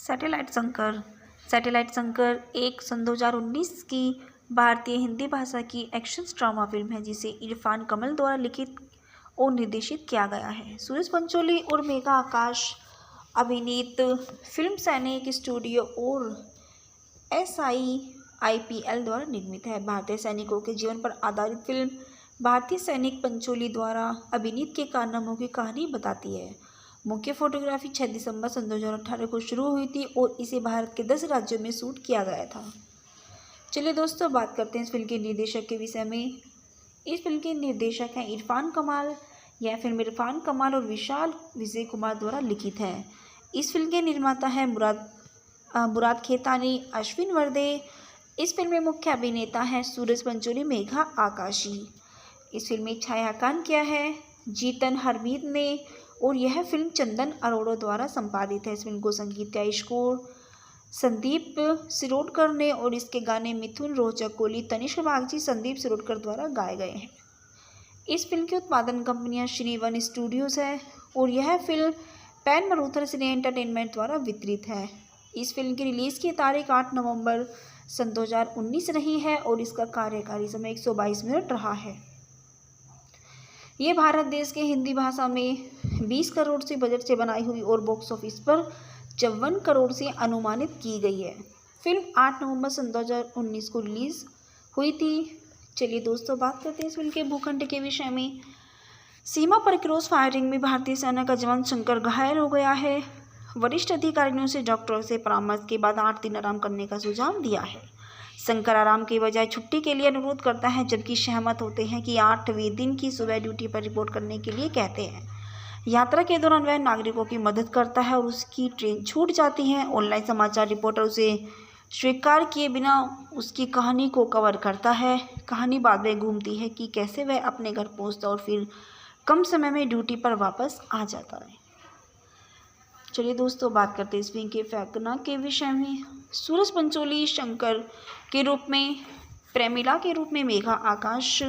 Satellite Shankar एक सन 2019 की भारतीय हिंदी भाषा की एक्शन ड्रामा फिल्म है जिसे इरफान कमल द्वारा लिखित और निर्देशित किया गया है। सूरज पंचोली और मेघा आकाश अभिनीत फिल्म सैनिक स्टूडियो और SIIPL द्वारा निर्मित है। भारतीय सैनिकों के जीवन पर आधारित फिल्म भारतीय सैनिक पंचोली द्वारा अभिनीत के कारनामों की कहानी बताती है। मुख्य फोटोग्राफी 6 दिसंबर सन 2018 को शुरू हुई थी और इसे भारत के 10 राज्यों में शूट किया गया था। चलिए दोस्तों, बात करते हैं इस फिल्म के निर्देशक के विषय में। इस फिल्म के निर्देशक हैं इरफान कमाल। यह फिल्म इरफान कमाल और विशाल विजय कुमार द्वारा लिखित है। इस फिल्म के निर्माता हैं मुराद खेतानी, अश्विन वर्दे। इस फिल्म में मुख्य अभिनेता हैं सूरज पंचोली, मेघा आकाशी। इस फिल्म में छायांकन किया है जीतन हरमीत ने और यह फिल्म चंदन अरोड़ा द्वारा संपादित है। इस फिल्म को संगीत का स्कोर संदीप सिरोडकर ने और इसके गाने मिथुन रोहचक कोली, तनिष्क बागची, संदीप सिरोडकर द्वारा गाए गए हैं। इस फिल्म की उत्पादन कंपनियां श्री वन स्टूडियोज है और यह फिल्म पैन मरूथर सिने एंटरटेनमेंट द्वारा वितरित है। इस फिल्म की रिलीज़ की तारीख 8 नवंबर सन 2019 रही है और इसका कार्यकारी समय 122 मिनट रहा है। ये भारत देश के हिंदी भाषा में 20 करोड़ से बजट से बनाई हुई और बॉक्स ऑफिस पर 54 करोड़ से अनुमानित की गई है। फिल्म 8 नवंबर सन 2019 को रिलीज़ हुई थी। चलिए दोस्तों, बात करते हैं इस फिल्म के भूखंड के विषय में। सीमा पर क्रॉस फायरिंग में भारतीय सेना का जवान शंकर घायल हो गया है। वरिष्ठ अधिकारियों से डॉक्टरों से परामर्श के बाद 8 दिन आराम करने का सुझाव दिया है। शंकर आराम के बजाय छुट्टी के लिए अनुरोध करता है, जबकि सहमत होते हैं कि 8वें दिन की सुबह ड्यूटी पर रिपोर्ट करने के लिए कहते हैं। यात्रा के दौरान वह नागरिकों की मदद करता है और उसकी ट्रेन छूट जाती है। ऑनलाइन समाचार रिपोर्टर उसे स्वीकार किए बिना उसकी कहानी को कवर करता है। कहानी बाद में घूमती है कि कैसे वह अपने घर पहुंचता और फिर कम समय में ड्यूटी पर वापस आ जाता है। चलिए दोस्तों, बात करते हैं इस फिल्म के फैकना के विषय में। सूरज पंचोली शंकर के रूप में, प्रेमिला के रूप में मेघा आकाश,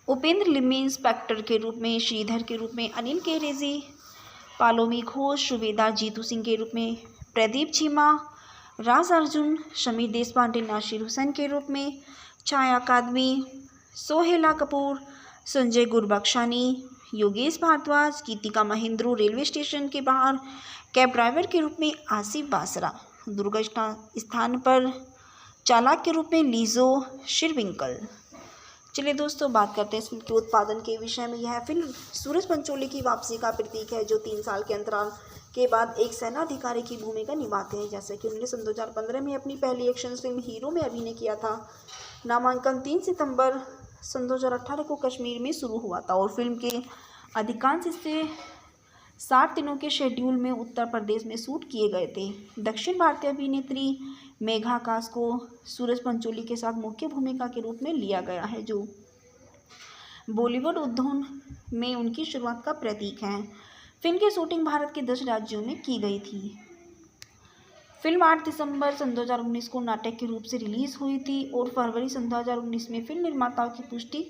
उपेंद्र लिम्बी इंस्पेक्टर के रूप में, श्रीधर के रूप में अनिल केरेजी, पालोमी घोष, सुबेदार जीतू सिंह के रूप में प्रदीप चीमा, राज अर्जुन, समीर देशपांडे नासिर हुसैन के रूप में, छाया अकादमी, सोहेला कपूर, संजय गुरबख्शानी, योगेश भारद्वाज, गीतिका महेंद्रू, रेलवे स्टेशन के बाहर कैब ड्राइवर के रूप में आसिफ बासरा, दुर्घटना स्थान पर चालक के रूप में लीजो शिरविंकल। चलिए दोस्तों, बात करते हैं इस फिल्म के उत्पादन के विषय में। यह फिल्म सूरज पंचोली की वापसी का प्रतीक है, जो 3 साल के अंतराल के बाद एक सेनाधिकारी की भूमिका निभाते हैं। जैसे कि उन्होंने सन 2015 में अपनी पहली एक्शन फिल्म हीरो में अभिनय किया था। नामांकन 3 सितंबर सन 2018 को कश्मीर में शुरू हुआ था और फिल्म के अधिकांश हिस्से 60 दिनों के शेड्यूल में उत्तर प्रदेश में शूट किए गए थे। दक्षिण भारतीय अभिनेत्री मेघा आकाश को सूरज पंचोली के साथ मुख्य भूमिका के रूप में लिया गया है, जो बॉलीवुड उद्योग में उनकी शुरुआत का प्रतीक है। फिल्म की शूटिंग भारत के 10 राज्यों में की गई थी। फिल्म 8 दिसंबर सन 2019 को नाटक के रूप से रिलीज़ हुई थी और फरवरी सन 2019 में फिल्म निर्माताओं की पुष्टि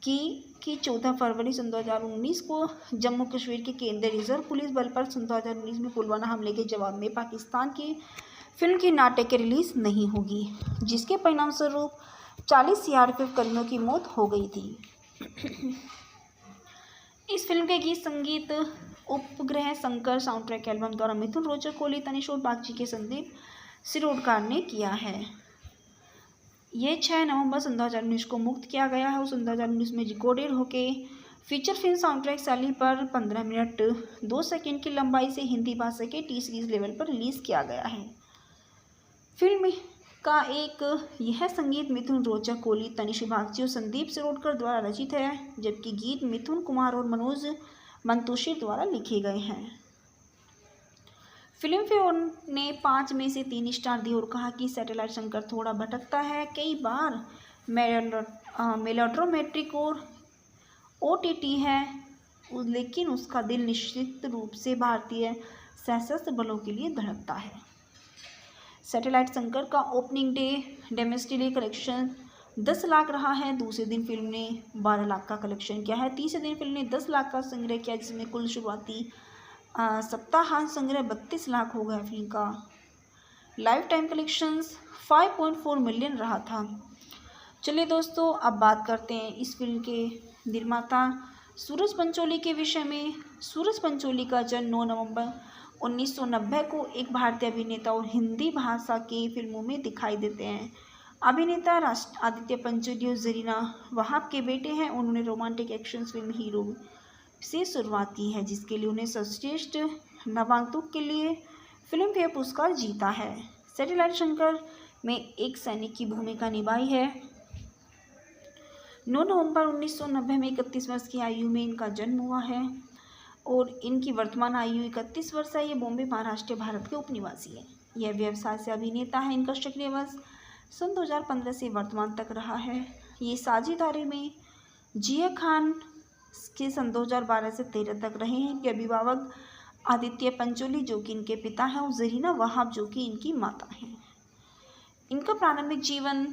की 14 फरवरी सन 2019 को जम्मू कश्मीर के केंद्रीय रिजर्व पुलिस बल पर सन 2019 में पुलवामा हमले के जवाब में पाकिस्तान की फिल्म की नाटक की रिलीज़ नहीं होगी, जिसके परिणाम स्वरूप 40 CRPF कर्मियों की मौत हो गई थी। इस फिल्म के गीत संगीत उपग्रह शंकर साउंड ट्रैक एल्बम द्वारा मिथुन रोहचक कोली, तनिष्क बागची के संदीप सिरोडकर ने किया है। ये 6 नवंबर सन 2019 को मुक्त किया गया है और सन 2019 में रिकॉर्डेड होके फीचर फिल्म साउंड ट्रैक शैली पर 15 मिनट 2 सेकंड की लंबाई से हिंदी भाषा के T सीरीज लेवल पर रिलीज़ किया गया है। फिल्म का एक यह संगीत मिथुन रोहचक कोली, तनिष्क बागची और संदीप सिरोडकर द्वारा रचित है, जबकि गीत मिथुन कुमार और मनोज मंतोषी द्वारा लिखे गए हैं। फिल्म फेयर ने 5 में से 3 स्टार दिए और कहा कि सैटेलाइट शंकर थोड़ा भटकता है, कई बार मेलोड्रामेटिक और OTT है, लेकिन उसका दिल निश्चित रूप से भारतीय सशस्त्र बलों के लिए धड़कता है। सैटेलाइट शंकर का opening day domestic collection 10 lakh रहा है। दूसरे दिन फिल्म ने 12 लाख का कलेक्शन किया है। तीसरे दिन फिल्म ने 10 लाख का संग्रह किया, जिसमें कुल शुरुआती सप्ताहांत संग्रह 32 लाख हो गया फिल्म का। लाइफ टाइम कलेक्शंस 5.4 मिलियन रहा था। चलिए दोस्तों, अब बात करते हैं इस फिल्म के निर्माता सूरज पंचोली के विषय में। सूरज पंचोली का जन्म 9 नवंबर 1990 को एक भारतीय अभिनेता और हिंदी भाषा की फिल्मों में दिखाई देते हैं। अभिनेता आदित्य पंचोली और जरीना वहाब के बेटे हैं। उन्होंने रोमांटिक एक्शन फिल्म हीरो से शुरुआत की है, जिसके लिए उन्हें सर्वश्रेष्ठ नवागंतुक के लिए फिल्म फेयर पुरस्कार जीता है। सैटेलाइट शंकर में एक सैनिक की भूमिका निभाई है। 9 नवंबर 1990 में 31 वर्ष की आयु में इनका जन्म हुआ है और इनकी वर्तमान आयु 31 वर्ष है। ये बॉम्बे महाराष्ट्र भारत के उपनिवासी है। यह व्यवसाय से अभिनेता है। इनका सक्रिय वर्ष सन 2015 से वर्तमान तक रहा है। ये साझेदारी में जिया खान के सन 2012 से 13 तक रहे हैं। इनके अभिभावक आदित्य पंचोली जो कि इनके पिता हैं और जरीना वहाब जो कि इनकी माता हैं। इनका प्रारंभिक जीवन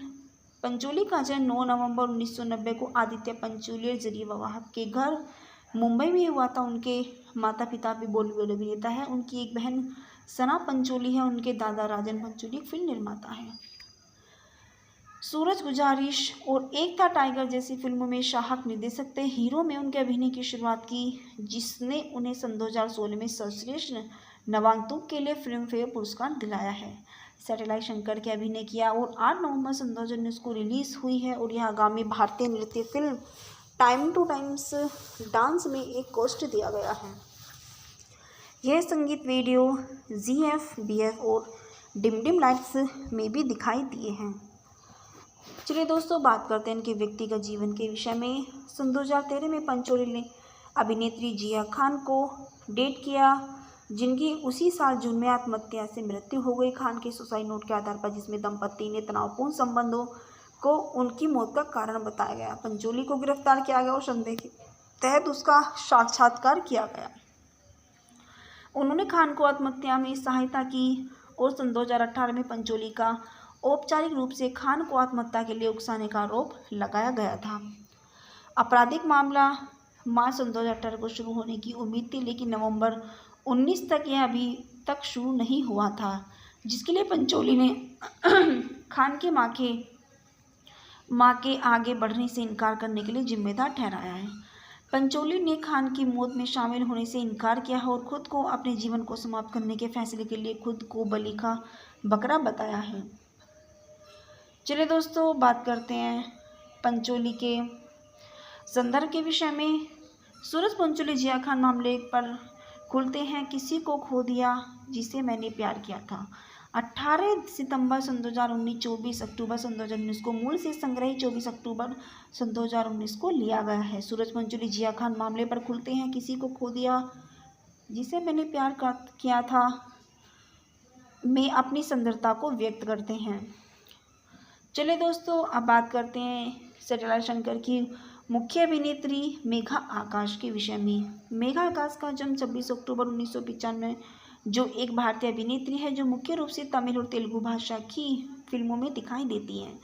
पंचोली का जन्म 9 नवंबर 1990 को आदित्य पंचोली और जरीना वहाब के घर मुंबई में हुआ था। उनके माता पिता भी बॉलीवुड अभिनेता है। उनकी एक बहन सना पंचोली है। उनके दादा राजन पंचोली फिल्म निर्माता है। सूरज गुजारिश और एक था टाइगर जैसी फिल्मों में सहायक निर्देशक थे। हीरो में उनके अभिनय की शुरुआत की, जिसने उन्हें सन 2016 में सर्वश्रेष्ठ नवागंतुक के लिए फिल्म फेयर पुरस्कार दिलाया है। सैटेलाइट शंकर के अभिनय किया और 8 नवंबर सन 2019 को रिलीज हुई है और यह आगामी भारतीय नृत्य film time two times dance में एक कोस्ट दिया गया है। यह संगीत वीडियो ZF, BF और डिम डिम लाइट्स में भी दिखाई दिए हैं। चलिए दोस्तों, बात करते हैं इनके व्यक्तिगत जीवन के विषय में। सन 2013 में पंचोली ने अभिनेत्री जिया खान को डेट किया, जिनकी उसी साल जून में आत्महत्या से मृत्यु हो गई। खान के सुसाइड नोट के आधार पर, जिसमें दंपति ने तनावपूर्ण संबंधों को उनकी मौत का कारण बताया गया। पंचोली को गिरफ्तार किया गया और संदेह के तहत उसका साक्षात्कार किया गया। उन्होंने खान को आत्महत्या में सहायता की और सन 2018 में पंचोली का औपचारिक रूप से खान को आत्महत्या के लिए उकसाने का आरोप लगाया गया था। आपराधिक मामला मार्च सन 2018 को शुरू होने की उम्मीद थी, लेकिन नवंबर 19 तक यह अभी तक शुरू नहीं हुआ था, जिसके लिए पंचोली ने खान के मां के आगे बढ़ने से इनकार करने के लिए जिम्मेदार ठहराया है। पंचोली ने खान की मौत में शामिल होने से इनकार किया है और खुद को अपने जीवन को समाप्त करने के फैसले के लिए खुद को बलि का बकरा बताया है। चलिए दोस्तों, बात करते हैं पंचोली के संदर्भ के विषय में। सूरज पंचोली जिया खान मामले पर खुलते हैं। किसी को खो दिया जिसे मैंने प्यार किया था। 18 सितंबर सन 2019, 24 अक्टूबर सन 2019 को मूल से संग्रहित 24 अक्टूबर सन 2019 को लिया गया है। सूरज पंचोली जिया खान मामले पर खुलते हैं। किसी को खो दिया जिसे मैंने प्यार किया था में अपनी सुंदरता को व्यक्त करते हैं। चलिए दोस्तों, अब बात करते हैं सैटेलाइट शंकर की मुख्य अभिनेत्री मेघा आकाश के विषय में। मेघा आकाश का जन्म 26 अक्टूबर 1995 में, जो एक भारतीय अभिनेत्री है जो मुख्य रूप से तमिल और तेलुगु भाषा की फिल्मों में दिखाई देती हैं।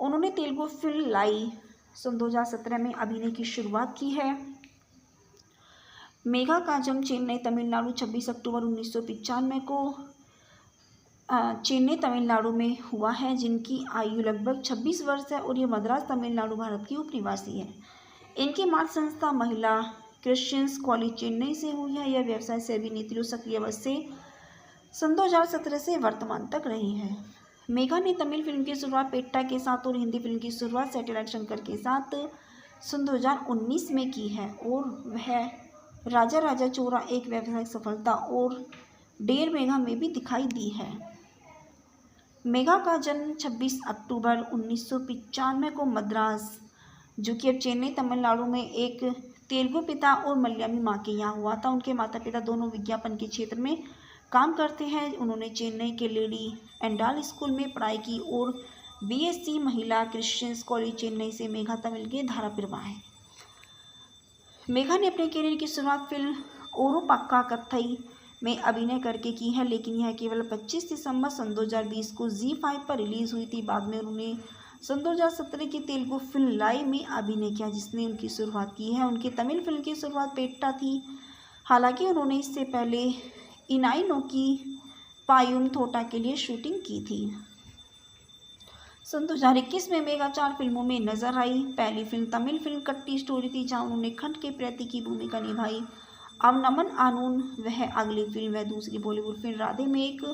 उन्होंने तेलुगु फिल्म लाई सन 2017 में अभिनय की शुरुआत की है। मेघा का जन्म चेन्नई तमिलनाडु 26 अक्टूबर 1995 को चेन्नई तमिलनाडु में हुआ है, जिनकी आयु लगभग 26 वर्ष है और ये मद्रास तमिलनाडु भारत की उपनिवासी है। इनकी मातृ संस्था महिला क्रिश्चियंस कॉलेज चेन्नई से हुई है। यह व्यवसाय से अभिनेत्री सक्रिय वर्ष से सन 2017 से वर्तमान तक रही है। मेघा ने तमिल फिल्म की शुरुआत पेट्टा के साथ और हिंदी फिल्म की शुरुआत सैटेलाइट शंकर के साथ सन 2019 में की है और वह राजा राजा चोरा एक व्यावसायिक सफलता और डेर मेघा में भी दिखाई दी है। मेघा का जन्म 26 अक्टूबर 1995 को मद्रास, जो कि अब चेन्नई तमिलनाडु में, एक तेलुगु पिता और मलयामी मां के यहाँ हुआ था। उनके माता पिता दोनों विज्ञापन के क्षेत्र में काम करते हैं। उन्होंने चेन्नई के लेडी एंडाल स्कूल में पढ़ाई की और BSc महिला क्रिश्चियंस कॉलेज चेन्नई से मेघा तमिल के धारा प्रवाह है। मेघा ने अपने करियर की शुरुआत फिल्म ओरू पक्का कथई में अभिनय करके की है, लेकिन यह केवल 25 दिसंबर सन 2020 को ZEE5 पर रिलीज हुई थी। बाद में उन्होंने सन 2017 की तेलुगु फिल्म लाई में अभिनय किया, जिसने उनकी शुरुआत की है। उनकी तमिल फिल्म की शुरुआत पेट्टा थी। हालांकि उन्होंने इससे पहले इनाई नो की पायुम थोटा के लिए शूटिंग की थी। सन 2021 में मेगा 4 फिल्मों में नजर आई। पहली फिल्म तमिल फिल्म कट्टी स्टोरी थी, जहां उन्होंने खंड के प्रति की भूमिका निभाई। अब नमन आनून वह अगली फिल्म है। दूसरी बॉलीवुड फिल्म राधे में एक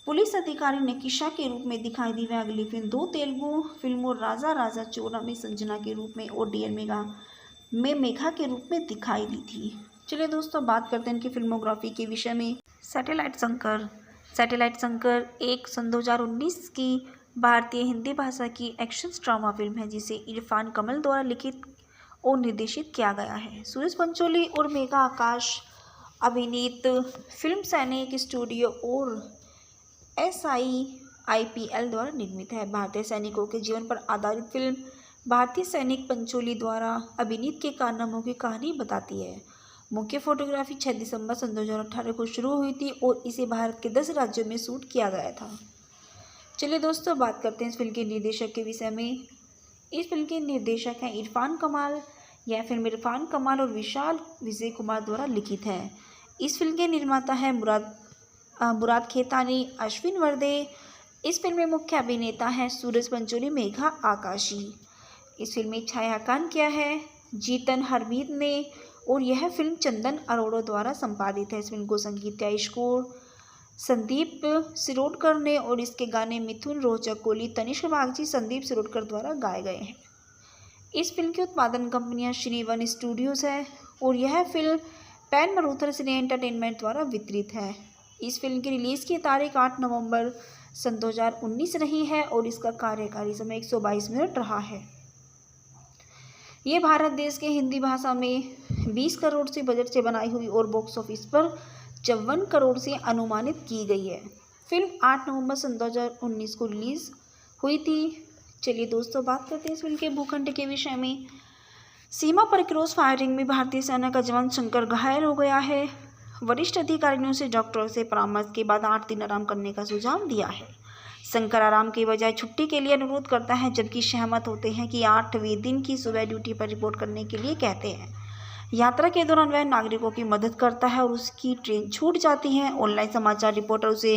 पुलिस अधिकारी निकिशा के रूप में दिखाई दी। वह अगली फिल्म 2 तेलुगु फिल्मों राजा राजा चोरा में संजना के रूप में और डियर मेगा में मेघा के रूप में दिखाई दी थी। चलिए दोस्तों, बात करते हैं इनकी फिल्मोग्राफी के विषय में। सैटेलाइट शंकर एक सन 2019 की भारतीय हिंदी भाषा की एक्शन ड्रामा फिल्म है, जिसे इरफान कमल द्वारा लिखित और निर्देशित किया गया है। सूरज पंचोली और मेघा आकाश अभिनीत फिल्म सैनिक स्टूडियो और SIIPL द्वारा निर्मित है। भारतीय सैनिकों के जीवन पर आधारित फिल्म भारतीय सैनिक पंचोली द्वारा अभिनीत के कारनामों की कहानी बताती है। मुख्य फोटोग्राफी 6 दिसंबर सन 2018 को शुरू हुई थी और इसे भारत के 10 राज्यों में शूट किया गया था। चलिए दोस्तों, बात करते हैं इस फिल्म के निर्देशक के विषय में। इस फिल्म के निर्देशक हैं इरफान कमाल। यह फिल्म इरफान कमाल और विशाल विजय कुमार द्वारा लिखित है। इस फिल्म के निर्माता हैं मुराद खेतानी, अश्विन वर्दे। इस फिल्म में मुख्य अभिनेता हैं सूरज पंचोली, मेघा आकाशी। इस फिल्म में छायांकन किया है जीतन हरमीत ने और यह फिल्म चंदन अरोड़ा द्वारा संपादित है। इस फिल्म को संगीत का स्कोर संदीप सिरोडकर ने और इसके गाने मिथुन रोचक कोहली, तनिष्क बागची, संदीप सिरोडकर द्वारा गाए गए हैं। इस फिल्म की उत्पादन कंपनियां श्री वन स्टूडियोज है और यह फिल्म पैन मरूथर सिने एंटरटेनमेंट द्वारा वितरित है। इस फिल्म की रिलीज की तारीख 8 नवंबर सन 2019 रही है और इसका कार्यकारी समय 122 मिनट रहा है। ये भारत देश के हिंदी भाषा में 20 करोड़ से बजट से बनाई हुई और बॉक्स ऑफिस पर 54 करोड़ से अनुमानित की गई है। फिल्म 8 नवंबर सन 2019 को रिलीज हुई थी। चलिए दोस्तों, बात करते हैं इस फिल्म के भूखंड के विषय में। सीमा पर क्रॉस फायरिंग में भारतीय सेना का जवान शंकर घायल हो गया है। वरिष्ठ अधिकारियों से डॉक्टरों से परामर्श के बाद 8 दिन आराम करने का सुझाव दिया है। शंकर आराम के बजाय छुट्टी के लिए अनुरोध करता है, जबकि सहमत होते हैं कि 8वें दिन की सुबह ड्यूटी पर रिपोर्ट करने के लिए कहते हैं। यात्रा के दौरान वह नागरिकों की मदद करता है और उसकी ट्रेन छूट जाती है। ऑनलाइन समाचार रिपोर्टर उसे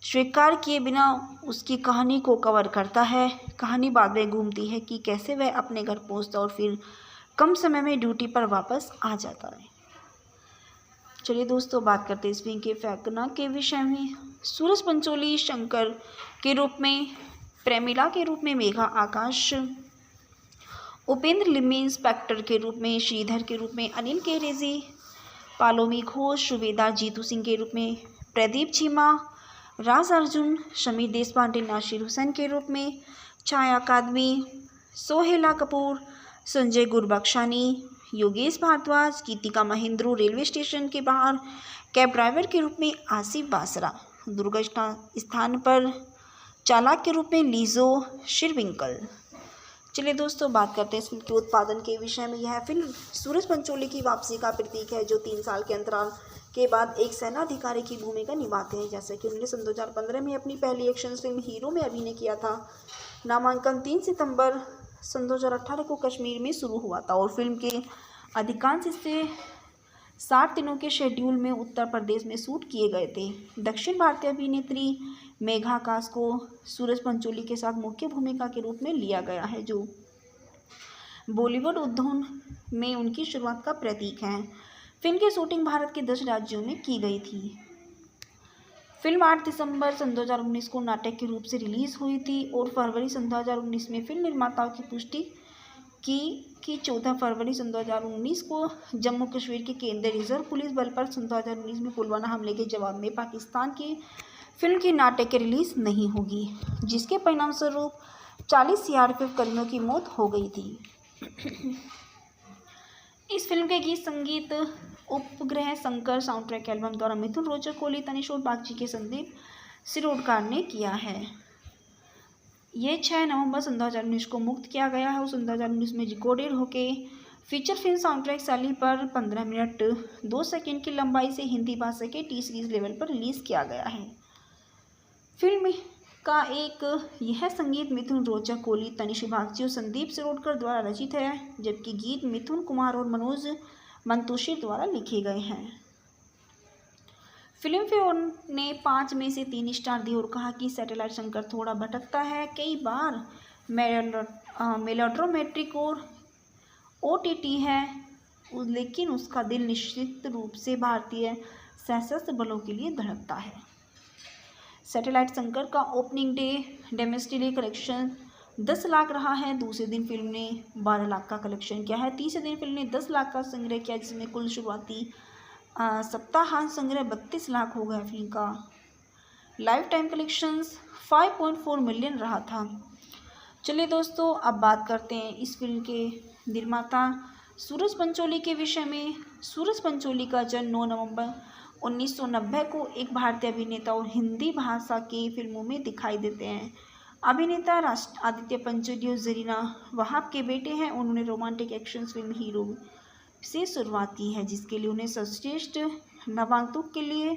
स्वीकार किए बिना उसकी कहानी को कवर करता है। कहानी बाद में घूमती है कि कैसे वह अपने घर पहुंचता और फिर कम समय में ड्यूटी पर वापस आ जाता है। चलिए दोस्तों, बात करते हैं इस फिल्म के फैकना के विषय में। सूरज पंचोली शंकर के रूप में, प्रेमिला के रूप में मेघा आकाश, उपेंद्र लिम्मी इंस्पेक्टर के रूप में, श्रीधर के रूप में अनिल केरेजी, पालोमी घोष, सुबेदार जीतू सिंह के रूप में प्रदीप चीमा, राज अर्जुन, शमीर देशपांडे नासिर हुसैन के रूप में, छाया कादमी, सोहेला कपूर, संजय गुरबख्शानी, योगेश भारद्वाज, गीतिका महेंद्रू रेलवे स्टेशन के बाहर कैब ड्राइवर के रूप में आसिफ बासरा, दुर्घटना स्थान पर चालक के रूप में लीजो शिरविंकल। चलिए दोस्तों, बात करते हैं इस फिल्म के उत्पादन के विषय में। यह फिल्म सूरज पंचोली की वापसी का प्रतीक है, जो 3 साल के अंतराल के बाद एक सेना अधिकारी की भूमिका निभाते हैं। जैसे कि उन्होंने सन 2015 में अपनी पहली एक्शन फिल्म हीरो में अभिनय किया था। नामांकन 3 सितंबर सन 2018 को कश्मीर में शुरू हुआ था और फिल्म के अधिकांश हिस्से 60 दिनों के शेड्यूल में उत्तर प्रदेश में शूट किए गए थे। दक्षिण भारतीय अभिनेत्री मेघा आकाश को सूरज पंचोली के साथ मुख्य भूमिका के रूप में लिया गया है, जो बॉलीवुड उद्योग में उनकी शुरुआत का प्रतीक है। फिल्म की शूटिंग भारत के 10 राज्यों में की गई थी। फिल्म 8 दिसंबर सन 2019 को नाटक के रूप से रिलीज हुई थी और फरवरी सन 2019 में फिल्म निर्माताओं की पुष्टि की 14 फरवरी सन 2019 को जम्मू कश्मीर के केंद्रीय रिजर्व पुलिस बल पर सन 2019 में पुलवामा हमले के जवाब में पाकिस्तान की फिल्म की नाटक की रिलीज नहीं होगी, जिसके परिणामस्वरूप 40 CRPF कर्मियों की मौत हो गई थी। इस फिल्म के गीत संगीत उपग्रह शंकर साउंड ट्रैक एल्बम द्वारा मिथुन रोचक कोहली, तनिष्क बागची के संदीप सिरोडकर ने किया है। ये 6 नवंबर सन 2019 को मुक्त किया गया है और सन 2019 में रिकॉर्डेड होके फीचर फिल्म साउंड ट्रैक शैली पर 15 मिनट 2 सेकंड की लंबाई से हिंदी भाषा के टी सीरीज लेवल पर रिलीज किया गया है। फिल्म का एक यह संगीत मिथुन रोचक कोहली, तनिष्क बागची और संदीप सिरोडकर द्वारा रचित है, जबकि गीत मिथुन कुमार और मनोज मंतोषी द्वारा लिखे गए हैं। फिल्म फेयर ने 5 में से 3 स्टार दिए और कहा कि सैटेलाइट शंकर थोड़ा भटकता है, कई बार मेलोड्रामेटिक और ओटीटी है, लेकिन उसका दिल निश्चित रूप से भारतीय सशस्त्र बलों के लिए धड़कता है। सैटेलाइट शंकर का opening day domestic collection 10 lakh रहा है। दूसरे दिन फिल्म ने 12 लाख का कलेक्शन किया है। तीसरे दिन फिल्म ने 10 लाख का संग्रह किया, जिसमें कुल शुरुआती सप्ताहांत संग्रह 32 लाख हो गया। फिल्म का लाइफ टाइम कलेक्शंस 5.4 मिलियन रहा था। चलिए दोस्तों, अब बात करते हैं इस फिल्म के निर्माता सूरज पंचोली के विषय में। सूरज पंचोली का जन्म 9 नवंबर 1990 को एक भारतीय अभिनेता और हिंदी भाषा की फिल्मों में दिखाई देते हैं। अभिनेता आदित्य पंचोली और जरीना वहाब के बेटे हैं। उन्होंने रोमांटिक एक्शन फिल्म हीरो से शुरुआत की है, जिसके लिए उन्हें सर्वश्रेष्ठ नवागंतुक के लिए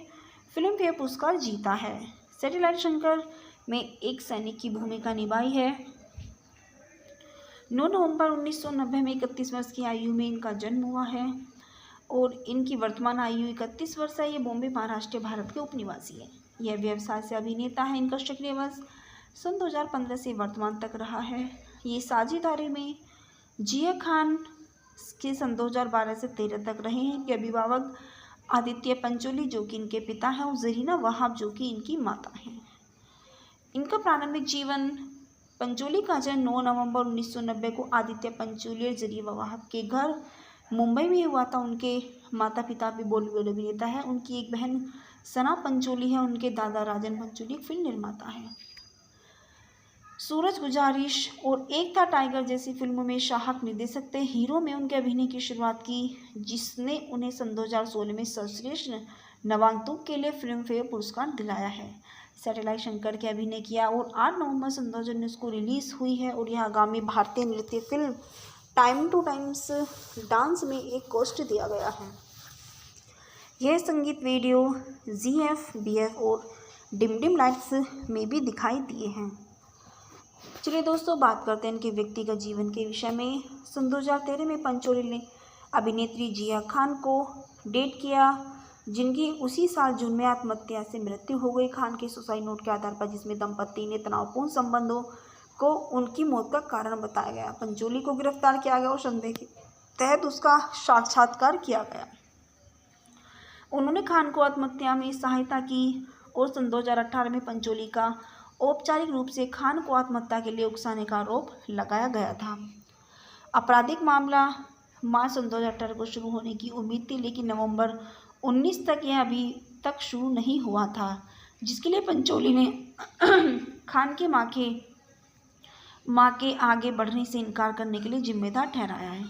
फिल्म फेयर पुरस्कार जीता है। सैटेलाइट शंकर में एक सैनिक की भूमिका निभाई है। 9 नवंबर 1990 में 31 वर्ष की आयु में इनका जन्म हुआ है और इनकी वर्तमान आयु 31 वर्ष है। ये बॉम्बे महाराष्ट्र भारत के उपनिवासी है। यह व्यवसाय से अभिनेता है। इनका सक्रिय वर्ष सन 2015 से वर्तमान तक रहा है। ये साझेदारी में जिया खान के सन 2012 से 13 तक रहे हैं। इनके अभिभावक आदित्य पंचोली जो कि इनके पिता हैं और जरीना वहाब जो कि इनकी माता हैं। इनका प्रारंभिक जीवन पंचोली का जन्म 9 नवंबर 1990 को आदित्य पंचोली और जरीना वहाब के घर मुंबई में हुआ था। उनके माता पिता भी बॉलीवुड अभिनेता है। उनकी एक बहन सना पंचोली है। उनके दादा राजन पंचोली एक फिल्म निर्माता है। सूरज गुजारिश और एक था टाइगर जैसी फिल्मों में सहायक निर्देशक थे। हीरो में उनके अभिनय की शुरुआत की, जिसने उन्हें सन 2016 में सर्वश्रेष्ठ नवागंतुक के लिए फिल्म फेयर पुरस्कार दिलाया है। सैटेलाइट शंकर के अभिनय किया और 8 नवंबर सन 2019 को रिलीज हुई है और यह आगामी भारतीय नृत्य film time two times dance में एक कोस्ट दिया गया है। यह संगीत वीडियो GF, BF और डिम डिम लाइट्स में भी दिखाई दिए हैं। चलिए दोस्तों, बात करते हैं इनके व्यक्तिगत जीवन के विषय में। सन 2013 में पंचोली ने अभिनेत्री जिया खान को डेट किया, जिनकी उसी साल जून में आत्महत्या से मृत्यु हो गई। खान के सुसाइड नोट के आधार पर, जिसमें दंपति ने तनावपूर्ण संबंधों को उनकी मौत का कारण बताया गया। पंचोली को गिरफ्तार किया गया और संदेह के तहत उसका साक्षात्कार किया गया। उन्होंने खान को आत्महत्या में सहायता की और सन 2018 में पंचोली का औपचारिक रूप से खान को आत्महत्या के लिए उकसाने का आरोप लगाया गया था। आपराधिक मामला मार्च सन 2018 को शुरू होने की उम्मीद थी, लेकिन नवंबर 19 तक यह अभी तक शुरू नहीं हुआ था, जिसके लिए पंचोली ने खान के मां के आगे बढ़ने से इनकार करने के लिए जिम्मेदार ठहराया है।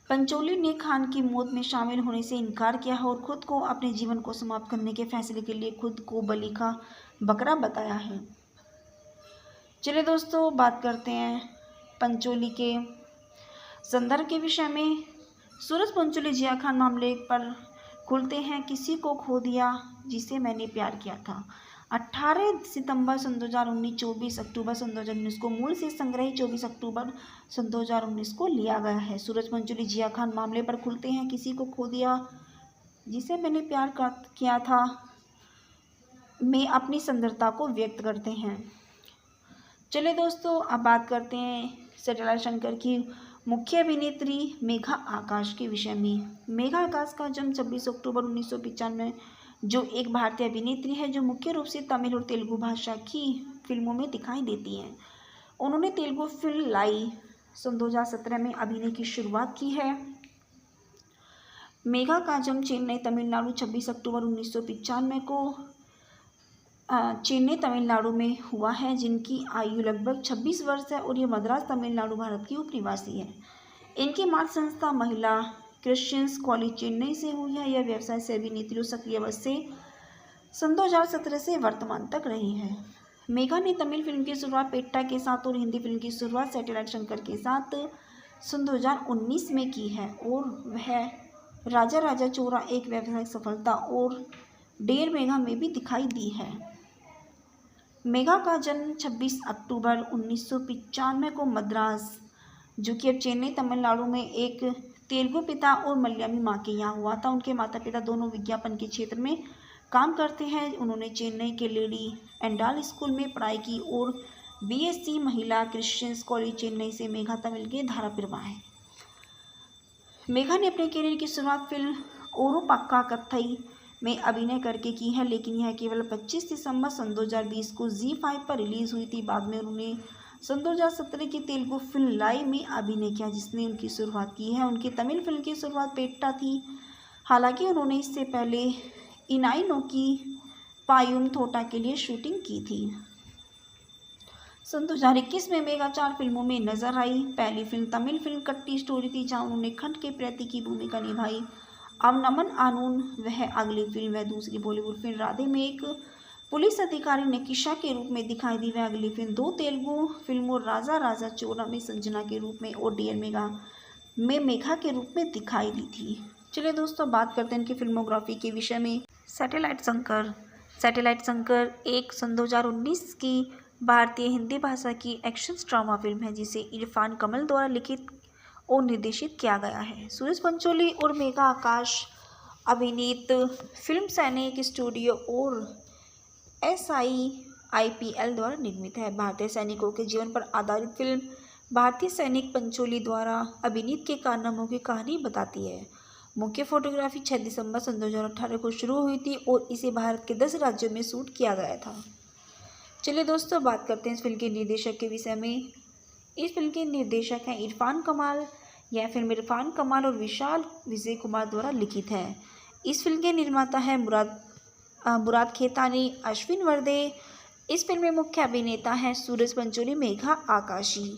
पंचोली ने खान की मौत में शामिल होने से इनकार किया है और खुद को अपने जीवन को समाप्त करने के फैसले के लिए खुद को बलि का बकरा बताया है। चलिए दोस्तों, बात करते हैं पंचोली के संदर्भ के विषय में। सूरज पंचोली जिया खान मामले पर खुलते हैं। किसी को खो दिया जिसे मैंने प्यार किया था। 18 सितंबर सन 2019, 24 अक्टूबर सन 2019 को मूल से संग्रही 24 अक्टूबर सन 2019 को लिया गया है। सूरज पंचोली जिया खान मामले पर खुलते हैं। किसी को खो दिया जिसे मैंने प्यार किया था में अपनी सुंदरता को व्यक्त करते हैं। चलिए दोस्तों, अब बात करते हैं सैटेलाइट शंकर की मुख्य अभिनेत्री मेघा आकाश के विषय में। मेघा आकाश का जन्म 26 अक्टूबर 1995 जो एक भारतीय अभिनेत्री है जो मुख्य रूप से तमिल और तेलुगु भाषा की फिल्मों में दिखाई देती हैं। उन्होंने तेलुगु फिल्म लाई सन 2017 में अभिनय की शुरुआत की है। मेघा का जन्म चेन्नई तमिलनाडु 26 अक्टूबर 1995 को चेन्नई तमिलनाडु में हुआ है, जिनकी आयु लगभग 26 वर्ष है और ये मद्रास तमिलनाडु भारत की उपनिवासी है। इनकी मातृ संस्था महिला क्रिश्चियंस कॉलेज चेन्नई से हुई है। यह व्यवसाय से अभिनेत्री सक्रिय वर्ष से सन 2017 से वर्तमान तक रही है। मेघा ने तमिल फिल्म की शुरुआत पेट्टा के साथ और हिंदी फिल्म की शुरुआत सैटेलाइट शंकर के साथ सन 2019 में की है और वह राजा राजा चोरा एक व्यावसायिक सफलता और डेर मेघा में भी दिखाई दी है। मेघा का जन्म 26 अक्टूबर 1995 को मद्रास, जो कि अब चेन्नई तमिलनाडु में एक तेलुगु पिता और मलयाली माँ के यहाँ हुआ था। उनके माता पिता दोनों विज्ञापन के क्षेत्र में काम करते हैं। उन्होंने चेन्नई के लेडी एंडाल स्कूल में पढ़ाई की और बीएससी महिला क्रिश्चियंस कॉलेज चेन्नई से मेघा तमिल के धाराप्रभा है। मेघा ने अपने करियर की शुरुआत फिल्म ओरू पक्का कत्थई में अभिनय करके की है, लेकिन यह केवल 25 दिसंबर सन 2020 को ZEE5 पर रिलीज हुई थी। बाद में उन्होंने सन 2017 की तेलुगु फिल्म लाई में अभिनय किया, जिसने उनकी शुरुआत की है। उनकी तमिल फिल्म की शुरुआत पेट्टा थी। हालांकि उन्होंने इससे पहले इनाई की पायुम थोटा के लिए शूटिंग की थी। सन 2021 में मेघा 4 फिल्मों में नजर आई। पहली फिल्म तमिल फिल्म कट्टी स्टोरी थी, जहां उन्होंने खंड के प्रति की भूमिका निभाई। अब नमन आनून वह अगली फिल्म है। दूसरी बॉलीवुड फिल्म राधे में एक पुलिस अधिकारी नकीशा के रूप में दिखाई दी। वह अगली फिल्म 2 तेलुगु फिल्मों राजा राजा चोरा में संजना के रूप में और डियर मेघा में मेघा के रूप में दिखाई दी थी। चलिए दोस्तों, बात करते हैं इनकी फिल्मोग्राफी के विषय में। सैटेलाइट शंकर एक सन 2019 की भारतीय हिंदी भाषा की एक्शन ड्रामा फिल्म है, जिसे इरफान कमल द्वारा लिखित और निर्देशित किया गया है। सूरज पंचोली और मेघा आकाश अभिनीत फिल्म सैनिक स्टूडियो और SIIPL द्वारा निर्मित है। भारतीय सैनिकों के जीवन पर आधारित फिल्म भारतीय सैनिक पंचोली द्वारा अभिनीत के कारनामों की कहानी बताती है। मुख्य फोटोग्राफी 6 दिसंबर सन 2018 को शुरू हुई थी और इसे भारत के 10 राज्यों में शूट किया गया था। चलिए दोस्तों, बात करते हैं इस फिल्म के निर्देशक के विषय में। इस फिल्म के निर्देशक हैं इरफान कमाल। यह फिल्म इरफान कमाल और विशाल विजय कुमार द्वारा लिखित है। इस फिल्म के निर्माता हैं मुराद खेतानी, अश्विन वर्दे। इस फिल्म में मुख्य अभिनेता हैं सूरज पंचोली, मेघा आकाशी।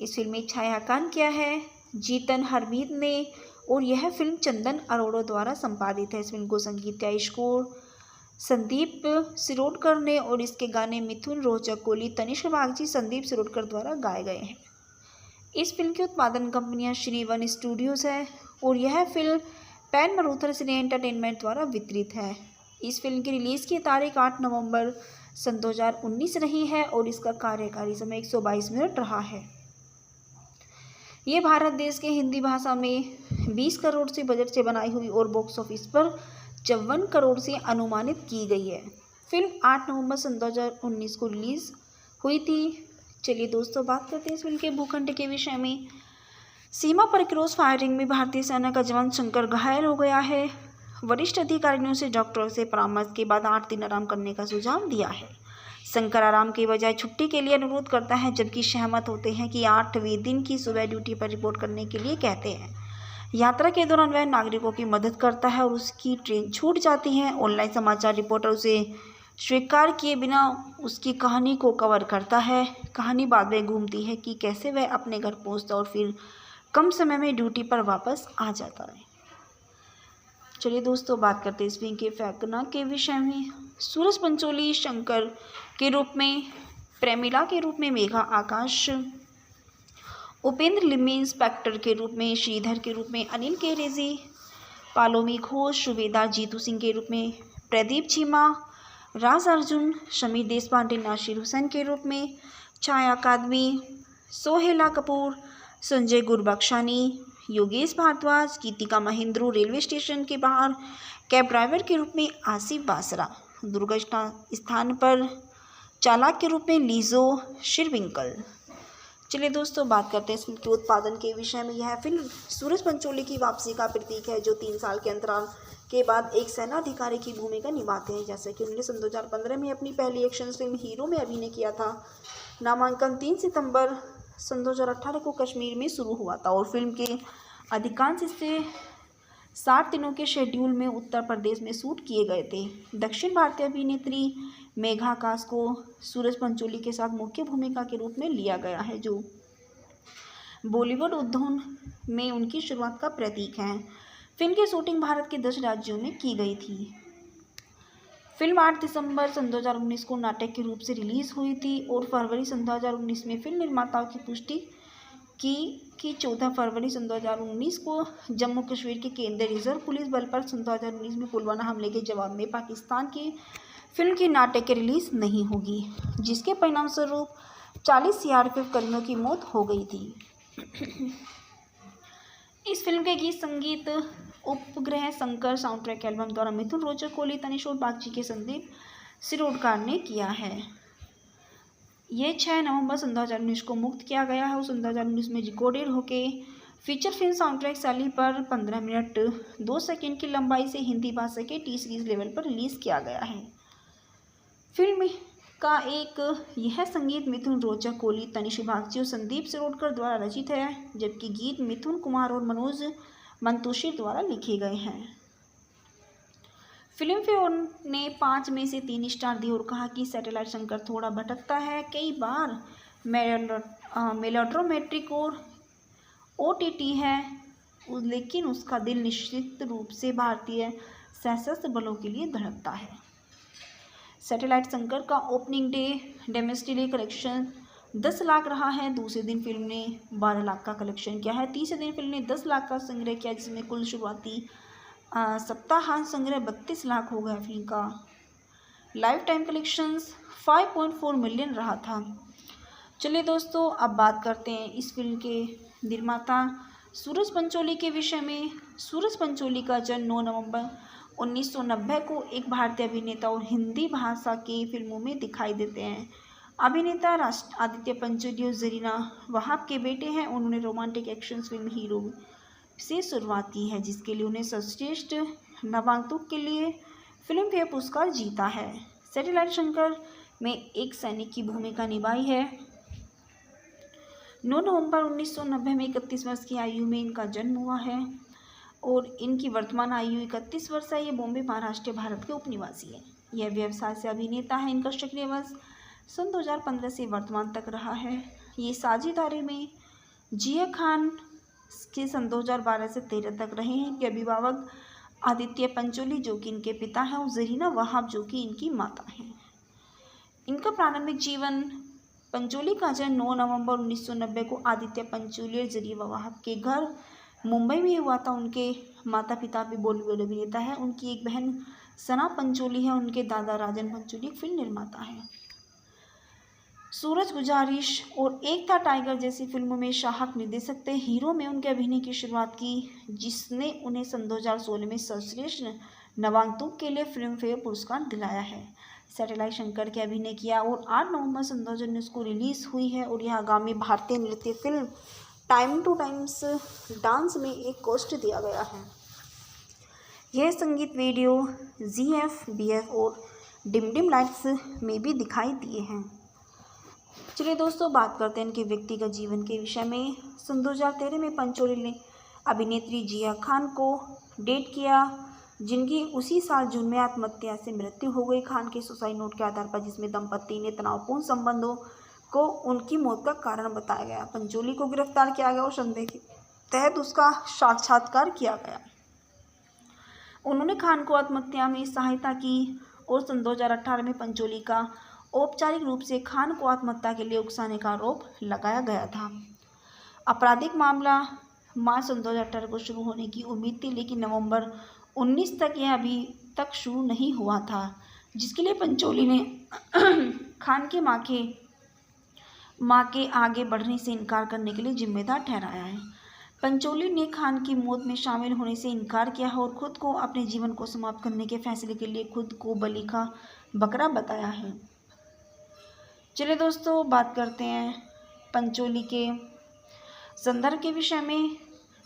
इस फिल्म में छायांकन किया है जीतन हरमीत ने और यह फिल्म चंदन अरोड़ा द्वारा संपादित है। इस फिल्म को संगीत का स्कोर संदीप सिरोडकर ने और इसके गाने मिथुन रोचक कोहली, तनिष्क बागची, संदीप सिरोडकर द्वारा गाए गए हैं। इस फिल्म की उत्पादन कंपनियां श्री वन स्टूडियोज है और यह फिल्म पैन मरूथर सिने एंटरटेनमेंट द्वारा वितरित है। इस फिल्म की रिलीज की तारीख 8 नवंबर सन 2019 रही है और इसका कार्यकारी समय 122 मिनट रहा है। ये भारत देश के हिंदी भाषा में 20 करोड़ से बजट से बनाई हुई और बॉक्स ऑफिस पर 54 करोड़ से अनुमानित की गई है। फिल्म 8 नवंबर सन 2019 को रिलीज हुई थी। चलिए दोस्तों, बात करते हैं इस फिल्म के भूखंड के विषय में। सीमा पर क्रॉस फायरिंग में भारतीय सेना का जवान शंकर घायल हो गया है। वरिष्ठ अधिकारियों से डॉक्टर से परामर्श के बाद 8 दिन आराम करने का सुझाव दिया है। शंकर आराम के बजाय छुट्टी के लिए अनुरोध करता है, जबकि सहमत होते हैं कि 8वें दिन की सुबह ड्यूटी पर रिपोर्ट करने के लिए कहते हैं। यात्रा के दौरान वह नागरिकों की मदद करता है और उसकी ट्रेन छूट जाती है। ऑनलाइन समाचार रिपोर्टर उसे स्वीकार किए बिना उसकी कहानी को कवर करता है। कहानी बाद में घूमती है कि कैसे वह अपने घर पहुंचता और फिर कम समय में ड्यूटी पर वापस आ जाता है। चलिए दोस्तों, बात करते हैं इस फिल्म के फैकना के विषय में। सूरज पंचोली शंकर के रूप में, प्रेमिला के रूप में मेघा आकाश, उपेंद्र लिम्मी इंस्पेक्टर के रूप में, श्रीधर के रूप में अनिल केरेजी, पालोमी घोष, सुबेदार जीतू सिंह के रूप में प्रदीप चीमा, राज अर्जुन, शमी देशपांडे नासिर हुसैन के रूप में, छाया कादमी, सोहेला कपूर, संजय गुरबख्शानी, योगेश भारद्वाज, गीतिका महेंद्रू, रेलवे स्टेशन के बाहर कैब ड्राइवर के रूप में आसिफ बासरा, दुर्घटना स्थान पर चालक के रूप में लीजो शिरविंकल। चलिए दोस्तों, बात करते हैं इस फिल्म के उत्पादन के विषय में। यह फिल्म सूरज पंचोली की वापसी का प्रतीक है, जो 3 साल के अंतराल के बाद एक सेनाधिकारी की भूमिका निभाते हैं। जैसे कि उन्होंने सन 2015 में अपनी पहली एक्शन फिल्म हीरो में अभिनय किया था। नामांकन 3 सितंबर सन 2018 को कश्मीर में शुरू हुआ था और फिल्म के अधिकांश हिस्से 60 दिनों के शेड्यूल में उत्तर प्रदेश में शूट किए गए थे। दक्षिण भारतीय अभिनेत्री मेघा आकाश को सूरज पंचोली के साथ मुख्य भूमिका के रूप में लिया गया है, जो बॉलीवुड उद्योग में उनकी शुरुआत का प्रतीक है। फिल्म की शूटिंग भारत के 10 राज्यों में की गई थी। फिल्म 8 दिसंबर सन 2019 को नाटक के रूप से रिलीज हुई थी और फरवरी सन 2019 में फिल्म निर्माताओं की पुष्टि की 14 फरवरी सन 2019 को जम्मू कश्मीर के केंद्रीय रिजर्व पुलिस बल पर सन 2019 में पुलवामा हमले के जवाब में पाकिस्तान की फिल्म की नाटक की रिलीज नहीं होगी, जिसके परिणाम स्वरूप 40 CRPF कर्मियों की मौत हो गई थी। इस फिल्म के गीत संगीत उपग्रह शंकर साउंड ट्रैक एल्बम द्वारा मिथुन रोचक कोहली, तनिष और बागची के संदीप शिरोडकर ने किया है। ये 6 नवंबर सन 2019 को मुक्त किया गया है और सन 2019 में रिकॉर्डेड होके फीचर फिल्म साउंड ट्रैक शैली पर 15 मिनट 2 सेकंड की लंबाई से हिंदी भाषा के टी सीरीज लेवल पर रिलीज़ किया गया है। फिल्म का यह संगीत मिथुन रोचक कोहली, तनिष बागची और संदीप शिरोडकर द्वारा रचित है, जबकि गीत मिथुन कुमार और मनोज मंतोषी द्वारा लिखे गए हैं। फिल्म फेयर ने 5 में से 3 स्टार दिए और कहा कि सैटेलाइट शंकर थोड़ा भटकता है, कई बार मेलोड्रामेटिक और ओटीटी है, लेकिन उसका दिल निश्चित रूप से भारतीय सशस्त्र बलों के लिए धड़कता है। सैटेलाइट शंकर का opening day domestic collection 10 lakh रहा है। दूसरे दिन फिल्म ने 12 लाख का कलेक्शन किया है। तीसरे दिन फिल्म ने 10 लाख का संग्रह किया, जिसमें कुल शुरुआती सप्ताहांत संग्रह 32 लाख हो गया। फिल्म का लाइफ टाइम कलेक्शंस 5.4 मिलियन रहा था। चलिए दोस्तों, अब बात करते हैं इस फिल्म के निर्माता सूरज पंचोली के विषय में। सूरज पंचोली का जन्म 9 नवंबर 1990 को एक भारतीय अभिनेता और हिंदी भाषा के फिल्मों में दिखाई देते हैं। अभिनेता आदित्य पंचोली और जरीना वहाब के बेटे हैं। उन्होंने रोमांटिक एक्शन फिल्म हीरो से शुरुआत की है, जिसके लिए उन्हें सर्वश्रेष्ठ नवागंतुक के लिए फिल्म फेयर पुरस्कार जीता है। सैटेलाइट शंकर में एक सैनिक की भूमिका निभाई है। 9 नवंबर 1990 में 31 वर्ष की आयु में इनका जन्म हुआ है और इनकी वर्तमान आयु 31 वर्ष है। ये बॉम्बे, महाराष्ट्र, भारत के उपनिवासी है। यह व्यवसाय से अभिनेता है। इनका सक्रिय वर्ष सन 2015 से वर्तमान तक रहा है। ये साझेदारी में जिया खान के सन 2012 से 13 तक रहे हैं। इनके अभिभावक आदित्य पंचोली, जो कि इनके पिता हैं, और जरीना वहाब, जो कि इनकी माता हैं। इनका प्रारंभिक जीवन पंचोली का जन्म 9 नवंबर 1990 को आदित्य पंचोली और जरीना वहाब के घर मुंबई में हुआ था। उनके माता पिता भी बॉलीवुड अभिनेता है। उनकी एक बहन सना पंचोली है। उनके दादा राजन पंचोली एक फिल्म निर्माता है। सूरज, गुजारिश और एक था टाइगर जैसी फिल्मों में सहायक निर्देशक थे। हीरो में उनके अभिनय की शुरुआत की, जिसने उन्हें सन 2016 में सर्वश्रेष्ठ नवागंतुक के लिए फिल्म फेयर पुरस्कार दिलाया है। सैटेलाइट शंकर के अभिनय किया और 8 नवंबर सन 2019 को रिलीज हुई है और यह आगामी भारतीय नृत्य film time two times dance में एक कोस्ट दिया गया है। यह संगीत वीडियो GF, BF और डिम डिम लाइट्स में भी दिखाई दिए हैं। चलिए दोस्तों, बात करते हैं इनके व्यक्तिगत जीवन के विषय में। सन 2013 में पंचोली ने अभिनेत्री जिया खान को डेट किया, जिनकी उसी साल जून में आत्महत्या से मृत्यु हो गई। खान के सुसाइड नोट के आधार पर, जिसमें दंपति ने तनावपूर्ण संबंधों को उनकी मौत का कारण बताया गया। पंचोली को गिरफ्तार किया गया और संदेह के तहत उसका साक्षात्कार किया गया। उन्होंने खान को आत्महत्या में सहायता की और सन 2018 में पंचोली का औपचारिक रूप से खान को आत्महत्या के लिए उकसाने का आरोप लगाया गया था। आपराधिक मामला मार्च सन 2018 को शुरू होने की उम्मीद थी, लेकिन नवंबर 19 तक यह अभी तक शुरू नहीं हुआ था, जिसके लिए पंचोली ने खान के मां के आगे बढ़ने से इनकार करने के लिए जिम्मेदार ठहराया है। पंचोली ने खान की मौत में शामिल होने से इनकार किया है और खुद को अपने जीवन को समाप्त करने के फैसले के लिए खुद को बलि का बकरा बताया है। चलिए दोस्तों, बात करते हैं पंचोली के संदर्भ के विषय में।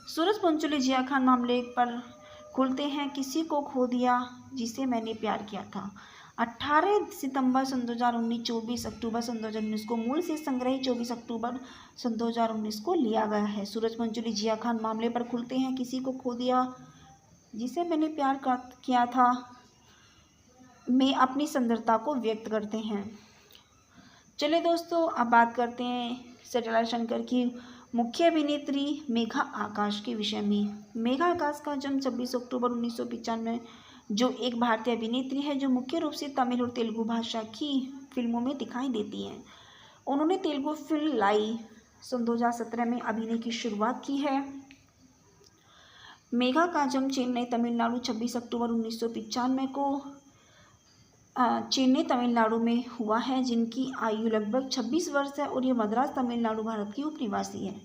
सूरज पंचोली जिया खान मामले पर खुलते हैं। किसी को खो दिया जिसे मैंने प्यार किया था। 18 सितंबर सन 2019, 24 अक्टूबर सन 2019 को मूल से संग्रही 24 अक्टूबर सन 2019 को लिया गया है। सूरज पंचोली जिया खान मामले पर खुलते हैं। किसी को खो दिया जिसे मैंने प्यार किया था में अपनी सुंदरता को व्यक्त करते हैं। चलिए दोस्तों, अब बात करते हैं सैटेलाइट शंकर की मुख्य अभिनेत्री मेघा आकाश के विषय में। मेघा आकाश का जन्म 26 अक्टूबर 1995, जो एक भारतीय अभिनेत्री है जो मुख्य रूप से तमिल और तेलुगु भाषा की फिल्मों में दिखाई देती हैं। उन्होंने तेलुगु फिल्म लाई सन 2017 में अभिनय की शुरुआत की है। मेघा का जन्म चेन्नई, तमिलनाडु 26 अक्टूबर 1995 को चेन्नई, तमिलनाडु में हुआ है, जिनकी आयु लगभग 26 वर्ष है और ये मद्रास, तमिलनाडु, भारत की उपनिवासी है।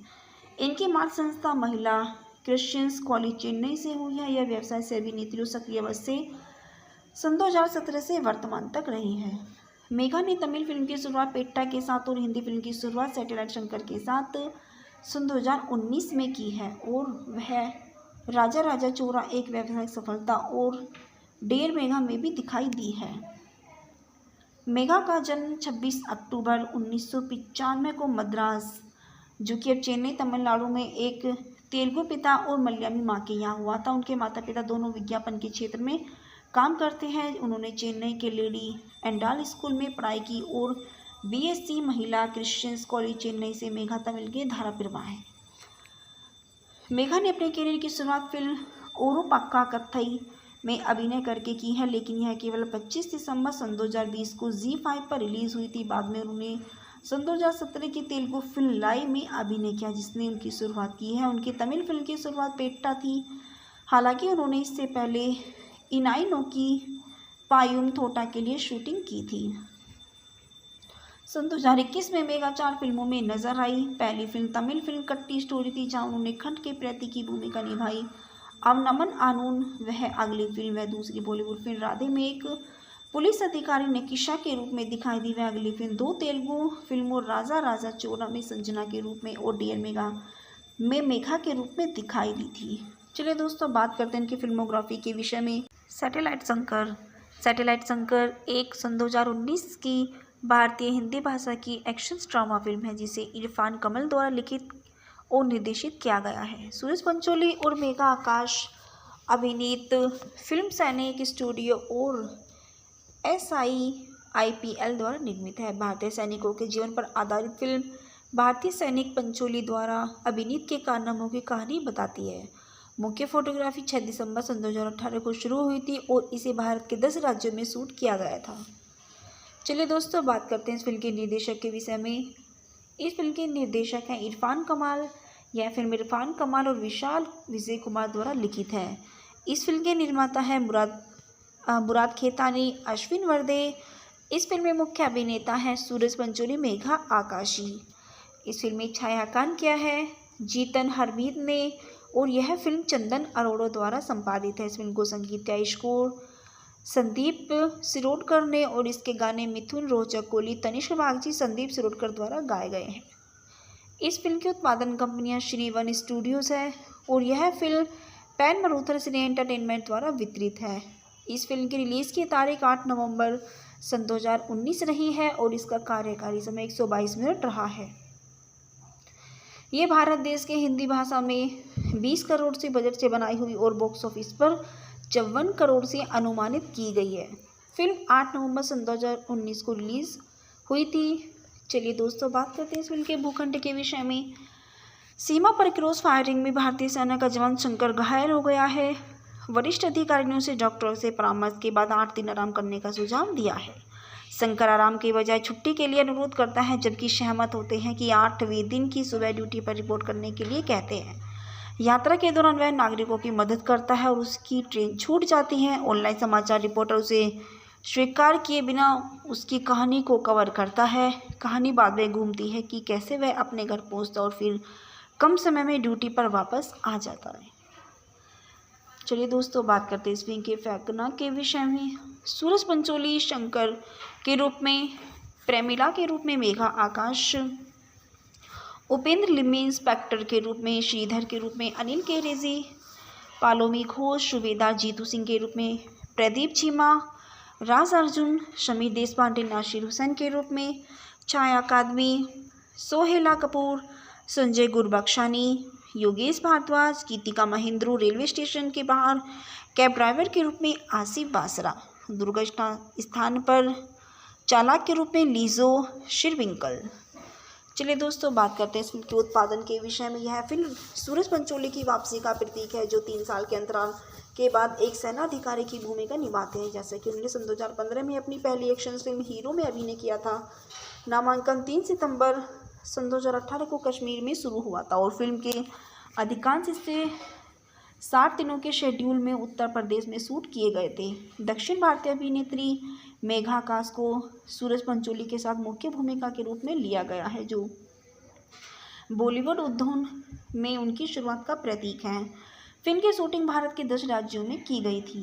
इनकी मातृ संस्था महिला क्रिश्चियंस कॉलेज चेन्नई से हुई है। यह व्यवसाय से अभिनेत्री सक्रिय अवस्था से सन 2017 से वर्तमान तक रही है। मेघा ने तमिल फिल्म की शुरुआत पेट्टा के साथ और हिंदी फिल्म की शुरुआत सैटेलाइट शंकर के साथ सन 2019 में की है और वह राजा राजा चोरा एक व्यावसायिक सफलता और डेयर मेघा में भी दिखाई दी है। मेघा का जन्म 26 अक्टूबर 1995 को मद्रास, जो कि अब चेन्नई तमिलनाडु में एक तेलुगु पिता और मलयामी माँ के यहाँ हुआ था। उनके माता पिता दोनों विज्ञापन के क्षेत्र में काम करते हैं। उन्होंने चेन्नई के लेडी एंडाल स्कूल में पढ़ाई की और बीएससी महिला क्रिश्चियंस कॉलेज चेन्नई से मेघा तमिल के धारा प्रवाह है। मेघा ने अपने करियर की शुरुआत फिल्म ओरू पक्का कथई में अभिनय करके की है, लेकिन यह केवल 25 दिसंबर सन 2020 को ZEE5 पर रिलीज हुई थी। बाद में उन्होंने सन 2017 की तेलुगु फिल्म लाई में अभिनय किया, जिसने उनकी शुरुआत की है। उनकी तमिल फिल्म की शुरुआत पेट्टा थी। हालांकि उन्होंने इससे पहले इनाई की पायुम थोटा के लिए शूटिंग की थी। सन 2021 में मेघा 4 फिल्मों में नजर आई। पहली फिल्म तमिल फिल्म कट्टी स्टोरी थी, जहां उन्होंने खंड के प्रति की भूमिका निभाई। अब नमन आनून वह अगली फिल्म है। दूसरी बॉलीवुड फिल्म राधे में एक पुलिस अधिकारी निकिशा के रूप में दिखाई दी। वह अगली फिल्म 2 तेलुगु फिल्मों राजा राजा चोरा में संजना के रूप में और डियर मेघा में मेघा के रूप में दिखाई दी थी। चलिए दोस्तों, बात करते हैं इनकी फिल्मोग्राफी के विषय में। सैटेलाइट शंकर एक सन 2019 की भारतीय हिंदी भाषा की एक्शन ड्रामा फिल्म है, जिसे इरफान कमल द्वारा लिखित और निर्देशित किया गया है। सूरज पंचोली और मेघा आकाश अभिनीत फिल्म सैनिक स्टूडियो और SIIPL द्वारा निर्मित है। भारतीय सैनिकों के जीवन पर आधारित फिल्म भारतीय सैनिक पंचोली द्वारा अभिनीत के कारनामों की कहानी बताती है। मुख्य फोटोग्राफी 6 दिसंबर सन 2018 को शुरू हुई थी और इसे भारत के 10 राज्यों में शूट किया गया था। चलिए दोस्तों, बात करते हैं इस फिल्म के निर्देशक के विषय में। इस फिल्म के निर्देशक हैं इरफान कमाल। यह फिल्म इरफान कमाल और विशाल विजय कुमार द्वारा लिखित है। इस फिल्म के निर्माता हैं मुराद खेतानी, अश्विन वर्दे। इस फिल्म में मुख्य अभिनेता हैं सूरज पंचोली, मेघा आकाशी। इस फिल्म में छायांकन किया है जीतन हरमीत ने और यह फिल्म चंदन अरोड़ा द्वारा संपादित है। इस फिल्म को संगीत स्कोर संदीप सिरोडकर ने और इसके गाने मिथुन रोहचक कोहली, तनिष्क बागची, संदीप सिरोडकर द्वारा गाए गए हैं। इस फिल्म की उत्पादन कंपनियां श्री वन स्टूडियोज है और यह फिल्म पैन मरूथर सिने एंटरटेनमेंट द्वारा वितरित है। इस फिल्म की रिलीज़ की तारीख 8 नवंबर सन 2019 रही है और इसका कार्यकारी समय 122 मिनट रहा है। ये भारत देश के हिंदी भाषा में 20 करोड़ से बजट से बनाई हुई और बॉक्स ऑफिस पर 54 करोड़ से अनुमानित की गई है। फिल्म 8 नवंबर सन 2019 को रिलीज़ हुई थी। चलिए दोस्तों, बात करते हैं इस फिल्म के भूखंड के विषय में। सीमा पर क्रॉस फायरिंग में भारतीय सेना का जवान शंकर घायल हो गया है। वरिष्ठ अधिकारियों से डॉक्टरों से परामर्श के बाद 8 दिन आराम करने का सुझाव दिया है। शंकर आराम के बजाय छुट्टी के लिए अनुरोध करता है, जबकि सहमत होते हैं कि 8वें दिन की सुबह ड्यूटी पर रिपोर्ट करने के लिए कहते हैं। यात्रा के दौरान वह नागरिकों की मदद करता है और उसकी ट्रेन छूट जाती है। ऑनलाइन समाचार रिपोर्टर उसे स्वीकार किए बिना उसकी कहानी को कवर करता है। कहानी बाद में घूमती है कि कैसे वह अपने घर पहुंचता और फिर कम समय में ड्यूटी पर वापस आ जाता है। चलिए दोस्तों, बात करते हैं इस फिल्म के फैकना के विषय में। सूरज पंचोली शंकर के रूप में, प्रेमिला के रूप में मेघा आकाश, उपेंद्र लिम्मी इंस्पेक्टर के रूप में, श्रीधर के रूप में अनिल केरेजी, पालोमी घोष, सुबेदार जीतू सिंह के रूप में प्रदीप चीमा, राज अर्जुन, शमीर देशपांडे नासिर हुसैन के रूप में, छाया कादमी, सोहेला कपूर, संजय गुरबख्शानी, योगेश भारद्वाज, गीतिका महेंद्रू, रेलवे स्टेशन के बाहर कैब ड्राइवर के रूप में आसिफ बासरा, दुर्घटना स्थान पर चालक के रूप में लीजो शिरविंकल। चलिए दोस्तों, बात करते हैं इस फिल्म के उत्पादन के विषय में। यह फिल्म सूरज पंचोली की वापसी का प्रतीक है, जो 3 साल के अंतराल के बाद एक सेना अधिकारी की भूमिका निभाते हैं। जैसे कि उन्होंने सन 2015 में अपनी पहली एक्शन फिल्म हीरो में अभिनय किया था। नामांकन 3 सितंबर सन 2018 को कश्मीर में शुरू हुआ था और फिल्म के अधिकांश हिस्से 60 दिनों के शेड्यूल में उत्तर प्रदेश में शूट किए गए थे। दक्षिण भारतीय अभिनेत्री मेघा आकाश को सूरज पंचोली के साथ मुख्य भूमिका के रूप में लिया गया है, जो बॉलीवुड उद्योग में उनकी शुरुआत का प्रतीक हैं। फिल्म की शूटिंग भारत के 10 राज्यों में की गई थी।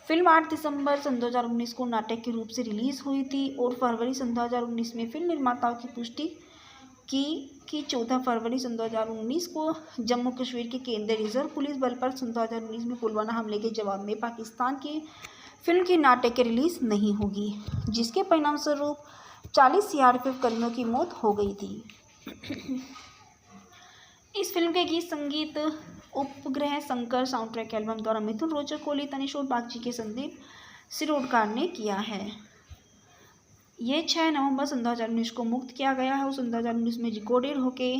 फिल्म 8 दिसंबर सन 2019 को नाटक के रूप से रिलीज हुई थी और फरवरी सन 2019 में फिल्म निर्माताओं की पुष्टि की कि 14 फरवरी सन 2019 को जम्मू कश्मीर के केंद्रीय रिजर्व पुलिस बल पर सन 2019 में पुलवामा हमले के जवाब में पाकिस्तान की फिल्म की नाटक की रिलीज नहीं होगी, जिसके परिणाम स्वरूप 40 सीआरपीएफ कर्मियों की मौत हो गई थी। इस फिल्म के गीत संगीत उपग्रह शंकर साउंड ट्रैक एल्बम द्वारा मिथुन रोचक, कोहली, तनिष और बागची के संदीप सिरोडकर ने किया है। ये 6 नवंबर सन 2019 को मुक्त किया गया है और सन 2019 में रिकॉर्डेड होके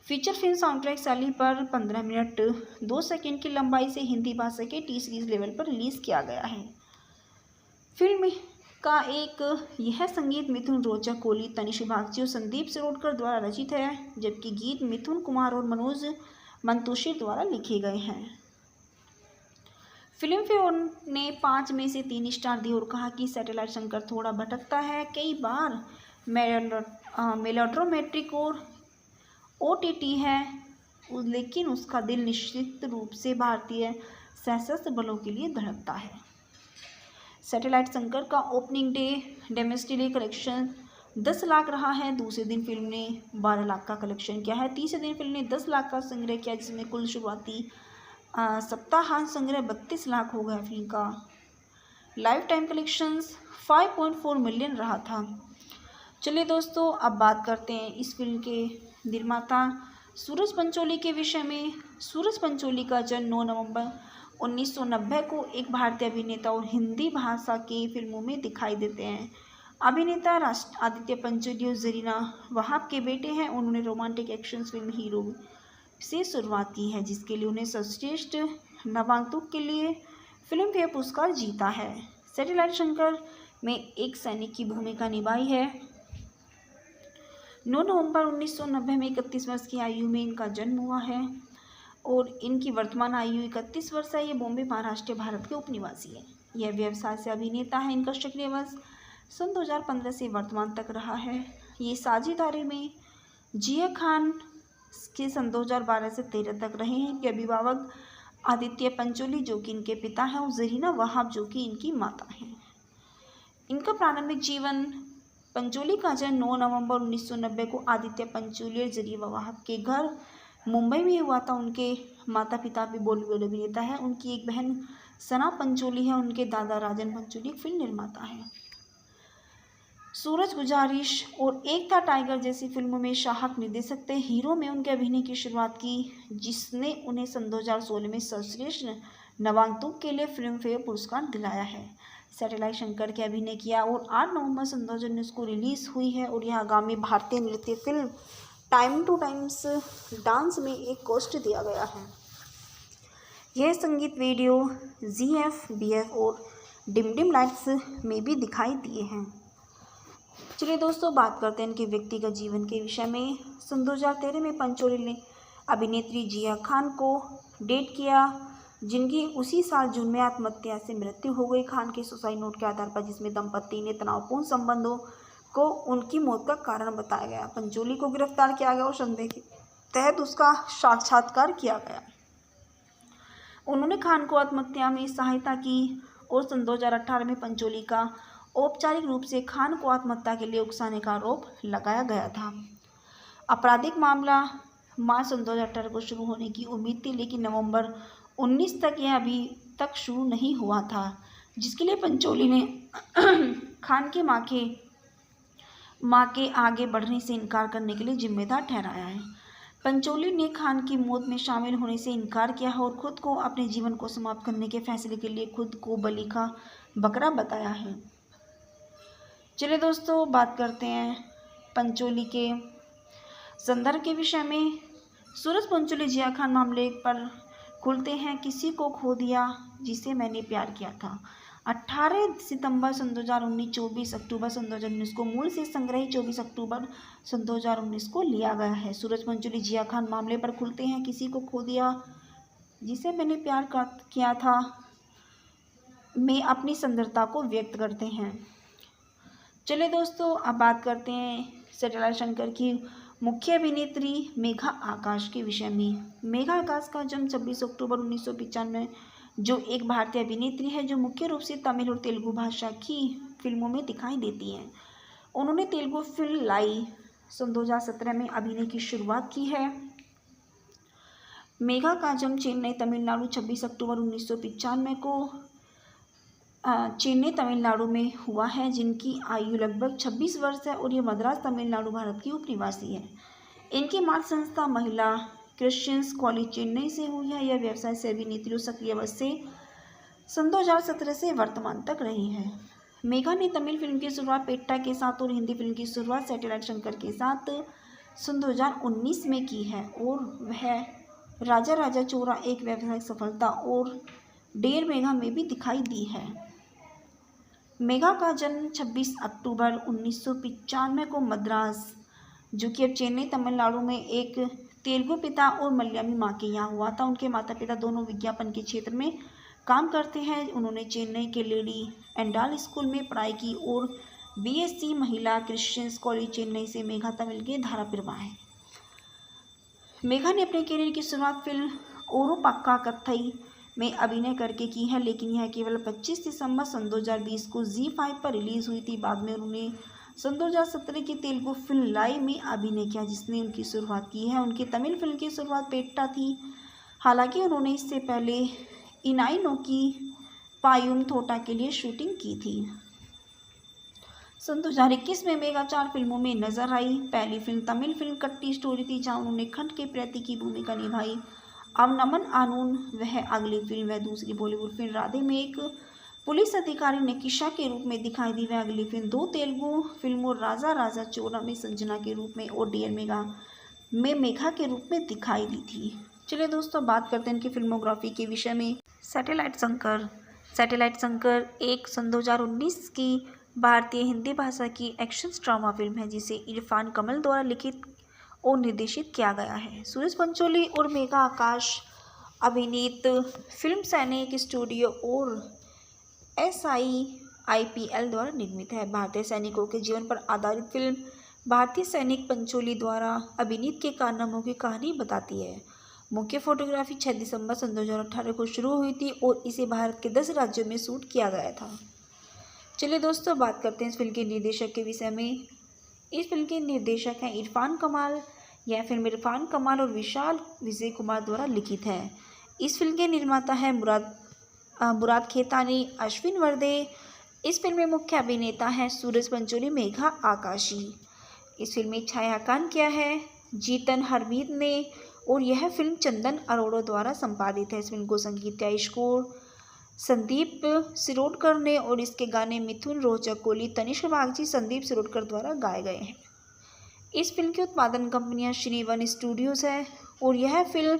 फीचर फिल्म साउंड ट्रैक शैली पर 15 मिनट 2 सेकंड की लंबाई से हिंदी भाषा के टी सीरीज लेवल पर रिलीज किया गया है। फिल्म का एक यह संगीत मिथुन रोचक, कोहली, तनिष बागची और संदीप सिरोडकर द्वारा रचित है, जबकि गीत मिथुन कुमार और मनोज मंतोषी द्वारा लिखे गए हैं। फिल्म फेयर ने 5 में से 3 स्टार दिए और कहा कि सैटेलाइट शंकर थोड़ा भटकता है, कई बार मेलोड्रामेटिक और ओटीटी है, लेकिन उसका दिल निश्चित रूप से भारतीय सशस्त्र बलों के लिए धड़कता है। सैटेलाइट शंकर का opening day domestic collection 10 lakh रहा है। दूसरे दिन फिल्म ने 12 लाख का कलेक्शन किया है। तीसरे दिन फिल्म ने 10 लाख का संग्रह किया, जिसमें कुल शुरुआती सप्ताहांत संग्रह 32 लाख हो गया। फिल्म का लाइफ टाइम कलेक्शंस 5.4 मिलियन रहा था। चलिए दोस्तों, अब बात करते हैं इस फिल्म के निर्माता सूरज पंचोली के विषय में। सूरज पंचोली का जन्म 9 नवंबर 1990 को एक भारतीय अभिनेता और हिंदी भाषा की फिल्मों में दिखाई देते हैं। अभिनेता आदित्य पंचोली और जरीना वहाब के बेटे हैं। उन्होंने रोमांटिक एक्शन फिल्म हीरो से शुरुआत की है, जिसके लिए उन्हें सर्वश्रेष्ठ नवागंतुक के लिए फिल्म फेयर पुरस्कार जीता है। सैटेलाइट शंकर में एक सैनिक की भूमिका निभाई है। 9 नवंबर 1990 में 31 वर्ष की आयु में इनका जन्म हुआ है और इनकी वर्तमान आयु 31 वर्ष है। ये बॉम्बे, महाराष्ट्र, भारत के उपनिवासी है। यह व्यवसाय से अभिनेता है। इनका सक्रिय वर्ष सन 2015 से वर्तमान तक रहा है। ये साझेदारी में जिया खान के सन 2012 से 13 तक रहे हैं। इनके अभिभावक आदित्य पंचोली, जो कि इनके पिता हैं, और जरीना वहाब, जो कि इनकी माता हैं। इनका प्रारंभिक जीवन पंचोली का जन्म 9 नवंबर 1990 को आदित्य पंचोली और जरीना वहाब के घर मुंबई में हुआ था। उनके माता पिता भी बॉलीवुड अभिनेता है। उनकी एक बहन सना पंचोली है। उनके दादा राजन पंचोली एक फिल्म निर्माता है। सूरज, गुजारिश और एक था टाइगर जैसी फिल्मों में सहायक निर्देशक थे। हीरो में उनके अभिनय की शुरुआत की, जिसने उन्हें सन 2016 में सर्वश्रेष्ठ नवागंतुक के लिए फिल्म फेयर पुरस्कार दिलाया है। सैटेलाइट शंकर के अभिनय किया और 8 नवंबर सन 2019 को रिलीज हुई है और यह आगामी भारतीय नृत्य film time two times dance में एक कोस्ट दिया गया है। यह संगीत वीडियो GF, BF और डिम डिम लाइट्स में भी दिखाई दिए हैं। चलिए दोस्तों, बात करते हैं इनके व्यक्तिगत जीवन के विषय में। सन 2013 में पंचोली ने अभिनेत्री जिया खान को डेट किया, जिनकी उसी साल जून में आत्महत्या से मृत्यु हो गई। खान के सुसाइड नोट के आधार पर, जिसमें दंपति ने तनावपूर्ण संबंधों को उनकी मौत का कारण बताया गया, पंचोली को गिरफ्तार किया गया और संदेह के तहत उसका साक्षात्कार किया गया। उन्होंने खान को आत्महत्या में सहायता की और सन 2018 में पंचोली का औपचारिक रूप से खान को आत्महत्या के लिए उकसाने का आरोप लगाया गया था। आपराधिक मामला मार्च सन 2018 को शुरू होने की उम्मीद थी, लेकिन नवंबर 19 तक यह अभी तक शुरू नहीं हुआ था, जिसके लिए पंचोली ने खान के मां के आगे बढ़ने से इनकार करने के लिए जिम्मेदार ठहराया है। पंचोली ने खान की मौत में शामिल होने से इनकार किया है और खुद को अपने जीवन को समाप्त करने के फैसले के लिए खुद को बलि का बकरा बताया है। चलिए दोस्तों, बात करते हैं पंचोली के संदर्भ के विषय में। सूरज पंचोली जिया खान मामले पर खुलते हैं। किसी को खो दिया जिसे मैंने प्यार किया था। 18 सितंबर सन 2019, 24 अक्टूबर सन 2019 को मूल से संग्रही 24 अक्टूबर सन 2019 को लिया गया है। सूरज पंचोली जिया खान मामले पर खुलते हैं। किसी को खो दिया जिसे मैंने प्यार किया था में अपनी सुंदरता को व्यक्त करते हैं। चलिए दोस्तों, अब बात करते हैं सैटेलाइट शंकर की मुख्य अभिनेत्री मेघा आकाश के विषय में। मेघा आकाश का जन्म 26 अक्टूबर 1995, जो एक भारतीय अभिनेत्री है जो मुख्य रूप से तमिल और तेलुगु भाषा की फिल्मों में दिखाई देती हैं। उन्होंने तेलुगु फिल्म लाई सन 2017 में अभिनय की शुरुआत की है। मेघा का जन्म चेन्नई तमिलनाडु 26 अक्टूबर 1995 को चेन्नई तमिलनाडु में हुआ है, जिनकी आयु लगभग 26 वर्ष है और ये मद्रास तमिलनाडु भारत की उपनिवासी है। इनकी मातृ संस्था महिला क्रिश्चियंस कॉलेज चेन्नई से हुई है। यह व्यवसाय से अभिनेत्री सक्रिय अवस्था से सन 2017 से वर्तमान तक रही है। मेघा ने तमिल फिल्म की शुरुआत पेट्टा के साथ और हिंदी फिल्म की शुरुआत सैटेलाइट शंकर के साथ सन 2019 में की है और वह राजा राजा चोरा एक व्यावसायिक सफलता और डेयर मेघा में भी दिखाई दी है। मेघा का जन्म 26 अक्टूबर 1995 को मद्रास, जो कि अब चेन्नई तमिलनाडु में, एक तेलुगु पिता और मलयाली माँ के यहाँ हुआ था। उनके माता पिता दोनों विज्ञापन के क्षेत्र में काम करते हैं। उन्होंने चेन्नई के लेडी एंडाल स्कूल में पढ़ाई की और बीएससी महिला क्रिश्चियंस कॉलेज चेन्नई से मेघा तमिल के धारा प्रवाह है। मेघा ने अपने करियर की शुरुआत फिल्म ओरू पक्का कथई में अभिनय करके की है, लेकिन यह केवल 25 दिसंबर सन 2020 को ZEE5 पर रिलीज हुई थी। बाद में उन्होंने सन 2017 की तेलुगु फिल्म लाई में अभिनय किया, जिसने उनकी शुरुआत की है। उनकी तमिल फिल्म की शुरुआत पेट्टा थी। हालांकि उन्होंने इससे पहले इनाई की पायुम थोटा के लिए शूटिंग की थी। सन 2021 में मेघा 4 फिल्मों में नजर आई। पहली फिल्म तमिल फिल्म कट्टी स्टोरी थी, जहां उन्होंने खंड के प्रति की भूमिका निभाई। अब नमन आनून वह अगली फिल्म है। दूसरी बॉलीवुड फिल्म राधे में एक पुलिस अधिकारी निकिशा के रूप में दिखाई दी। वह अगली फिल्म 2 तेलुगु फिल्मों राजा राजा चोरा में संजना के रूप में और डियर मेघा में मेघा के रूप में दिखाई दी थी। चलिए दोस्तों, बात करते हैं इनकी फिल्मोग्राफी के विषय में। सैटेलाइट शंकर एक सन 2019 की भारतीय हिंदी भाषा की एक्शन ड्रामा फिल्म है, जिसे इरफान कमल द्वारा लिखित और निर्देशित किया गया है। सूरज पंचोली और मेघा आकाश अभिनीत फिल्म सैनिक स्टूडियो और SIIPL द्वारा निर्मित है। भारतीय सैनिकों के जीवन पर आधारित फिल्म भारतीय सैनिक पंचोली द्वारा अभिनीत के कारनामों की कहानी बताती है। मुख्य फोटोग्राफी 6 दिसंबर सन 2018 को शुरू हुई थी और इसे भारत के 10 राज्यों में शूट किया गया था। चलिए दोस्तों, बात करते हैं इस फिल्म के निर्देशक के विषय में। इस फिल्म के निर्देशक हैं इरफान कमाल। यह फिल्म इरफान कमाल और विशाल विजय कुमार द्वारा लिखित है। इस फिल्म के निर्माता हैं मुराद खेतानी, अश्विन वर्दे। इस फिल्म में मुख्य अभिनेता हैं सूरज पंचोली, मेघा आकाशी। इस फिल्म में छायांकन किया है जीतन हरमीत ने और यह फिल्म चंदन अरोड़ा द्वारा संपादित है। इस फिल्म को संगीत का स्कोर संदीप सिरोडकर ने और इसके गाने मिथुन रोचक कोहली, तनिष्क बागची, संदीप सिरोडकर द्वारा गाए गए हैं। इस फिल्म की उत्पादन कंपनियां श्री वन स्टूडियोज है और यह फिल्म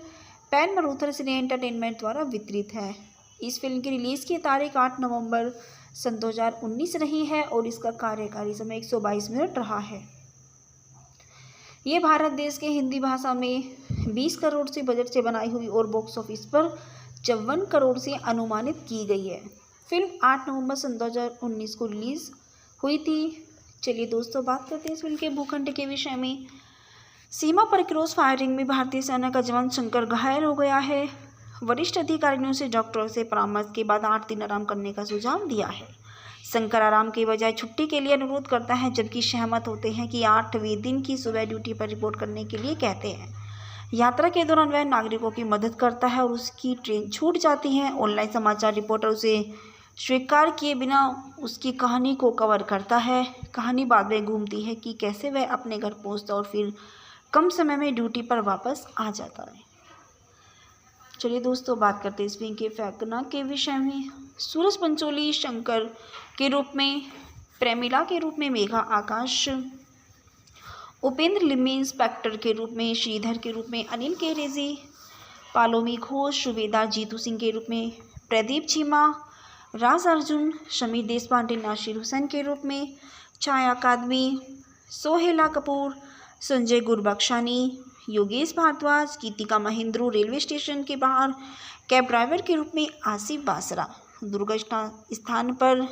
पैन मरूथर सिने एंटरटेनमेंट द्वारा वितरित है। इस फिल्म की रिलीज की तारीख 8 नवंबर सन 2019 रही है और इसका कार्यकारी समय 122 मिनट रहा है। ये भारत देश के हिंदी भाषा में 20 करोड़ से बजट से बनाई हुई और बॉक्स ऑफिस पर 54 करोड़ से अनुमानित की गई है। फिल्म 8 नवंबर सन 2019 को रिलीज हुई थी। चलिए दोस्तों, बात करते हैं इस फिल्म के भूखंड के विषय में। सीमा पर क्रॉस फायरिंग में भारतीय सेना का जवान शंकर घायल हो गया है। वरिष्ठ अधिकारी ने उसे डॉक्टर से परामर्श के बाद 8 दिन आराम करने का सुझाव दिया है। शंकर आराम के बजाय छुट्टी के लिए अनुरोध करता है, जबकि सहमत होते हैं कि 8वें दिन की सुबह ड्यूटी पर रिपोर्ट करने के लिए कहते हैं। यात्रा के दौरान वह नागरिकों की मदद करता है और उसकी ट्रेन छूट जाती है। ऑनलाइन समाचार रिपोर्टर उसे स्वीकार किए बिना उसकी कहानी को कवर करता है। कहानी बाद में घूमती है कि कैसे वह अपने घर पहुंचता और फिर कम समय में ड्यूटी पर वापस आ जाता है। चलिए दोस्तों, बात करते हैं इस फिल्म के फैकना के विषय में। सूरज पंचोली शंकर के रूप में, प्रेमिला के रूप में मेघा आकाश, उपेंद्र लिम्बी इंस्पेक्टर के रूप में, श्रीधर के रूप में अनिल केरेजी, पालोमी घोष, सुबेदार जीतू सिंह के रूप में प्रदीप चीमा, राज अर्जुन, शमीर देशपांडे नासिर हुसैन के रूप में, छाया अकादमी, सोहेला कपूर, संजय गुरबख्शानी, योगेश भारद्वाज, गीतिका महेंद्रू, रेलवे स्टेशन के बाहर कैब ड्राइवर के रूप में आसिफ बासरा, दुर्घटना स्थान पर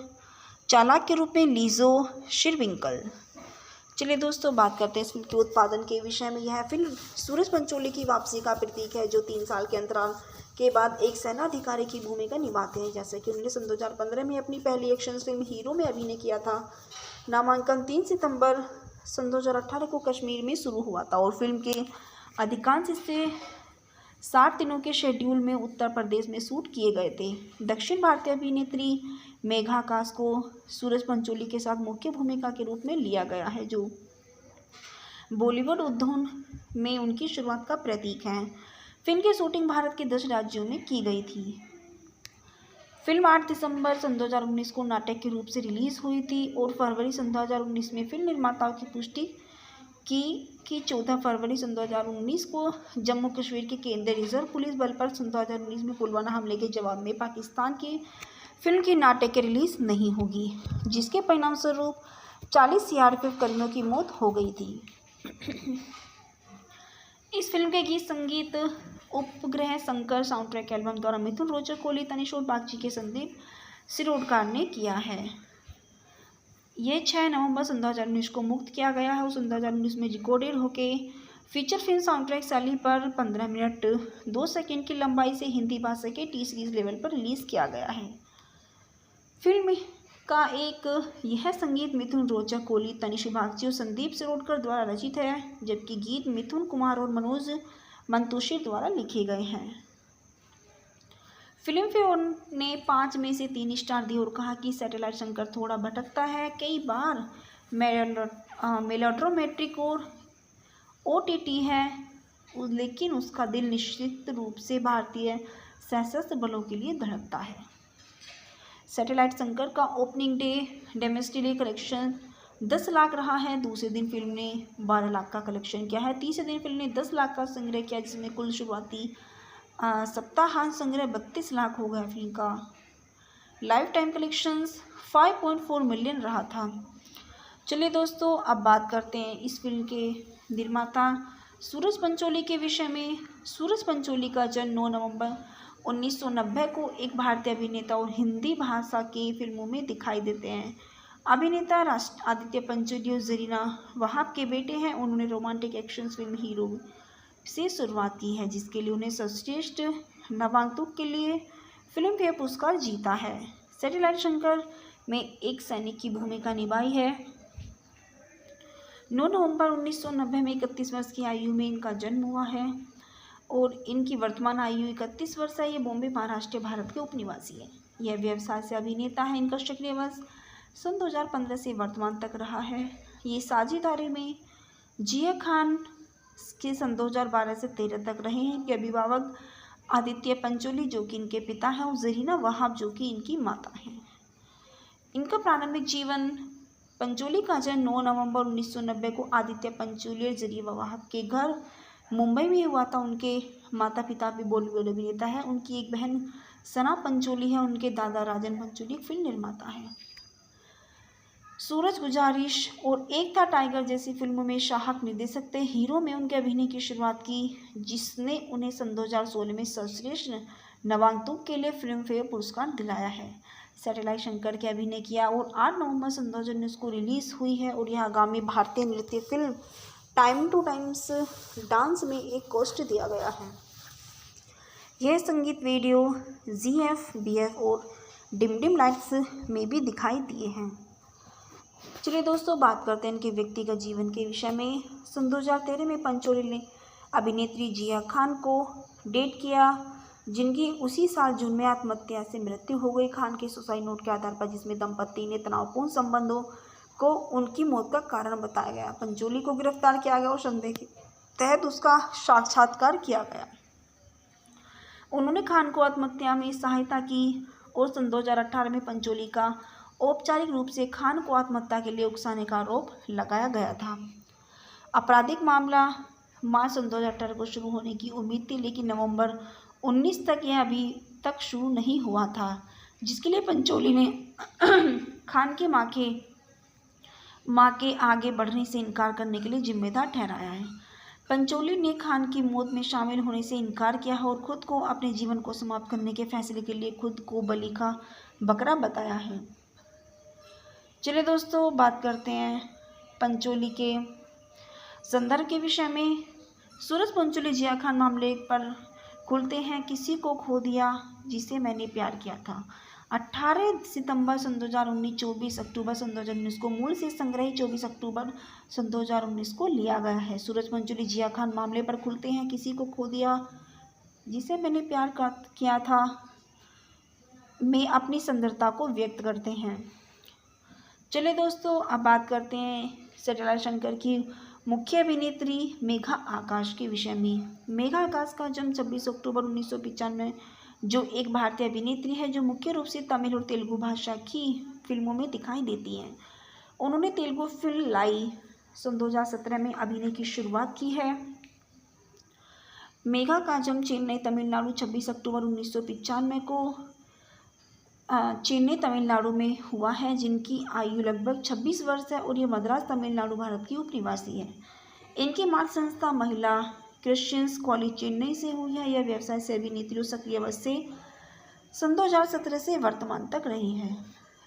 चालक के रूप में लीजो शिरविंकल, चलिए दोस्तों, बात करते हैं इस फिल्म के उत्पादन के विषय में। यह फिल्म सूरज पंचोली की वापसी का प्रतीक है, जो 3 साल के अंतराल के बाद एक सेनाधिकारी की भूमिका निभाते हैं। जैसे कि उन्होंने सन 2015 में अपनी पहली एक्शन फिल्म हीरो में अभिनय किया था। नामांकन 3 सितंबर सन 2018 को कश्मीर में शुरू हुआ था और फिल्म के अधिकांश हिस्से 60 दिनों के शेड्यूल में उत्तर प्रदेश में शूट किए गए थे। दक्षिण भारतीय अभिनेत्री मेघा आकाश को सूरज पंचोली के साथ मुख्य भूमिका के रूप में लिया गया है, जो बॉलीवुड उद्योग में उनकी शुरुआत का प्रतीक है। फिल्म की शूटिंग भारत के 10 राज्यों में की गई थी। फिल्म 8 दिसंबर सन 2019 को नाटक के रूप से रिलीज हुई थी और फरवरी सन 2019 में फिल्म निर्माताओं की पुष्टि की 14 फरवरी सन 2019 को जम्मू कश्मीर के केंद्रीय रिजर्व पुलिस बल पर सन 2019 में पुलवामा हमले के जवाब में पाकिस्तान की फिल्म की नाटक की रिलीज नहीं होगी, जिसके परिणामस्वरूप 40 सीआरपीएफ कर्मियों की मौत हो गई थी। इस फिल्म के गीत संगीत उपग्रह शंकर साउंड ट्रैक एल्बम द्वारा मिथुन रोचक, कोहली, तनिष और बागची के संदीप सिरोडकर ने किया है। ये 6 नवंबर सन 2019 को मुक्त किया गया है और सन 2019 में रिकॉर्डेड होके फीचर फिल्म साउंड ट्रैक शैली पर 15 मिनट 2 सेकंड की लंबाई से हिंदी भाषा के टी सीरीज लेवल पर रिलीज किया गया है। फिल्म का एक यह संगीत मिथुन रोचक, कोहली, तनिष बागची और संदीप सिरोडकर द्वारा रचित है, जबकि गीत मिथुन कुमार और मनोज मंतोषी द्वारा लिखे गए हैं। फिल्म फेयर ने 5 में से 3 स्टार दिए और कहा कि सैटेलाइट शंकर थोड़ा भटकता है, कई बार मेलोड्रामेटिक और ओटीटी है, लेकिन उसका दिल निश्चित रूप से भारतीय सशस्त्र बलों के लिए धड़कता है। सैटेलाइट शंकर का opening day domestic day collection 10 lakh रहा है। दूसरे दिन फिल्म ने 12 लाख का कलेक्शन किया है। तीसरे दिन फिल्म ने 10 लाख का संग्रह किया, जिसमें कुल शुरुआती सप्ताहांत संग्रह 32 लाख हो गया। फिल्म का लाइफ टाइम कलेक्शंस 5.4 मिलियन रहा था। चलिए दोस्तों, अब बात करते हैं इस फिल्म के निर्माता सूरज पंचोली के विषय में। सूरज पंचोली का जन्म 9 नवंबर 1990 को एक भारतीय अभिनेता और हिंदी भाषा की फिल्मों में दिखाई देते हैं। अभिनेता आदित्य पंचोली और जरीना वहाब के बेटे हैं। उन्होंने रोमांटिक एक्शन फिल्म हीरो से शुरुआत की है, जिसके लिए उन्हें सर्वश्रेष्ठ नवागंतुक के लिए फिल्म फेयर पुरस्कार जीता है। सैटेलाइट शंकर में एक सैनिक की भूमिका निभाई है। 9 नवंबर 1990 में 31 वर्ष की आयु में इनका जन्म हुआ है और इनकी वर्तमान आयु 31 वर्ष है। ये बॉम्बे, महाराष्ट्र, भारत के उपनिवासी है। यह व्यवसाय से अभिनेता है। इनका सक्रिय वर्ष सन 2015 से वर्तमान तक रहा है। ये साझेदारी में जिया खान के सन 2012 से 13 तक रहे हैं। इनके अभिभावक आदित्य पंचोली, जो कि इनके पिता हैं, और जरीना वहाब, जो कि इनकी माता हैं। इनका प्रारंभिक जीवन पंचोली का जन्म 9 नवंबर 1990 को आदित्य पंचोली और जरीना वहाब के घर मुंबई में हुआ था। उनके माता पिता भी बॉलीवुड अभिनेता है। उनकी एक बहन सना पंचोली है। उनके दादा राजन पंचोली फिल्म निर्माता है। सूरज, गुजारिश और एक था टाइगर जैसी फिल्मों में सहायक निर्देशक थे। हीरो में उनके अभिनय की शुरुआत की, जिसने उन्हें सन 2016 में सर्वश्रेष्ठ नवागंतुक के लिए फिल्म फेयर पुरस्कार दिलाया है। सैटेलाइट शंकर के अभिनय किया और 8 नवंबर सन 2019 को रिलीज हुई है और यह आगामी भारतीय नृत्य film time two times dance में एक कोस्ट दिया गया है। यह संगीत वीडियो GF, BF और डिम डिम लाइट्स में भी दिखाई दिए हैं। चलिए दोस्तों, बात करते हैं इनके व्यक्तिगत जीवन के विषय में। सन 2013 में पंचोली ने अभिनेत्री जिया खान को डेट किया, जिनकी उसी साल जून में आत्महत्या से मृत्यु हो गई। खान के सुसाइड नोट के आधार पर, जिसमें दंपति ने तनावपूर्ण संबंधों को उनकी मौत का कारण बताया गया। पंचोली को गिरफ्तार किया गया और संदेह के तहत उसका साक्षात्कार किया गया। उन्होंने खान को आत्महत्या में सहायता की और सन 2018 में पंचोली का औपचारिक रूप से खान को आत्महत्या के लिए उकसाने का आरोप लगाया गया था। आपराधिक मामला मार्च सन 2018 को शुरू होने की उम्मीद थी, लेकिन नवंबर 19 तक यह अभी तक शुरू नहीं हुआ था, जिसके लिए पंचोली ने खान के मां के आगे बढ़ने से इनकार करने के लिए जिम्मेदार ठहराया है। पंचोली ने खान की मौत में शामिल होने से इनकार किया है और खुद को अपने जीवन को समाप्त करने के फैसले के लिए खुद को बलि का बकरा बताया है। चलिए दोस्तों, बात करते हैं पंचोली के संदर्भ के विषय में। सूरज पंचोली जिया खान मामले पर खुलते हैं, किसी को खो दिया जिसे मैंने प्यार किया था। 18 सितंबर सन 2019, 24 अक्टूबर सन 2019 को मूल से संग्रही 24 अक्टूबर सन 2019 को लिया गया है। सूरज पंचोली जिया खान मामले पर खुलते हैं, किसी को खो दिया जिसे मैंने प्यार किया था में अपनी सुंदरता को व्यक्त करते हैं। चलिए दोस्तों, अब बात करते हैं सैटेलाइट शंकर की मुख्य अभिनेत्री मेघा आकाश के विषय में। मेघा आकाश का जन्म 26 अक्टूबर 1995, जो एक भारतीय अभिनेत्री है जो मुख्य रूप से तमिल और तेलुगु भाषा की फिल्मों में दिखाई देती हैं। उन्होंने तेलुगु फिल्म लाई सन 2017 में अभिनय की शुरुआत की है। मेघा का जन्म चेन्नई तमिलनाडु 26 अक्टूबर 1995 को चेन्नई तमिलनाडु में हुआ है, जिनकी आयु लगभग 26 वर्ष है और ये मद्रास तमिलनाडु भारत की उपनिवासी है। इनकी मातृ संस्था महिला क्रिश्चियंस कॉलेज चेन्नई से हुई है। यह व्यवसाय से अभिनेत्री सक्रिय अवस्था से सन 2017 से वर्तमान तक रही है।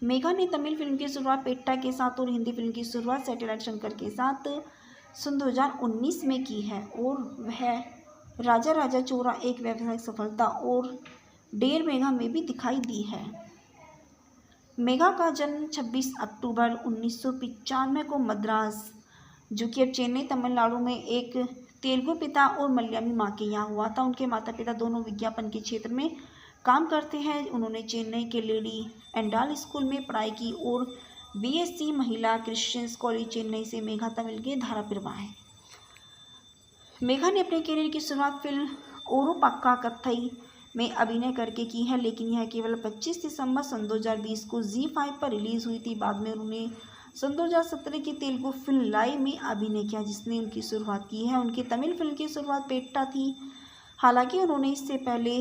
मेघा ने तमिल फिल्म की शुरुआत पेट्टा के साथ और हिंदी फिल्म की शुरुआत सैटेलाइट शंकर के साथ सन 2019 में की है और वह राजा राजा चोरा एक व्यावसायिक सफलता और डेर मेघा में भी दिखाई दी है। मेघा का जन्म 26 अक्टूबर 1995 को मद्रास, जो कि अब चेन्नई तमिलनाडु में एक तेलुगु पिता और मलयामी माँ के यहाँ हुआ था। उनके माता पिता दोनों विज्ञापन के क्षेत्र में काम करते हैं। उन्होंने चेन्नई के लेडी एंडाल स्कूल में पढ़ाई की और बीएससी महिला क्रिश्चियंस कॉलेज चेन्नई से मेघा तमिल के धारा प्रवाह है। मेघा ने अपने करियर की शुरुआत फिल्म ओरू पक्का कथई में अभिनय करके की है, लेकिन यह केवल 25 दिसंबर सन 2020 को ZEE5 पर रिलीज हुई थी। बाद में उन्होंने सन 2017 की तेलुगु फिल्म लाई में अभिनय किया, जिसने उनकी शुरुआत की है। उनकी तमिल फिल्म की शुरुआत पेट्टा थी। हालांकि उन्होंने इससे पहले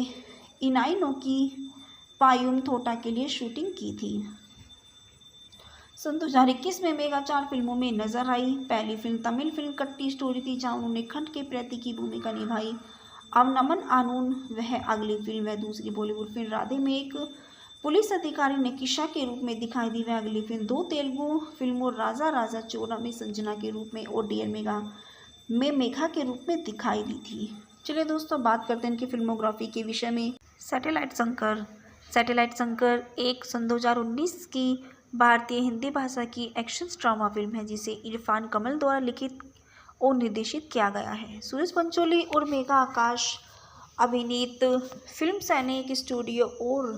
इनाई की पायुम थोटा के लिए शूटिंग की थी। सन 2021 में मेघा 4 फिल्मों में नजर आई। पहली फिल्म तमिल फिल्म कट्टी स्टोरी थी, जहां उन्होंने खंड के प्रति की भूमिका निभाई। अब नमन आनून वह अगली फिल्म है। दूसरी बॉलीवुड फिल्म राधे में एक पुलिस अधिकारी निकिशा के रूप में दिखाई दी। वह अगली फिल्म 2 तेलुगु फिल्मों राजा राजा चोरा में संजना के रूप में और डियर मेघा में मेघा के रूप में दिखाई दी थी। चलिए दोस्तों, बात करते हैं इनकी फिल्मोग्राफी के विषय में। सैटेलाइट शंकर एक सन 2019 की भारतीय हिंदी भाषा की एक्शन ड्रामा फिल्म है, जिसे इरफान कमल द्वारा लिखित और निर्देशित किया गया है। सूरज पंचोली और मेघा आकाश अभिनीत फिल्म सैनिक स्टूडियो और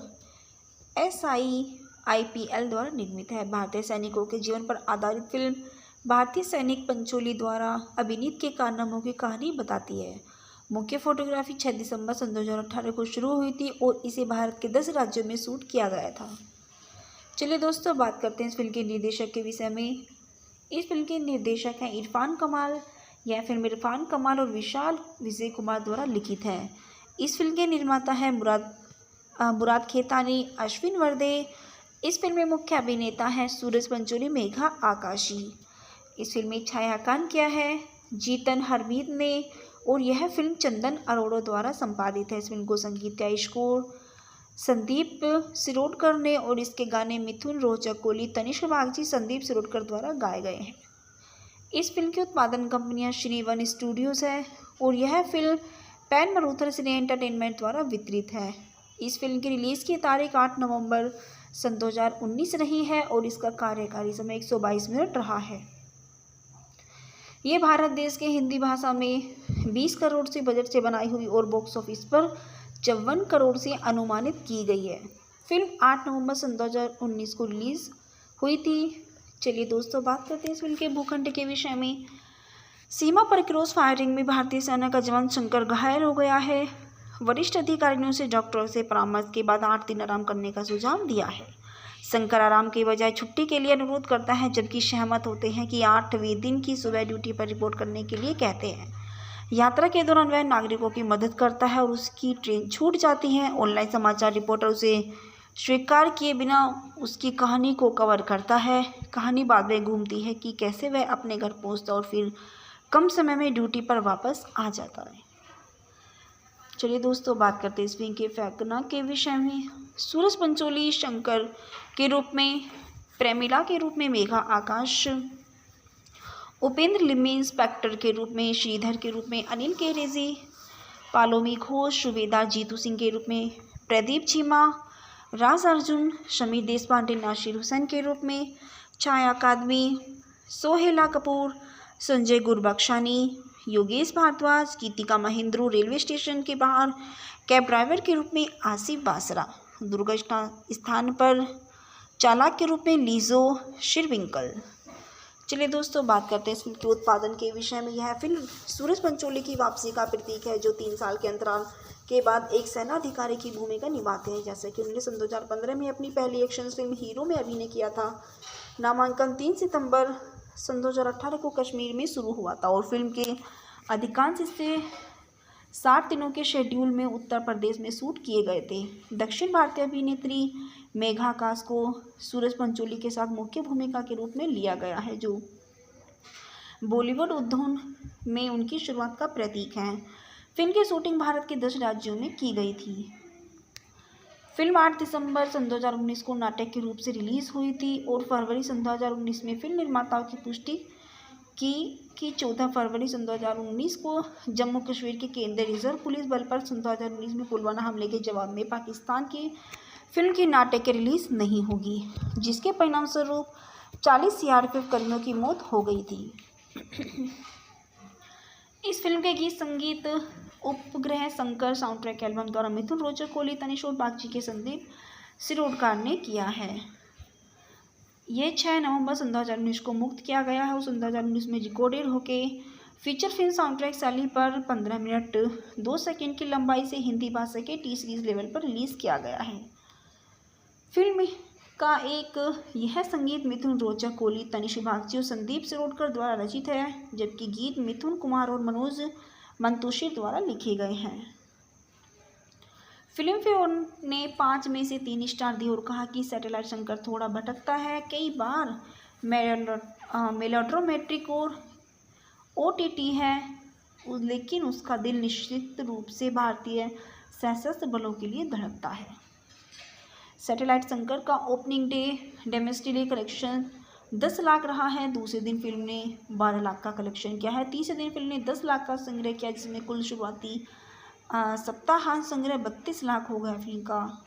SIIPL द्वारा निर्मित है। भारतीय सैनिकों के जीवन पर आधारित फिल्म भारतीय सैनिक पंचोली द्वारा अभिनीत के कारनामों की कहानी बताती है। मुख्य फोटोग्राफी 6 दिसंबर सन 2018 को शुरू हुई थी और इसे भारत के 10 राज्यों में शूट किया गया था। चलिए दोस्तों, बात करते हैं इस फिल्म के निर्देशक के विषय में। इस फिल्म के निर्देशक हैं इरफान कमाल। यह फिल्म इरफान कमाल और विशाल विजय कुमार द्वारा लिखित है। इस फिल्म के निर्माता हैं मुराद खेतानी, अश्विन वर्दे। इस फिल्म में मुख्य अभिनेता हैं सूरज पंचोली, मेघा आकाशी। इस फिल्म में छायांकन किया है जीतन हरमीत ने और यह फिल्म चंदन अरोड़ा द्वारा संपादित है। इस फिल्म को संगीत का स्कोर संदीप सिरोडकर ने और इसके गाने मिथुन रोचक कोहली, तनिष्क बागची, संदीप सिरोडकर द्वारा गाए गए हैं। इस फिल्म की उत्पादन कंपनियां श्री वन स्टूडियोज है और यह फिल्म पैन मरूथर सिने एंटरटेनमेंट द्वारा वितरित है। इस फिल्म की रिलीज़ की तारीख 8 नवंबर सन 2019 रही है और इसका कार्यकारी समय 122 मिनट रहा है। ये भारत देश के हिंदी भाषा में 20 करोड़ से बजट से बनाई हुई और बॉक्स ऑफिस पर 54 करोड़ से अनुमानित की गई है। फिल्म 8 नवंबर सन 2019 को रिलीज़ हुई थी। चलिए दोस्तों, बात करते हैं इस फिल्म के भूखंड के विषय में। सीमा पर क्रॉस फायरिंग में भारतीय सेना का जवान शंकर घायल हो गया है। वरिष्ठ अधिकारियों से डॉक्टरों से परामर्श के बाद 8 दिन आराम करने का सुझाव दिया है। शंकर आराम के बजाय छुट्टी के लिए अनुरोध करता है, जबकि सहमत होते हैं कि 8वें दिन की सुबह ड्यूटी पर रिपोर्ट करने के लिए कहते हैं। यात्रा के दौरान वह नागरिकों की मदद करता है और उसकी ट्रेन छूट जाती है। ऑनलाइन समाचार रिपोर्टर उसे स्वीकार किए बिना उसकी कहानी को कवर करता है। कहानी बाद में घूमती है कि कैसे वह अपने घर पहुंचता और फिर कम समय में ड्यूटी पर वापस आ जाता है। चलिए दोस्तों, बात करते हैं इस फिल्म के फैकना के विषय में। सूरज पंचोली शंकर के रूप में, प्रेमिला के रूप में मेघा आकाश, उपेंद्र लिम्मी इंस्पेक्टर के रूप में, श्रीधर के रूप में अनिल केरेजी, पालोमी घोष, सूबेदार जीतू सिंह के रूप में प्रदीप चीमा, राज अर्जुन, शमीर देशपांडे नासिर हुसैन के रूप में, छाया कादमी, सोहेला कपूर, संजय गुरबख्शानी, योगेश भारद्वाज, गीतिका महेंद्रू रेलवे स्टेशन के बाहर कैब ड्राइवर के रूप में आसिफ बासरा, दुर्घटना स्थान पर चालक के रूप में लीजो शिरविंकल। चलिए दोस्तों, बात करते हैं इस फिल्म के उत्पादन के विषय में। यह फिल्म सूरज पंचोली की वापसी का प्रतीक है, जो 3 साल के अंतराल के बाद एक सेनाधिकारी की भूमिका निभाते हैं। जैसे कि उन्होंने सन 2015 में अपनी पहली एक्शन फिल्म हीरो में अभिनय किया था। नामांकन 3 सितंबर सन 2018 को कश्मीर में शुरू हुआ था और फिल्म के अधिकांश हिस्से 60 दिनों के शेड्यूल में उत्तर प्रदेश में शूट किए गए थे। दक्षिण भारतीय अभिनेत्री मेघा आकाश को सूरज पंचोली के साथ मुख्य भूमिका के रूप में लिया गया है, जो बॉलीवुड उद्योग में उनकी शुरुआत का प्रतीक है। फिल्म की शूटिंग भारत के 10 राज्यों में की गई थी। फिल्म 8 दिसंबर सन 2019 को नाटक के रूप से रिलीज हुई थी और फरवरी सन 2019 में फिल्म निर्माताओं की पुष्टि की 14 फरवरी सन 2019 को जम्मू कश्मीर के केंद्रीय रिजर्व पुलिस बल पर सन 2019 में पुलवामा हमले के जवाब में पाकिस्तान की फिल्म की नाटक की रिलीज नहीं होगी, जिसके परिणामस्वरूप 40 सीआरपीएफ कर्मियों की मौत हो गई थी। इस फिल्म के गीत संगीत उपग्रह शंकर साउंड ट्रैक एल्बम द्वारा मिथुन रोचक कोहली, तनिष्क बागची के संदीप सिरोडकर ने किया है। यह 6 नवंबर सन 2019 को मुक्त किया गया है और सन 2019 में रिकॉर्डेड होके फीचर फिल्म साउंड ट्रैक शैली पर 15 मिनट 2 सेकंड की लंबाई से हिंदी भाषा के टी सीरीज लेवल पर रिलीज किया गया है। फिल्म का यह संगीत मिथुन रोचक कोहली, तनिष्क बागची और संदीप सिरोडकर द्वारा रचित है, जबकि गीत मिथुन कुमार और मनोज मंतोषी द्वारा लिखे गए हैं। फिल्म फेयर ने 5 में से 3 स्टार दिए और कहा कि सैटेलाइट शंकर थोड़ा भटकता है, कई बार मेलोड्रामेटिक और ओटीटी है, लेकिन उसका दिल निश्चित रूप से भारतीय सशस्त्र बलों के लिए धड़कता है। सैटेलाइट शंकर का opening day domestic collection 10 lakh रहा है। दूसरे दिन फिल्म ने 12 लाख का कलेक्शन किया है। तीसरे दिन फिल्म ने 10 लाख का संग्रह किया, जिसमें कुल शुरुआती सप्ताहांत संग्रह 32 लाख हो गया। फिल्म का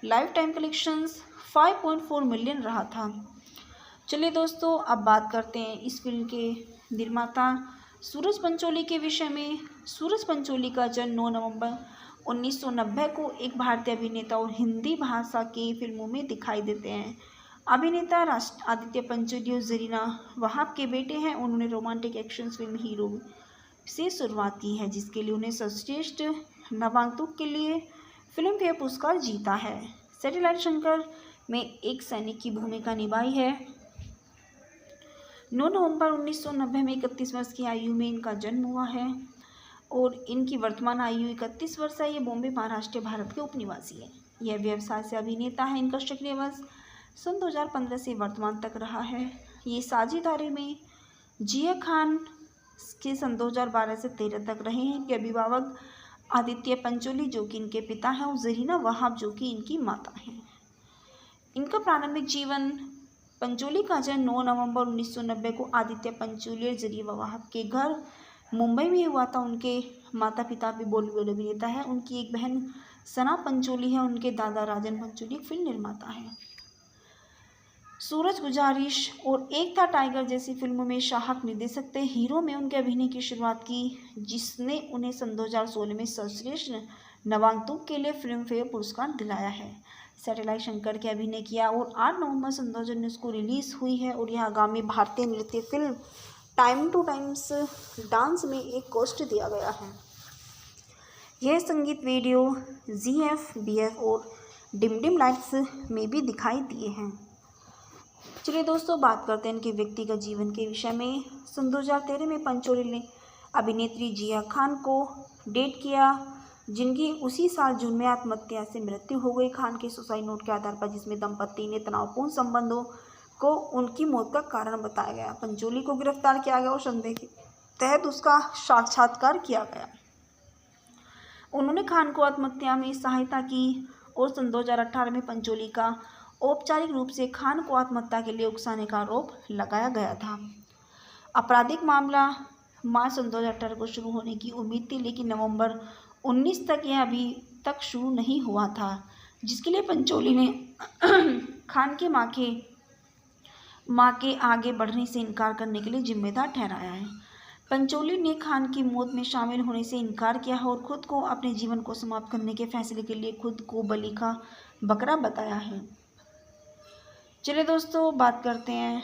लाइफ टाइम कलेक्शंस 5.4 मिलियन रहा था। चलिए दोस्तों, अब बात करते हैं इस फिल्म के निर्माता सूरज पंचोली के विषय में। सूरज पंचोली का जन्म 9 नवंबर 1990 को एक भारतीय अभिनेता और हिंदी भाषा की फिल्मों में दिखाई देते हैं। अभिनेता आदित्य पंचोली और जरीना वहाब के बेटे हैं। उन्होंने रोमांटिक एक्शन फिल्म हीरो से शुरुआत की है, जिसके लिए उन्हें सर्वश्रेष्ठ नवागंतुक के लिए फिल्म फेयर पुरस्कार जीता है। सैटेलाइट शंकर में एक सैनिक की भूमिका निभाई है। 9 नवंबर 1990 में 31 वर्ष की आयु में इनका जन्म हुआ है और इनकी वर्तमान आयु 31 वर्ष है। ये बॉम्बे, महाराष्ट्र, भारत के उपनिवासी है। यह व्यवसाय से अभिनेता है। इनका सक्रिय वर्ष सन 2015 से वर्तमान तक रहा है। ये साझेदारी में जिया खान के सन 2012 से 13 तक रहे हैं। इनके अभिभावक आदित्य पंचोली, जो कि इनके पिता हैं, और जरीना वहाब, जो कि इनकी माता हैं। इनका प्रारंभिक जीवन पंचोली का जन्म 9 नवंबर 1990 को आदित्य पंचोली और जरीना वहाब के घर मुंबई में हुआ था। उनके माता पिता भी बॉलीवुड अभिनेता है। उनकी एक बहन सना पंचोली है। उनके दादा राजन पंचोली एक फिल्म निर्माता है। सूरज, गुजारिश और एक था टाइगर जैसी फिल्मों में शाहक निर्देशक थे। हीरो में उनके अभिनय की शुरुआत की, जिसने उन्हें सन 2016 में सर्वश्रेष्ठ नवागंतुक के लिए फिल्म फेयर पुरस्कार दिलाया है। सैटेलाइट शंकर के अभिनय किया और 8 नवंबर सन 2019 को रिलीज हुई है और यह आगामी भारतीय नृत्य film time two times dance में एक कोस्ट दिया गया है। यह संगीत वीडियो GFBF और डिम डिम लाइट्स में भी दिखाई दिए हैं। चलिए दोस्तों, बात करते हैं इनके व्यक्तिगत जीवन के विषय में। सन 2013 में पंचोली ने अभिनेत्री जिया खान को डेट किया, जिनकी उसी साल जून में आत्महत्या से मृत्यु हो गई। खान के सुसाइड नोट के आधार पर, जिसमें दंपति ने तनावपूर्ण संबंधों को उनकी मौत का कारण बताया गया। पंचोली को गिरफ्तार किया गया और संदेह के तहत उसका साक्षात्कार किया गया। उन्होंने खान को आत्महत्या में सहायता की और सन 2018 में पंचोली का औपचारिक रूप से खान को आत्महत्या के लिए उकसाने का आरोप लगाया गया था। आपराधिक मामला मार्च सन 2018 को शुरू होने की उम्मीद थी, लेकिन नवंबर 19 तक यह अभी तक शुरू नहीं हुआ था, जिसके लिए पंचोली ने खान की मां के आगे बढ़ने से इनकार करने के लिए जिम्मेदार ठहराया है। पंचोली ने खान की मौत में शामिल होने से इनकार किया है और खुद को अपने जीवन को समाप्त करने के फैसले के लिए खुद को बलि का बकरा बताया है। चलिए दोस्तों, बात करते हैं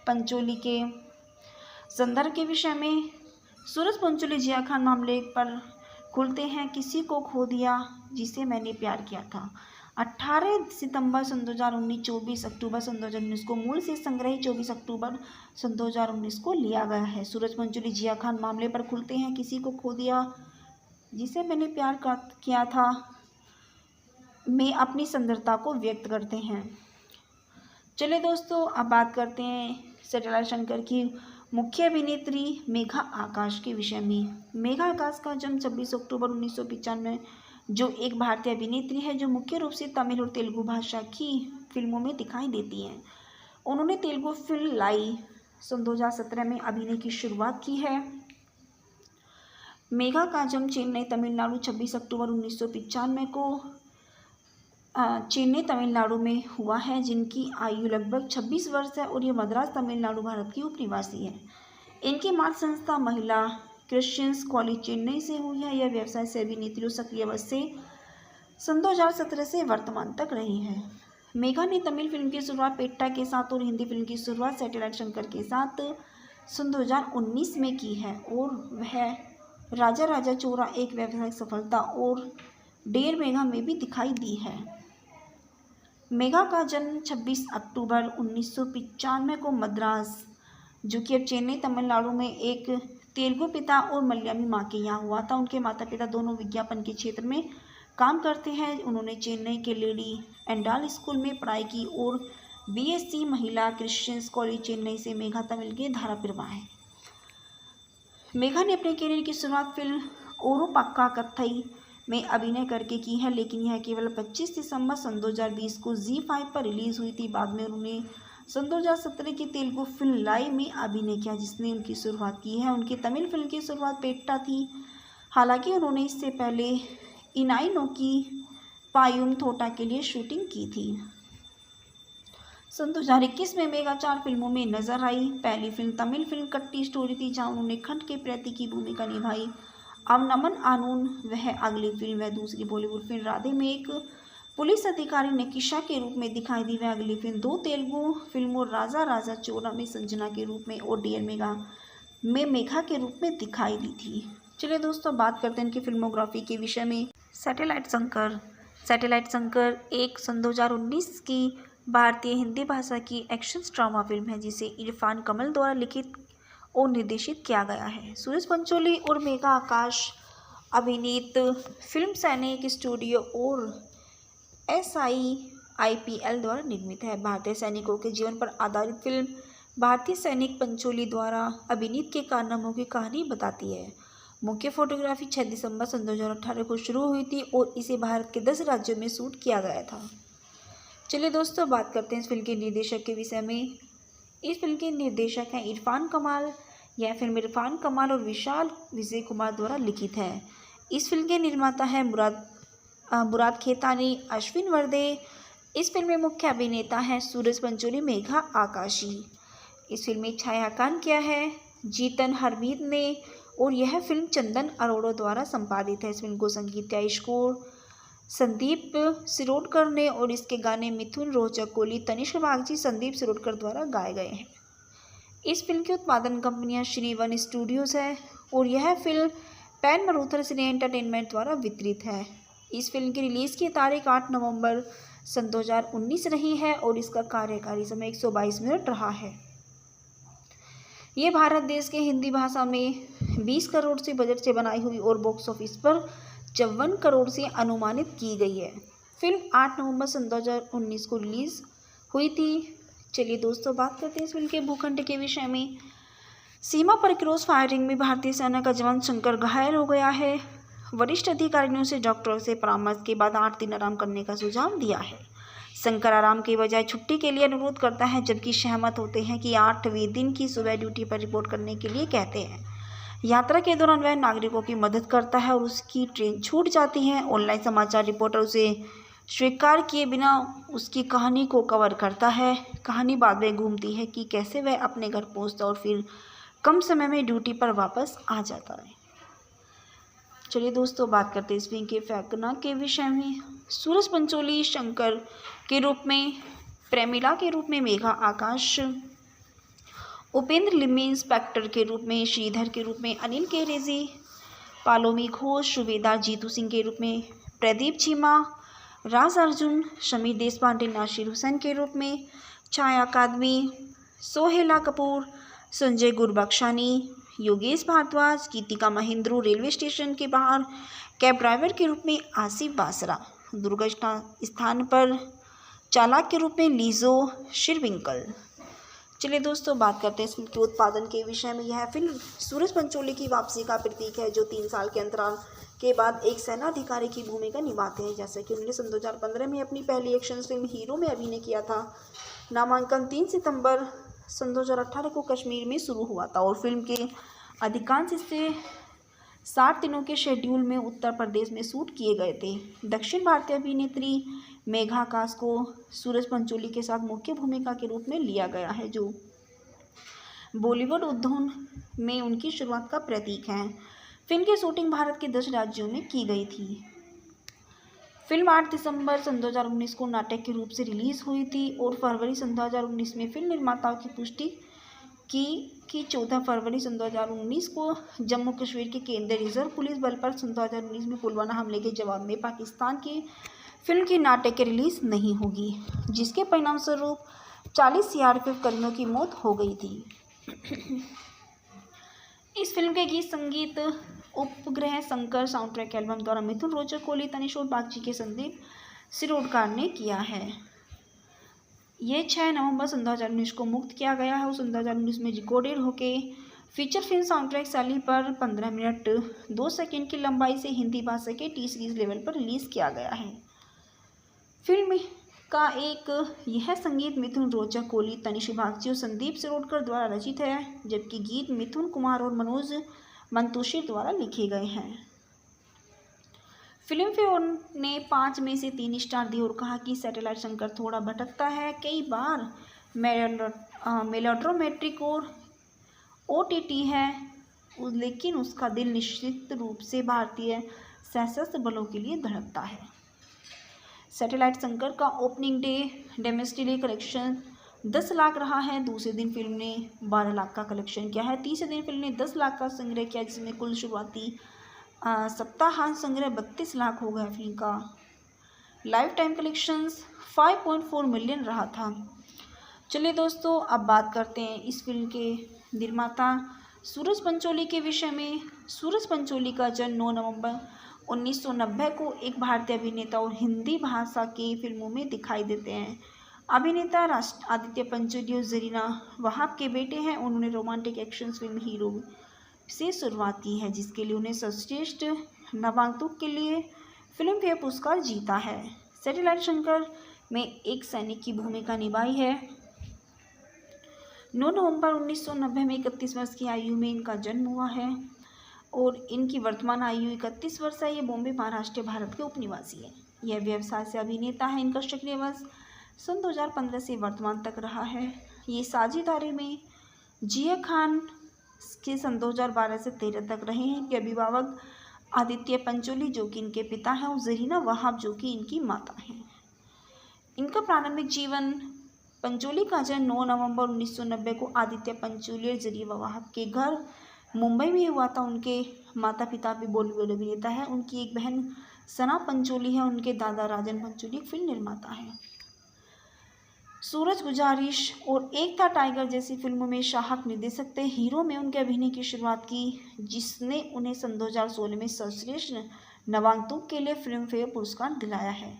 पंचोली के संदर्भ के विषय में। सूरज पंचोली जिया खान मामले पर खुलते हैं। किसी को खो दिया जिसे मैंने प्यार किया था। 18 सितंबर सन 2019, 24 अक्टूबर सन 2019 को मूल से संग्रही 24 अक्टूबर सन 2019 को लिया गया है। सूरज पंचोली जिया खान मामले पर खुलते हैं। किसी को खो दिया जिसे मैंने प्यार किया था में अपनी सुंदरता को व्यक्त करते हैं। चलिए दोस्तों, अब बात करते हैं सैटेलाइट शंकर की मुख्य अभिनेत्री मेघा आकाश के विषय में। मेघा आकाश का जन्म 26 अक्टूबर 1995, जो एक भारतीय अभिनेत्री है जो मुख्य रूप से तमिल और तेलुगु भाषा की फिल्मों में दिखाई देती हैं। उन्होंने तेलुगु फिल्म लाई सन 2017 में अभिनय की शुरुआत की है। मेघा का जन्म चेन्नई तमिलनाडु 26 अक्टूबर 1995 को चेन्नई तमिलनाडु में हुआ है, जिनकी आयु लगभग 26 वर्ष है और ये मद्रास तमिलनाडु भारत की उपनिवासी है। इनकी मातृ संस्था महिला क्रिश्चियंस कॉलेज चेन्नई से हुई है। यह व्यवसाय से अभिनेत्री सक्रिय अवस्था से सन 2017 से वर्तमान तक रही है। मेघा ने तमिल फिल्म की शुरुआत पेट्टा के साथ और हिंदी फिल्म की शुरुआत सैटेलाइट शंकर के साथ सन 2019 में की है और वह राजा राजा चोरा एक व्यावसायिक सफलता और डेर मेघा में भी दिखाई दी है। मेघा का जन्म 26 अक्टूबर 1995 को मद्रास, जो कि अब चेन्नई तमिलनाडु में, एक तेलुगु पिता और मलयाली मां के यहाँ हुआ था। उनके माता पिता दोनों विज्ञापन के क्षेत्र में काम करते हैं। उन्होंने चेन्नई के लेडी एंडाल स्कूल में पढ़ाई की और बीएससी महिला क्रिश्चियंस कॉलेज चेन्नई से मेघा तमिल के धारा प्रवाह है। मेघा ने अपने करियर की शुरुआत फिल्म ओरू पक्का कथई में अभिनय करके की है, लेकिन यह केवल 25 दिसंबर सन 2020 को ZEE5 पर रिलीज हुई थी। बाद में उन्होंने सन 2017 की तेलुगु फिल्म लाई में अभिनय किया, जिसने उनकी शुरुआत की है। उनकी तमिल फिल्म की शुरुआत पेट्टा थी। हालांकि उन्होंने इससे पहले इनाई की पायुम थोटा के लिए शूटिंग की थी। सन 2021 में मेघा 4 फिल्मों में नजर आई। पहली फिल्म तमिल फिल्म कट्टी स्टोरी थी, जहां उन्होंने खंड के प्रति की भूमिका निभाई। अब नमन आनून वह अगली फिल्म वह दूसरी बॉलीवुड फिल्म राधे में एक पुलिस अधिकारी नकीशा के रूप में दिखाई दी। वह अगली फिल्म 2 तेलुगु फिल्मों राजा राजा चोरा में संजना के रूप में और डियर मेघा में मेघा के रूप में दिखाई दी थी। चलिए दोस्तों, बात करते हैं इनकी फिल्मोग्राफी के विषय में। सैटेलाइट शंकर एक सन 2019 की भारतीय हिंदी भाषा की एक्शन ड्रामा फिल्म है, जिसे इरफान कमल द्वारा लिखित और निर्देशित किया गया है। सूरज पंचोली और मेघा आकाश अभिनीत फिल्म सैनिक स्टूडियो और SIIPL द्वारा निर्मित है। भारतीय सैनिकों के जीवन पर आधारित फिल्म भारतीय सैनिक पंचोली द्वारा अभिनीत के कारनामों की कहानी बताती है। मुख्य फोटोग्राफी 6 दिसंबर सन 2018 को शुरू हुई थी और इसे भारत के 10 राज्यों में शूट किया गया था। चलिए दोस्तों, बात करते हैं इस फिल्म के निर्देशक के विषय में। इस फिल्म के निर्देशक हैं इरफान कमाल। यह फिल्म इरफान कमाल और विशाल विजय कुमार द्वारा लिखित है। इस फिल्म के निर्माता हैं मुराद खेतानी, अश्विन वर्दे। इस फिल्म में मुख्य अभिनेता हैं सूरज पंचोली, मेघा आकाशी। इस फिल्म में छायांकन किया है जीतन हरमीत ने और यह फिल्म चंदन अरोड़ा द्वारा संपादित है। इस फिल्म को संगीत स्कोर संदीप सिरोडकर ने और इसके गाने मिथुन रोहचक कोहली, तनिष्क बागची, संदीप सिरोडकर द्वारा गाए गए हैं। इस फिल्म की उत्पादन कंपनियां श्री वन स्टूडियोज है और यह फिल्म पैन मरूथर सिने एंटरटेनमेंट द्वारा वितरित है। इस फिल्म की रिलीज़ की तारीख 8 नवंबर सन 2019 रही है और इसका कार्यकारी समय 122 मिनट रहा है। ये भारत देश के हिंदी भाषा में 20 करोड़ से बजट से बनाई हुई और बॉक्स ऑफिस पर 54 करोड़ से अनुमानित की गई है। फिल्म 8 नवंबर सन 2019 को रिलीज़ हुई थी। चलिए दोस्तों, बात करते हैं इस फिल्म के भूखंड के विषय में। सीमा पर क्रॉस फायरिंग में भारतीय सेना का जवान शंकर घायल हो गया है। वरिष्ठ अधिकारियों से डॉक्टरों से परामर्श के बाद 8 दिन आराम करने का सुझाव दिया है। शंकर आराम के बजाय छुट्टी के लिए अनुरोध करता है, जबकि सहमत होते हैं कि 8वें दिन की सुबह ड्यूटी पर रिपोर्ट करने के लिए कहते हैं। यात्रा के दौरान वह नागरिकों की मदद करता है और उसकी ट्रेन छूट जाती है। ऑनलाइन समाचार रिपोर्टर उसे स्वीकार किए बिना उसकी कहानी को कवर करता है। कहानी बाद में घूमती है कि कैसे वह अपने घर पहुंचता और फिर कम समय में ड्यूटी पर वापस आ जाता है। चलिए दोस्तों, बात करते हैं इस फिल्म के फैकना के विषय में। सूरज पंचोली शंकर के रूप में, प्रेमिला के रूप में मेघा आकाश, उपेंद्र लिम्मी इंस्पेक्टर के रूप में, श्रीधर के रूप में अनिल केरेजी, पालोमी घोष, सुबेदार जीतू सिंह के रूप में प्रदीप चीमा, राज अर्जुन, शमीर देशपांडे नासिर हुसैन के रूप में, छाया कादमी, सोहेला कपूर, संजय गुरबख्शानी, योगेश भारद्वाज, गीतिका महेंद्रू रेलवे स्टेशन के बाहर कैब ड्राइवर के रूप में आसिफ बासरा, दुर्घटना स्थान पर चालक के रूप में लीजो शिरविंकल। चलिए दोस्तों, बात करते हैं इस फिल्म के उत्पादन के विषय में। यह फिल्म सूरज पंचोली की वापसी का प्रतीक है, जो 3 साल के अंतराल के बाद एक सेना अधिकारी की भूमिका निभाते हैं। जैसे कि उन्होंने सन 2015 में अपनी पहली एक्शन फिल्म हीरो में अभिनय किया था। नामांकन 3 सितंबर सन 2018 को कश्मीर में शुरू हुआ था और फिल्म के अधिकांश हिस्से 60 दिनों के शेड्यूल में उत्तर प्रदेश में शूट किए गए थे। दक्षिण भारतीय अभिनेत्री मेघा आकाश को सूरज पंचोली के साथ मुख्य भूमिका के रूप में लिया गया है, जो बॉलीवुड उद्योग में उनकी शुरुआत का प्रतीक है। फिल्म की शूटिंग भारत के 10 राज्यों में की गई थी। फिल्म 8 दिसंबर सन 2019 को नाटक के रूप से रिलीज हुई थी और फरवरी सन 2019 में फिल्म निर्माताओं की पुष्टि की 14 फरवरी सन 2019 को जम्मू कश्मीर के केंद्रीय रिजर्व पुलिस बल पर सन 2019 में पुलवामा हमले के जवाब में पाकिस्तान की फिल्म की नाटक की रिलीज नहीं होगी, जिसके परिणाम स्वरूप 40 सीआरपीएफ कर्मियों की मौत हो गई थी। इस फिल्म के गीत संगीत उपग्रह शंकर साउंड ट्रैक एल्बम द्वारा मिथुन रोचक, कोहली, तनिष और बागची के संदीप सिरोडकर ने किया है। ये 6 नवंबर सन 2019 को मुक्त किया गया है और सन 2019 में रिकॉर्डेड होके फीचर फिल्म साउंड ट्रैक शैली पर 15 मिनट 2 सेकंड की लंबाई से हिंदी भाषा के टी सीरीज लेवल पर रिलीज किया गया है। फिल्म का यह संगीत मिथुन रोचक, कोहली, तनिष बागची और संदीप सिरोडकर द्वारा रचित है, जबकि गीत मिथुन कुमार और मनोज मंतोषी द्वारा लिखे गए हैं। फिल्म फेयर ने 5 में से 3 स्टार दिए और कहा कि सैटेलाइट शंकर थोड़ा भटकता है, कई बार मेलोड्रामेटिक और ओटीटी है, लेकिन उसका दिल निश्चित रूप से भारतीय सशस्त्र बलों के लिए धड़कता है। सैटेलाइट शंकर का opening day domestic collection 10 lakh रहा है। दूसरे दिन फिल्म ने 12 लाख का कलेक्शन किया है। तीसरे दिन फिल्म ने 10 लाख का संग्रह किया, जिसमें कुल शुरुआती सप्ताहांत संग्रह 32 लाख हो गया। फिल्म का लाइफ टाइम कलेक्शंस 5.4 मिलियन रहा था। चलिए दोस्तों, अब बात करते हैं इस फिल्म के निर्माता सूरज पंचोली के विषय में। सूरज पंचोली का जन्म 9 नवंबर 1990 को एक भारतीय अभिनेता और हिंदी भाषा की फिल्मों में दिखाई देते हैं। अभिनेता आदित्य पंचोली और जरीना वहाब के बेटे हैं। उन्होंने रोमांटिक एक्शन फिल्म हीरो से शुरुआत की है, जिसके लिए उन्हें सर्वश्रेष्ठ नवागंतुक के लिए फिल्म फेयर पुरस्कार जीता है। सैटेलाइट शंकर में एक सैनिक की भूमिका निभाई है। 9 नवंबर 1990 में 31 वर्ष की आयु में इनका जन्म हुआ है और इनकी वर्तमान आयु 31 वर्ष है। ये बॉम्बे, महाराष्ट्र, भारत के उपनिवासी है। यह व्यवसाय से अभिनेता है। इनका सक्रिय वर्ष सन 2015 से वर्तमान तक रहा है। ये साझेदारी में जिया खान के सन 2012 से 13 तक रहे हैं। इनके अभिभावक आदित्य पंचोली, जो कि इनके पिता हैं, और जरीना वहाब, जो कि इनकी माता हैं। इनका प्रारंभिक जीवन पंचोली का जन्म 9 नवंबर 1990 को आदित्य पंचोली और जरीना वहाब के घर मुंबई में हुआ था। उनके माता पिता भी बॉलीवुड अभिनेता है। उनकी एक बहन सना पंचोली है। उनके दादा राजन पंचोली एक फिल्म निर्माता है। सूरज, गुजारिश और एक था टाइगर जैसी फिल्मों में शाहक निर्देशक थे। हीरो में उनके अभिनय की शुरुआत की, जिसने उन्हें सन 2016 में सर्वश्रेष्ठ नवागंतुक के लिए फिल्म फेयर पुरस्कार दिलाया है।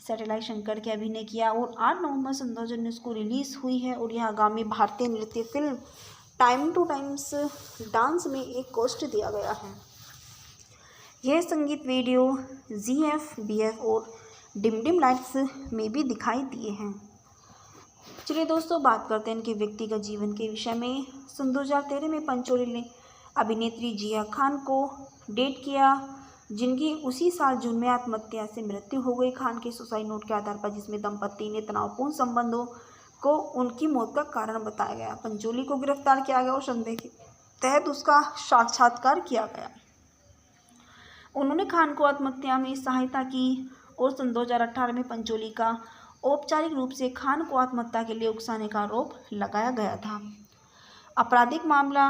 सैटेलाइट शंकर के अभिनय किया और 8 नवंबर सन 2019 को रिलीज हुई है और यह आगामी भारतीय नृत्य film time two times dance में एक कोस्ट दिया गया है। यह संगीत वीडियो GF, BF और डिम डिम लाइट्स में भी दिखाई दिए हैं। चलिए दोस्तों, बात करते हैं इनके व्यक्तिगत जीवन के विषय में। सन 2013 में पंचोली ने अभिनेत्री जिया खान को डेट किया, जिनकी उसी साल जून में आत्महत्या से मृत्यु हो गई। खान के सुसाइड नोट के आधार पर, जिसमें दंपति ने तनावपूर्ण संबंधों को उनकी मौत का कारण बताया गया, पंचोली को गिरफ्तार किया गया और संदेह के तहत उसका साक्षात्कार किया गया। उन्होंने खान को आत्महत्या में सहायता की और सन 2018 में पंचोली का औपचारिक रूप से खान को आत्महत्या के लिए उकसाने का आरोप लगाया गया था। आपराधिक मामला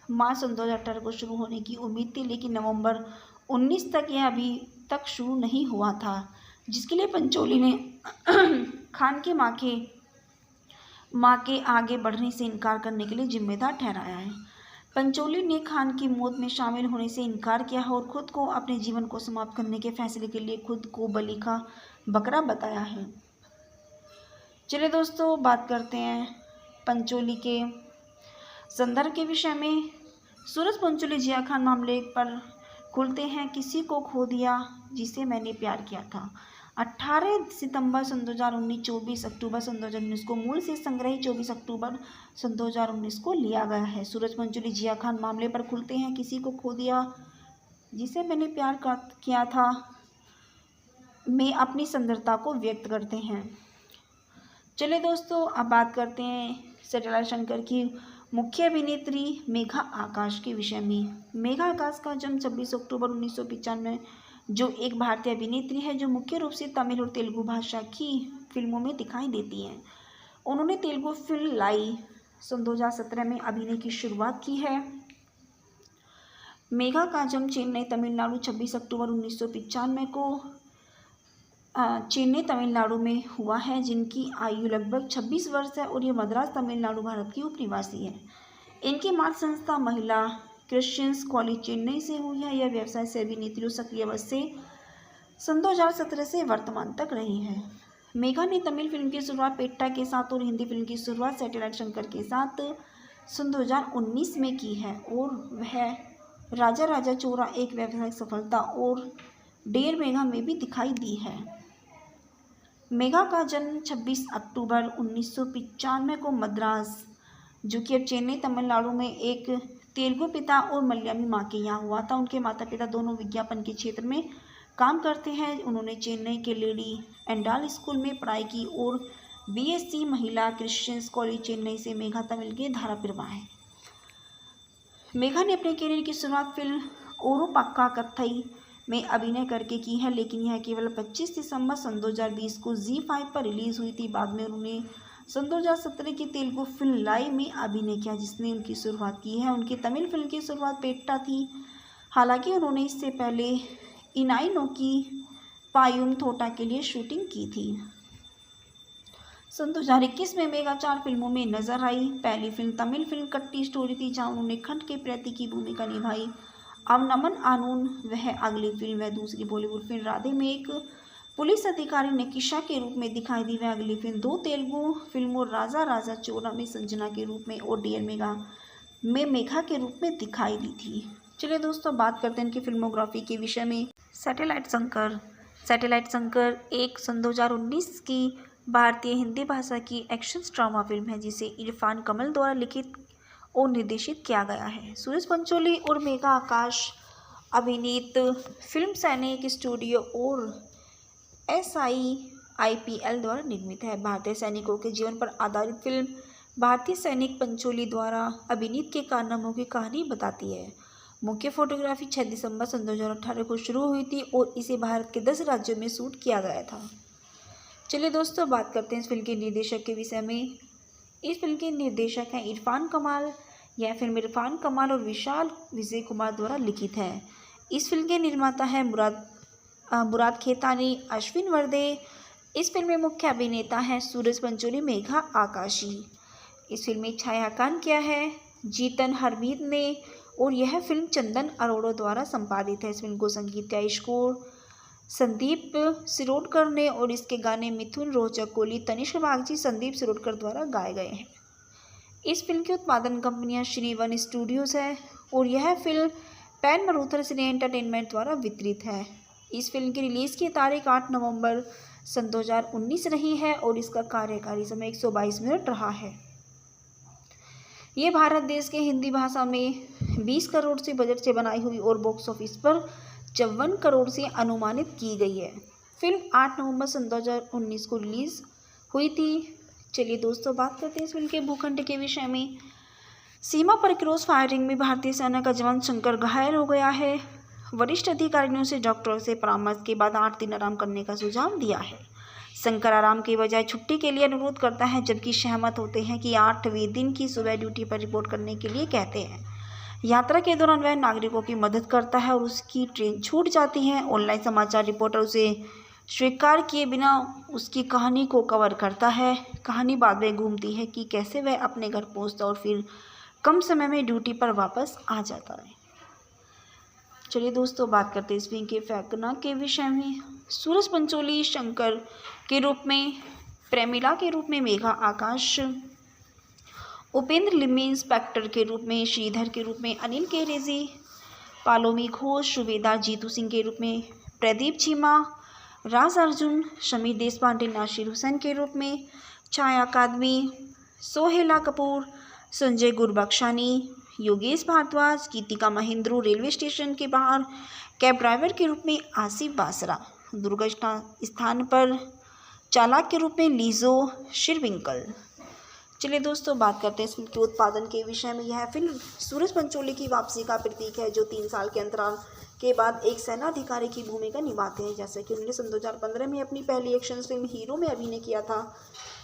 मार्च सन 2018 को शुरू होने की उम्मीद थी, लेकिन नवंबर 19 तक यह अभी तक शुरू नहीं हुआ था, जिसके लिए पंचोली ने खान के मां के आगे बढ़ने से इनकार करने के लिए जिम्मेदार ठहराया है। पंचोली ने खान की मौत में शामिल होने से इनकार किया है और खुद को अपने जीवन को समाप्त करने के फैसले के लिए खुद को बलि का बकरा बताया है। चलिए दोस्तों, बात करते हैं पंचोली के संदर्भ के विषय में। सूरज पंचोली जिया खान मामले पर खुलते हैं। किसी को खो दिया जिसे मैंने प्यार किया था। 18 सितंबर सन 2019, 24 अक्टूबर सन 2019 को मूल से संग्रही 24 अक्टूबर सन 2019 को लिया गया है। सूरज पंचोली जिया खान मामले पर खुलते हैं। किसी को खो दिया जिसे मैंने प्यार किया था में अपनी सुंदरता को व्यक्त करते हैं। चलिए दोस्तों, अब बात करते हैं सैटेलाइट शंकर की मुख्य अभिनेत्री मेघा आकाश के विषय में। मेघा आकाश का जन्म 26 अक्टूबर 1995, जो एक भारतीय अभिनेत्री है जो मुख्य रूप से तमिल और तेलुगु भाषा की फिल्मों में दिखाई देती हैं। उन्होंने तेलुगु फिल्म लाई सन 2017 में अभिनय की शुरुआत की है। मेघा का जन्म चेन्नई तमिलनाडु 26 अक्टूबर 1995 को चेन्नई तमिलनाडु में हुआ है, जिनकी आयु लगभग 26 वर्ष है और ये मद्रास तमिलनाडु भारत की उपनिवासी है। इनकी मातृ संस्था महिला क्रिश्चियंस कॉलेज चेन्नई से हुई है। यह व्यवसाय से अभिनेत्री सक्रिय अवस्था से सन 2017 से वर्तमान तक रही है। मेघा ने तमिल फिल्म की शुरुआत पेट्टा के साथ और हिंदी फिल्म की शुरुआत सैटेलाइट शंकर के साथ सन 2019 में की है और वह राजा राजा चोरा एक व्यावसायिक सफलता और डेयर मेघा में भी दिखाई दी है। मेघा का जन्म 26 अक्टूबर 1995 को मद्रास, जो कि अब चेन्नई तमिलनाडु में, एक तेलुगु पिता और मलयामी माँ के यहाँ हुआ था। उनके माता पिता दोनों विज्ञापन के क्षेत्र में काम करते हैं। उन्होंने चेन्नई के लेडी एंडाल स्कूल में पढ़ाई की और बीएससी महिला क्रिश्चियंस कॉलेज चेन्नई से मेघा तमिल के धारा प्रवाह है। मेघा ने अपने करियर की शुरुआत फिल्म ओरू पक्का कथई में अभिनय करके की है, लेकिन यह केवल 25 दिसंबर सन 2020 को ZEE5 पर रिलीज हुई थी। बाद में उन्होंने सन 2017 की तेलुगु फिल्म लाई में अभिनय किया, जिसने उनकी शुरुआत की है। उनकी तमिल फिल्म की शुरुआत पेट्टा थी। हालांकि उन्होंने इससे पहले इनाई की पायुम थोटा के लिए शूटिंग की थी। सन 2021 में मेघा 4 फिल्मों में नजर आई। पहली फिल्म तमिल फिल्म कट्टी स्टोरी थी, जहां उन्होंने खंड के प्रति की भूमिका निभाई। अब नमन आनून वह अगली फिल्म है। दूसरी बॉलीवुड फिल्म राधे में एक पुलिस अधिकारी नकीशा के रूप में दिखाई दी। वह अगली फिल्म 2 तेलुगु फिल्मों राजा राजा चोरा में संजना के रूप में और डियर मेघा में मेघा के रूप में दिखाई दी थी। चलिए दोस्तों, बात करते हैं इनकी फिल्मोग्राफी के विषय में। सैटेलाइट शंकर एक सन 2019 की भारतीय हिंदी भाषा की एक्शन ड्रामा फिल्म है, जिसे इरफान कमल द्वारा लिखित और निर्देशित किया गया है। सूरज पंचोली और मेघा आकाश अभिनीत फिल्म सैनिक स्टूडियो और SIIPL द्वारा निर्मित है। भारतीय सैनिकों के जीवन पर आधारित फिल्म भारतीय सैनिक पंचोली द्वारा अभिनीत के कारनामों की कहानी बताती है। मुख्य फोटोग्राफी 6 दिसंबर सन 2018 को शुरू हुई थी और इसे भारत के 10 राज्यों में शूट किया गया था। चलिए दोस्तों, बात करते हैं इस फिल्म के निर्देशक के विषय में। इस फिल्म के निर्देशक हैं इरफान कमाल। यह फिल्म इरफान कमाल और विशाल विजय कुमार द्वारा लिखित है। इस फिल्म के निर्माता हैं मुराद खेतानी, अश्विन वर्दे। इस फिल्म में मुख्य अभिनेता हैं सूरज पंचोली, मेघा आकाशी। इस फिल्म में छायांकन किया है जीतन हरमीत ने और यह फिल्म चंदन अरोड़ा द्वारा संपादित है। इस फिल्म को संगीत का स्कोर संदीप सिरोडकर ने और इसके गाने मिथुन रोचक कोली, तनिष्क बागची, संदीप सिरोडकर द्वारा गाए गए हैं। इस फिल्म की उत्पादन कंपनियां श्री वन स्टूडियोज है और यह फिल्म पैन मरूथर सिने एंटरटेनमेंट द्वारा वितरित है। इस फिल्म की रिलीज़ की तारीख 8 नवंबर सन 2019 रही है और इसका कार्यकारी समय 122 मिनट रहा है। ये भारत देश के हिंदी भाषा में 20 करोड़ से बजट से बनाई हुई और बॉक्स ऑफिस पर 54 करोड़ से अनुमानित की गई है। फिल्म 8 नवंबर सन 2019 को रिलीज़ हुई थी। चलिए दोस्तों, बात करते हैं इस फिल्म के भूखंड के विषय में। सीमा पर क्रॉस फायरिंग में भारतीय सेना का जवान शंकर घायल हो गया है। वरिष्ठ अधिकारियों से डॉक्टरों से परामर्श के बाद 8 दिन आराम करने का सुझाव दिया है। शंकर आराम के बजाय छुट्टी के लिए अनुरोध करता है, जबकि सहमत होते हैं कि 8वें दिन की सुबह ड्यूटी पर रिपोर्ट करने के लिए कहते हैं। यात्रा के दौरान वह नागरिकों की मदद करता है और उसकी ट्रेन छूट जाती है। ऑनलाइन समाचार रिपोर्टर उसे स्वीकार किए बिना उसकी कहानी को कवर करता है। कहानी बाद में घूमती है कि कैसे वह अपने घर पहुंचता और फिर कम समय में ड्यूटी पर वापस आ जाता है। चलिए दोस्तों, बात करते हैं इस फिल्म के फैकना के विषय में। सूरज पंचोली शंकर के रूप में, प्रेमिला के रूप में मेघा आकाश, उपेंद्र लिम्बी इंस्पेक्टर के रूप में, श्रीधर के रूप में अनिल केरेजी, पालोमी घोष, सुबेदा जीतू सिंह के रूप में, प्रदीप चीमा, राज अर्जुन, समीर देशपांडे नासिर हुसैन के रूप में, छाया कादमी, सोहेला कपूर, संजय गुरबख्शानी, योगेश भारद्वाज, गीतिका महेंद्रू रेलवे स्टेशन के बाहर कैब ड्राइवर के रूप में आसिफ बासरा, दुर्घटना स्थान पर चालक के रूप में लीजो शिरविंकल। चलिए दोस्तों, बात करते हैं इस फिल्म के उत्पादन के विषय में। यह फिल्म सूरज पंचोली की वापसी का प्रतीक है, जो 3 साल के अंतराल के बाद एक सेनाधिकारी की भूमिका निभाते हैं। जैसे कि उन्होंने सन 2015 में अपनी पहली एक्शन फिल्म हीरो में अभिनय किया था।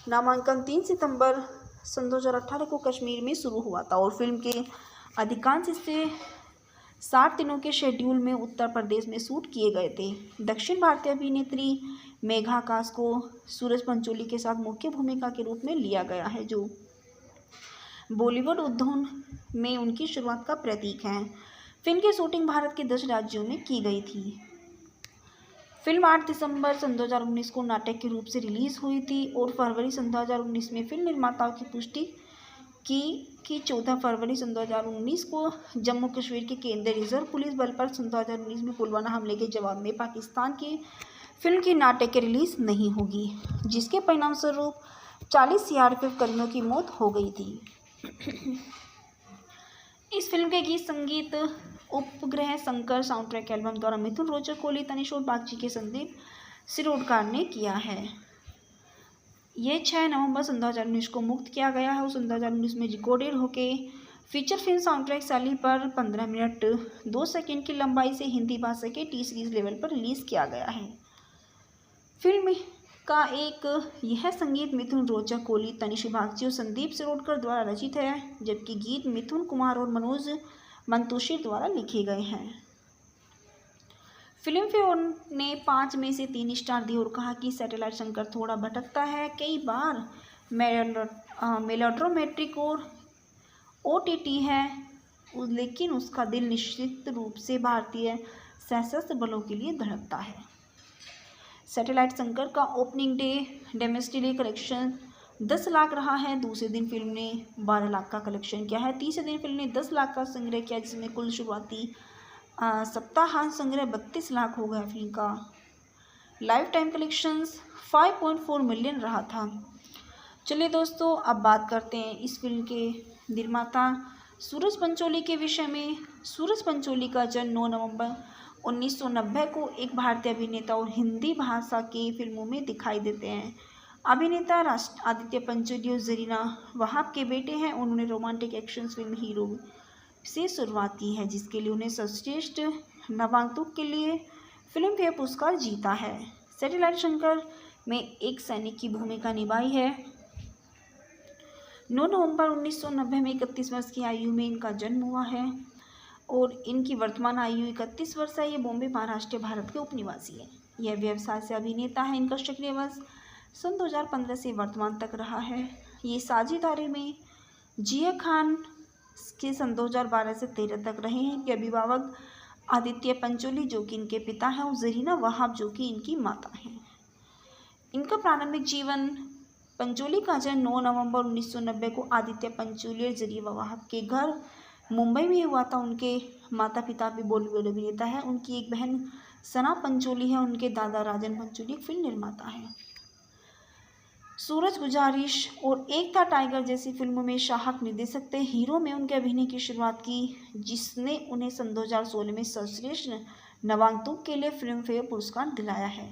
नामांकन 3 सितंबर सन 2018 को कश्मीर में शुरू हुआ था और फिल्म के अधिकांश हिस्से 60 दिनों के शेड्यूल में उत्तर प्रदेश में शूट किए गए थे। दक्षिण भारतीय अभिनेत्री मेघा आकाश को सूरज पंचोली के साथ मुख्य भूमिका के रूप में लिया गया है, जो बॉलीवुड उद्योग में उनकी शुरुआत का प्रतीक है। फिल्म की शूटिंग भारत के 10 राज्यों में की गई थी। फिल्म 8 दिसंबर सन 2019 को नाटक के रूप से रिलीज़ हुई थी और फरवरी सन 2019 में फिल्म निर्माताओं की पुष्टि की 14 फरवरी सन 2019 को जम्मू कश्मीर के केंद्रीय रिजर्व पुलिस बल पर सन 2019 में पुलवामा हमले के जवाब में पाकिस्तान की फिल्म की नाटक की रिलीज़ नहीं होगी, जिसके परिणामस्वरूप 40 सीआरपीएफ कर्मियों की मौत हो गई थी। इस फिल्म के गीत संगीत उपग्रह शंकर साउंड ट्रैक एल्बम द्वारा मिथुन रोचक, कोहली, तनिष और बागची के संदीप सिरोडकर ने किया है। ये 6 नवंबर सन 2019 को मुक्त किया गया है और सन 2019 में रिकॉर्डेड होके फीचर फिल्म साउंड ट्रैक शैली पर 15 मिनट 2 सेकंड की लंबाई से हिंदी भाषा के टी सीरीज लेवल पर रिलीज़ किया गया है। फिल्म का एक यह संगीत मिथुन रोचक, कोहली, तनिष बागची और संदीप सिरोडकर द्वारा रचित है, जबकि गीत मिथुन कुमार और मनोज मंतोषी द्वारा लिखे गए हैं। फिल्म फेयर ने 5 में से 3 स्टार दिए और कहा कि सैटेलाइट शंकर थोड़ा भटकता है, कई बार मेलोड्रामेटिक और ओटीटी है, लेकिन उसका दिल निश्चित रूप से भारतीय सशस्त्र बलों के लिए धड़कता है। सैटेलाइट शंकर का opening day domestic collection 10 lakh रहा है। दूसरे दिन फिल्म ने 12 लाख का कलेक्शन किया है। तीसरे दिन फिल्म ने 10 लाख का संग्रह किया, जिसमें कुल शुरुआती सप्ताहांत संग्रह 32 लाख हो गया। फिल्म का लाइफ टाइम कलेक्शंस 5.4 मिलियन रहा था। चलिए दोस्तों, अब बात करते हैं इस फिल्म के निर्माता सूरज पंचोली के विषय में। सूरज पंचोली का जन्म 9 नवंबर 1990 को एक भारतीय अभिनेता और हिंदी भाषा की फिल्मों में दिखाई देते हैं। अभिनेता आदित्य पंचोली और जरीना वहाब के बेटे हैं। उन्होंने रोमांटिक एक्शन फिल्म हीरो से शुरुआत की है, जिसके लिए उन्हें सर्वश्रेष्ठ नवागंतुक के लिए फिल्म फेयर पुरस्कार जीता है। सैटेलाइट शंकर में एक सैनिक की भूमिका निभाई है। 9 नवंबर 1990 में 31 वर्ष की आयु में इनका जन्म हुआ है और इनकी वर्तमान आयु 31 वर्ष है। ये बॉम्बे, महाराष्ट्र, भारत के उपनिवासी है। यह व्यवसाय से अभिनेता है। इनका सक्रिय वर्ष सन 2015 से वर्तमान तक रहा है। ये साझेदारी में जिया खान के सन 2012 से 13 तक रहे हैं। इनके अभिभावक आदित्य पंचोली, जो कि इनके पिता हैं, और जरीना वहाब, जो कि इनकी माता हैं। इनका प्रारंभिक जीवन पंचोली का जन्म 9 नवंबर 1990 को आदित्य पंचोली और जरीना वहाब के घर मुंबई में हुआ था। उनके माता पिता भी बॉलीवुड अभिनेता है। उनकी एक बहन सना पंचोली है। उनके दादा राजन पंचोली एक फिल्म निर्माता है। सूरज, गुजारिश और एक था टाइगर जैसी फिल्मों में शाहक निर्देशक थे। हीरो में उनके अभिनय की शुरुआत की, जिसने उन्हें सन 2016 में सर्वश्रेष्ठ नवागंतुक के लिए फिल्म फेयर पुरस्कार दिलाया है।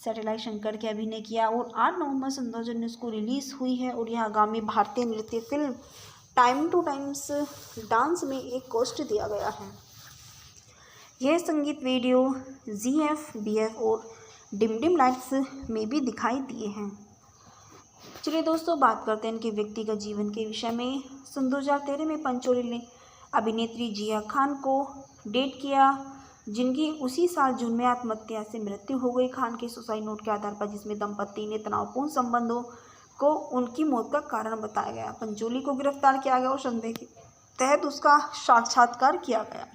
सैटेलाइट शंकर के अभिनय किया और 8 नवंबर सन 2019 को रिलीज हुई है और यह आगामी भारतीय नृत्य film time two times dance में एक कोस्ट दिया गया है। यह संगीत वीडियो ZF, BF और डिम डिम लाइट्स में भी दिखाई दिए हैं। चलिए दोस्तों, बात करते हैं इनके व्यक्तिगत जीवन के विषय में। सन 2013 में पंचोली ने अभिनेत्री जिया खान को डेट किया, जिनकी उसी साल जून में आत्महत्या से मृत्यु हो गई। खान के सुसाइड नोट के आधार पर, जिसमें दंपति ने तनावपूर्ण संबंधों को उनकी मौत का कारण बताया गया। पंचोली को गिरफ्तार किया गया और संदेह के तहत उसका साक्षात्कार किया गया।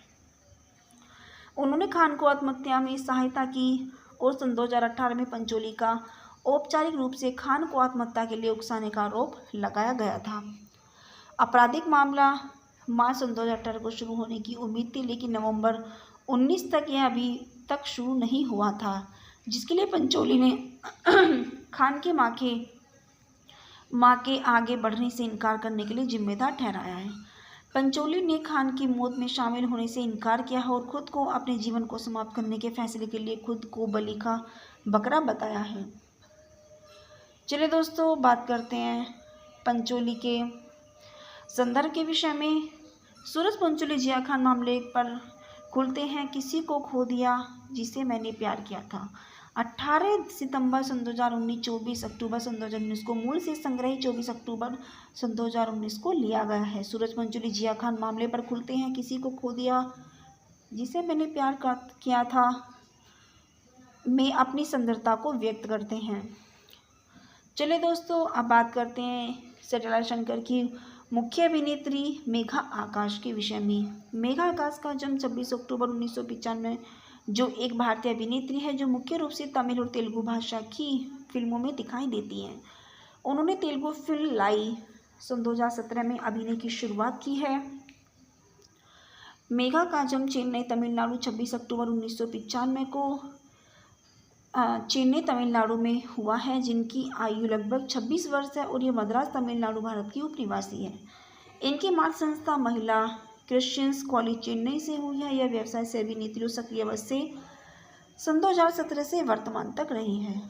उन्होंने खान को आत्महत्या में सहायता की और सन 2018 में पंचोली का औपचारिक रूप से खान को आत्महत्या के लिए उकसाने का आरोप लगाया गया था। आपराधिक मामला मार्च सन 2018 को शुरू होने की उम्मीद थी, लेकिन नवंबर 19 तक यह अभी तक शुरू नहीं हुआ था, जिसके लिए पंचोली ने खान के मां के आगे बढ़ने से इनकार करने के लिए जिम्मेदार ठहराया है। पंचोली ने खान की मौत में शामिल होने से इनकार किया है और खुद को अपने जीवन को समाप्त करने के फैसले के लिए खुद को बलि का बकरा बताया है। चलिए दोस्तों, बात करते हैं पंचोली के संदर्भ के विषय में। सूरज पंचोली जिया खान मामले पर खुलते हैं। किसी को खो दिया जिसे मैंने प्यार किया था। 18 सितंबर सन 2019, 24 अक्टूबर सन 2019 को मूल से संग्रहित 24 अक्टूबर सन 2019 को लिया गया है। सूरज पंचोली जिया खान मामले पर खुलते हैं। किसी को खो दिया जिसे मैंने प्यार किया था में अपनी सुंदरता को व्यक्त करते हैं। चलिए दोस्तों, अब बात करते हैं सैटेलाइट शंकर की मुख्य अभिनेत्री मेघा आकाश के विषय में। मेघा आकाश का जन्म 26 अक्टूबर 1995, जो एक भारतीय अभिनेत्री है जो मुख्य रूप से तमिल और तेलुगु भाषा की फिल्मों में दिखाई देती हैं। उन्होंने तेलुगु फिल्म लाई सन 2017 में अभिनय की शुरुआत की है। मेघा का जन्म चेन्नई, तमिलनाडु 26 अक्टूबर 1995 को चेन्नई, तमिलनाडु में हुआ है, जिनकी आयु लगभग 26 वर्ष है और ये मद्रास, तमिलनाडु, भारत की उपनिवासी है। इनकी मातृ संस्था महिला क्रिश्चियंस कॉलेज चेन्नई से हुई है। यह व्यवसाय से अभिनेत्री सक्रिय अवस्था से सन 2017 से वर्तमान तक रही है।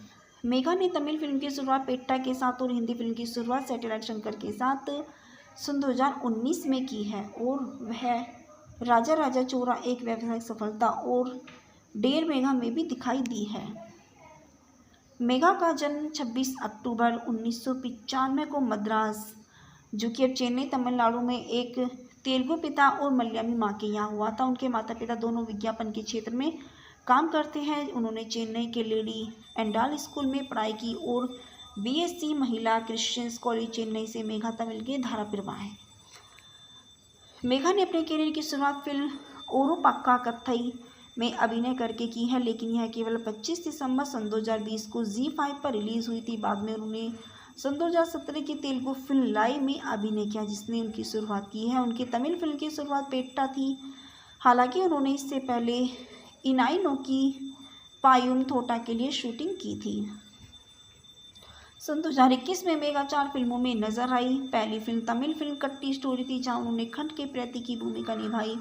मेघा ने तमिल फिल्म की शुरुआत पेट्टा के साथ और हिंदी फिल्म की शुरुआत सैटेलाइट शंकर के साथ सन 2019 में की है और वह राजा राजा चोरा एक व्यावसायिक सफलता और डेर मेघा में भी दिखाई दी है। मेघा का जन्म 26 अक्टूबर 1995 को मद्रास, जो कि अब चेन्नई, तमिलनाडु में एक तेलुगु पिता और मलयामी मां के यहाँ हुआ था। उनके माता पिता दोनों विज्ञापन के क्षेत्र में काम करते हैं। उन्होंने चेन्नई के लेडी एंडाल स्कूल में पढ़ाई की और BSc महिला क्रिश्चियंस कॉलेज चेन्नई से मेघा तमिल के धारा प्रवाह है। मेघा ने अपने करियर की शुरुआत फिल्म ओरू पक्का कथई में अभिनय करके की है, लेकिन यह केवल 25 दिसंबर सन 2020 को ZEE5 पर रिलीज हुई थी। बाद में उन्होंने सन 2017 की तेलुगु फिल्म लाई में अभिनय किया, जिसने उनकी शुरुआत की है। उनकी तमिल फिल्म की शुरुआत पेट्टा थी। हालांकि उन्होंने इससे पहले इनाई नोकी पायुम थोटा के लिए शूटिंग की थी। सन 2021 में मेघा 4 फिल्मों में नजर आई। पहली फिल्म तमिल फिल्म कट्टी स्टोरी थी, जहां उन्होंने खंड के प्रति की भूमिका निभाई।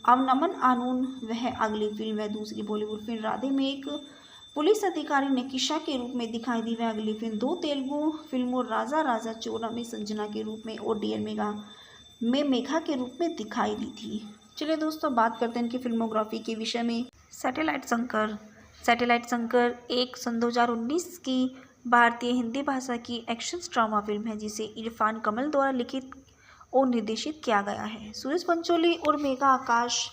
अब नमन आनून वह अगली फिल्म है। दूसरी बॉलीवुड फिल्म राधे में एक पुलिस अधिकारी निकिशा के रूप में दिखाई दी। वह अगली फिल्म 2 तेलुगु फिल्मों राजा राजा चोरा में संजना के रूप में और डियर मेघा में मेघा के रूप में दिखाई दी थी। चलिए दोस्तों, बात करते हैं इनकी फिल्मोग्राफी के विषय में। सैटेलाइट शंकर एक सन 2019 की भारतीय हिंदी भाषा की एक्शन ड्रामा फिल्म है, जिसे इरफान कमल द्वारा लिखित और निर्देशित किया गया है। सूरज पंचोली और मेघा आकाश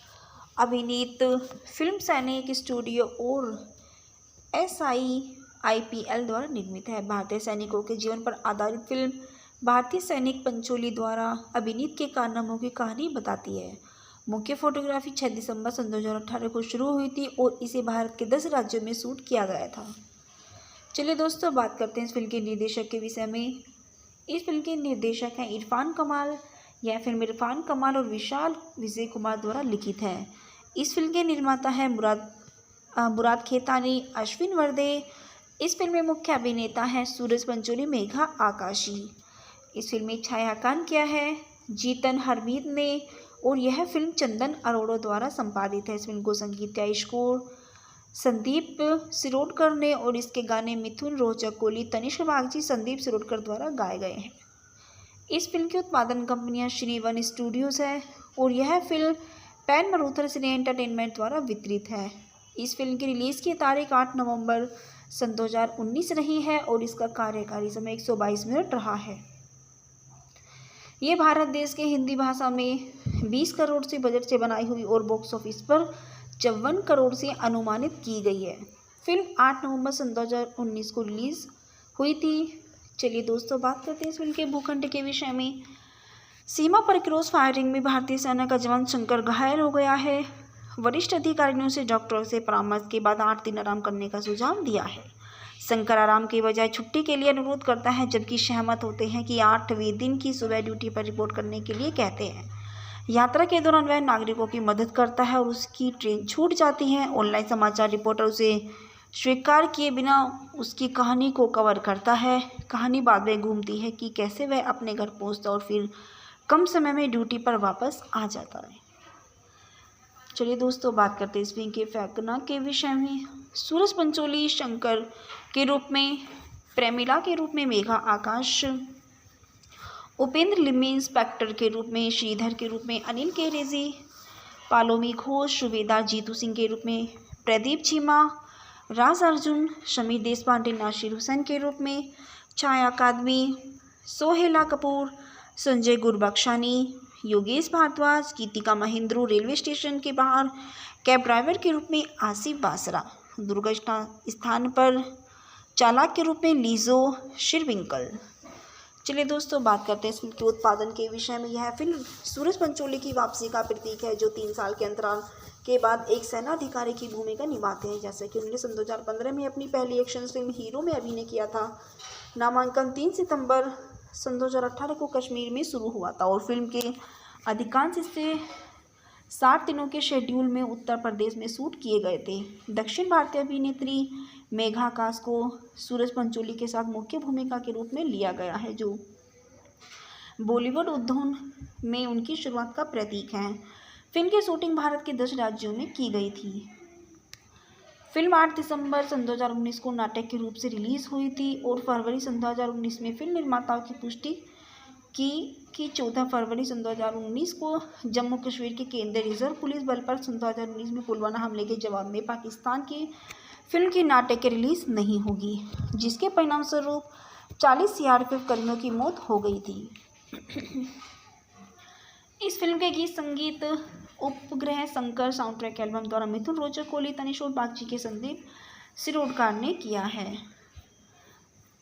अभिनीत फिल्म सैनिक स्टूडियो और SIIPL द्वारा निर्मित है। भारतीय सैनिकों के जीवन पर आधारित फिल्म भारतीय सैनिक पंचोली द्वारा अभिनीत के कारनामों की कहानी बताती है। मुख्य फोटोग्राफी 6 दिसंबर सन 2018 को शुरू हुई थी और इसे भारत के 10 राज्यों में शूट किया गया था। चलिए दोस्तों, बात करते हैं इस फिल्म के निर्देशक के विषय में। इस फिल्म के निर्देशक हैं इरफान कमाल। यह फिल्म इरफान कमाल और विशाल विजय कुमार द्वारा लिखित है। इस फिल्म के निर्माता हैं मुराद खेतानी, अश्विन वर्दे। इस फिल्म में मुख्य अभिनेता हैं सूरज पंचोली, मेघा आकाशी। इस फिल्म में छायांकन किया है जीतन हरमीत ने और यह फिल्म चंदन अरोड़ा द्वारा संपादित है। इस फिल्म को संगीत का स्कोर संदीप सिरोडकर ने और इसके गाने मिथुन रोचक कोहली, तनिष्क बागची, संदीप सिरोडकर द्वारा गाए गए हैं। इस फिल्म की उत्पादन कंपनियां श्री वन स्टूडियोज है और यह फिल्म पैन मरूथर सिने एंटरटेनमेंट द्वारा वितरित है। इस फिल्म की रिलीज़ की तारीख 8 नवंबर सन 2019 रही है और इसका कार्यकारी समय 122 मिनट रहा है। ये भारत देश के हिंदी भाषा में 20 करोड़ से बजट से बनाई हुई और बॉक्स ऑफिस पर 54 करोड़ से अनुमानित की गई है। फिल्म 8 नवंबर सन 2019 को रिलीज़ हुई थी। चलिए दोस्तों, बात करते हैं इस फिल्म के भूखंड के विषय में। सीमा पर क्रॉस फायरिंग में भारतीय सेना का जवान शंकर घायल हो गया है। वरिष्ठ अधिकारियों से डॉक्टरों से परामर्श के बाद 8 दिन आराम करने का सुझाव दिया है। शंकर आराम के बजाय छुट्टी के लिए अनुरोध करता है, जबकि सहमत होते हैं कि 8वें दिन की सुबह ड्यूटी पर रिपोर्ट करने के लिए कहते हैं। यात्रा के दौरान वह नागरिकों की मदद करता है और उसकी ट्रेन छूट जाती है। ऑनलाइन समाचार रिपोर्टर उसे स्वीकार किए बिना उसकी कहानी को कवर करता है। कहानी बाद में घूमती है कि कैसे वह अपने घर पहुंचता और फिर कम समय में ड्यूटी पर वापस आ जाता है। चलिए दोस्तों, बात करते हैं इस फिल्म के फैकना के विषय में। सूरज पंचोली शंकर के रूप में, प्रेमिला के रूप में मेघा आकाश, उपेंद्र लिम्मी इंस्पेक्टर के रूप में, श्रीधर के रूप में अनिल केरेजी, पालोमी घोष, सुबेदार जीतू सिंह के रूप में प्रदीप चीमा, राज अर्जुन, शमीर देशपांडे नासिर हुसैन के रूप में, छाया कादमी, सोहेला कपूर, संजय गुरबख्शानी, योगेश भारद्वाज, गीतिका महेंद्रू, रेलवे स्टेशन के बाहर कैब ड्राइवर के रूप में आसिफ बासरा, दुर्घटना स्थान पर चालक के रूप में लीजो शिरविंकल। चलिए दोस्तों, बात करते हैं इस फिल्म के उत्पादन के विषय में। यह फिल्म सूरज पंचोली की वापसी का प्रतीक है, जो 3 साल के अंतराल के बाद एक सेनाधिकारी की भूमिका निभाते हैं। जैसे कि उन्होंने सन 2015 में अपनी पहली एक्शन फिल्म हीरो में अभिनय किया था। नामांकन 3 सितंबर सन 2018 को कश्मीर में शुरू हुआ था और फिल्म के अधिकांश हिस्से 60 दिनों के शेड्यूल में उत्तर प्रदेश में शूट किए गए थे। दक्षिण भारतीय अभिनेत्री मेघा आकाश को सूरज पंचोली के साथ मुख्य भूमिका के रूप में लिया गया है, जो बॉलीवुड उद्योग में उनकी शुरुआत का प्रतीक है। फिल्म की शूटिंग भारत के 10 राज्यों में की गई थी। फिल्म 8 दिसंबर सन 2019 को नाटक के रूप से रिलीज़ हुई थी और फरवरी सन 2019 में फिल्म निर्माताओं की पुष्टि की कि 14 फरवरी सन 2019 को जम्मू कश्मीर के केंद्रीय रिजर्व पुलिस बल पर सन 2019 में पुलवामा हमले के जवाब में पाकिस्तान की फिल्म की नाटक की रिलीज़ नहीं होगी, जिसके परिणामस्वरूप 40 सीआरपीएफ कर्मियों की मौत हो गई थी। इस फिल्म के गीत संगीत उपग्रह शंकर साउंड ट्रैक एल्बम द्वारा मिथुन रोचक कोहली, तनिष्क बागची के संदीप सिरोडकर ने किया है।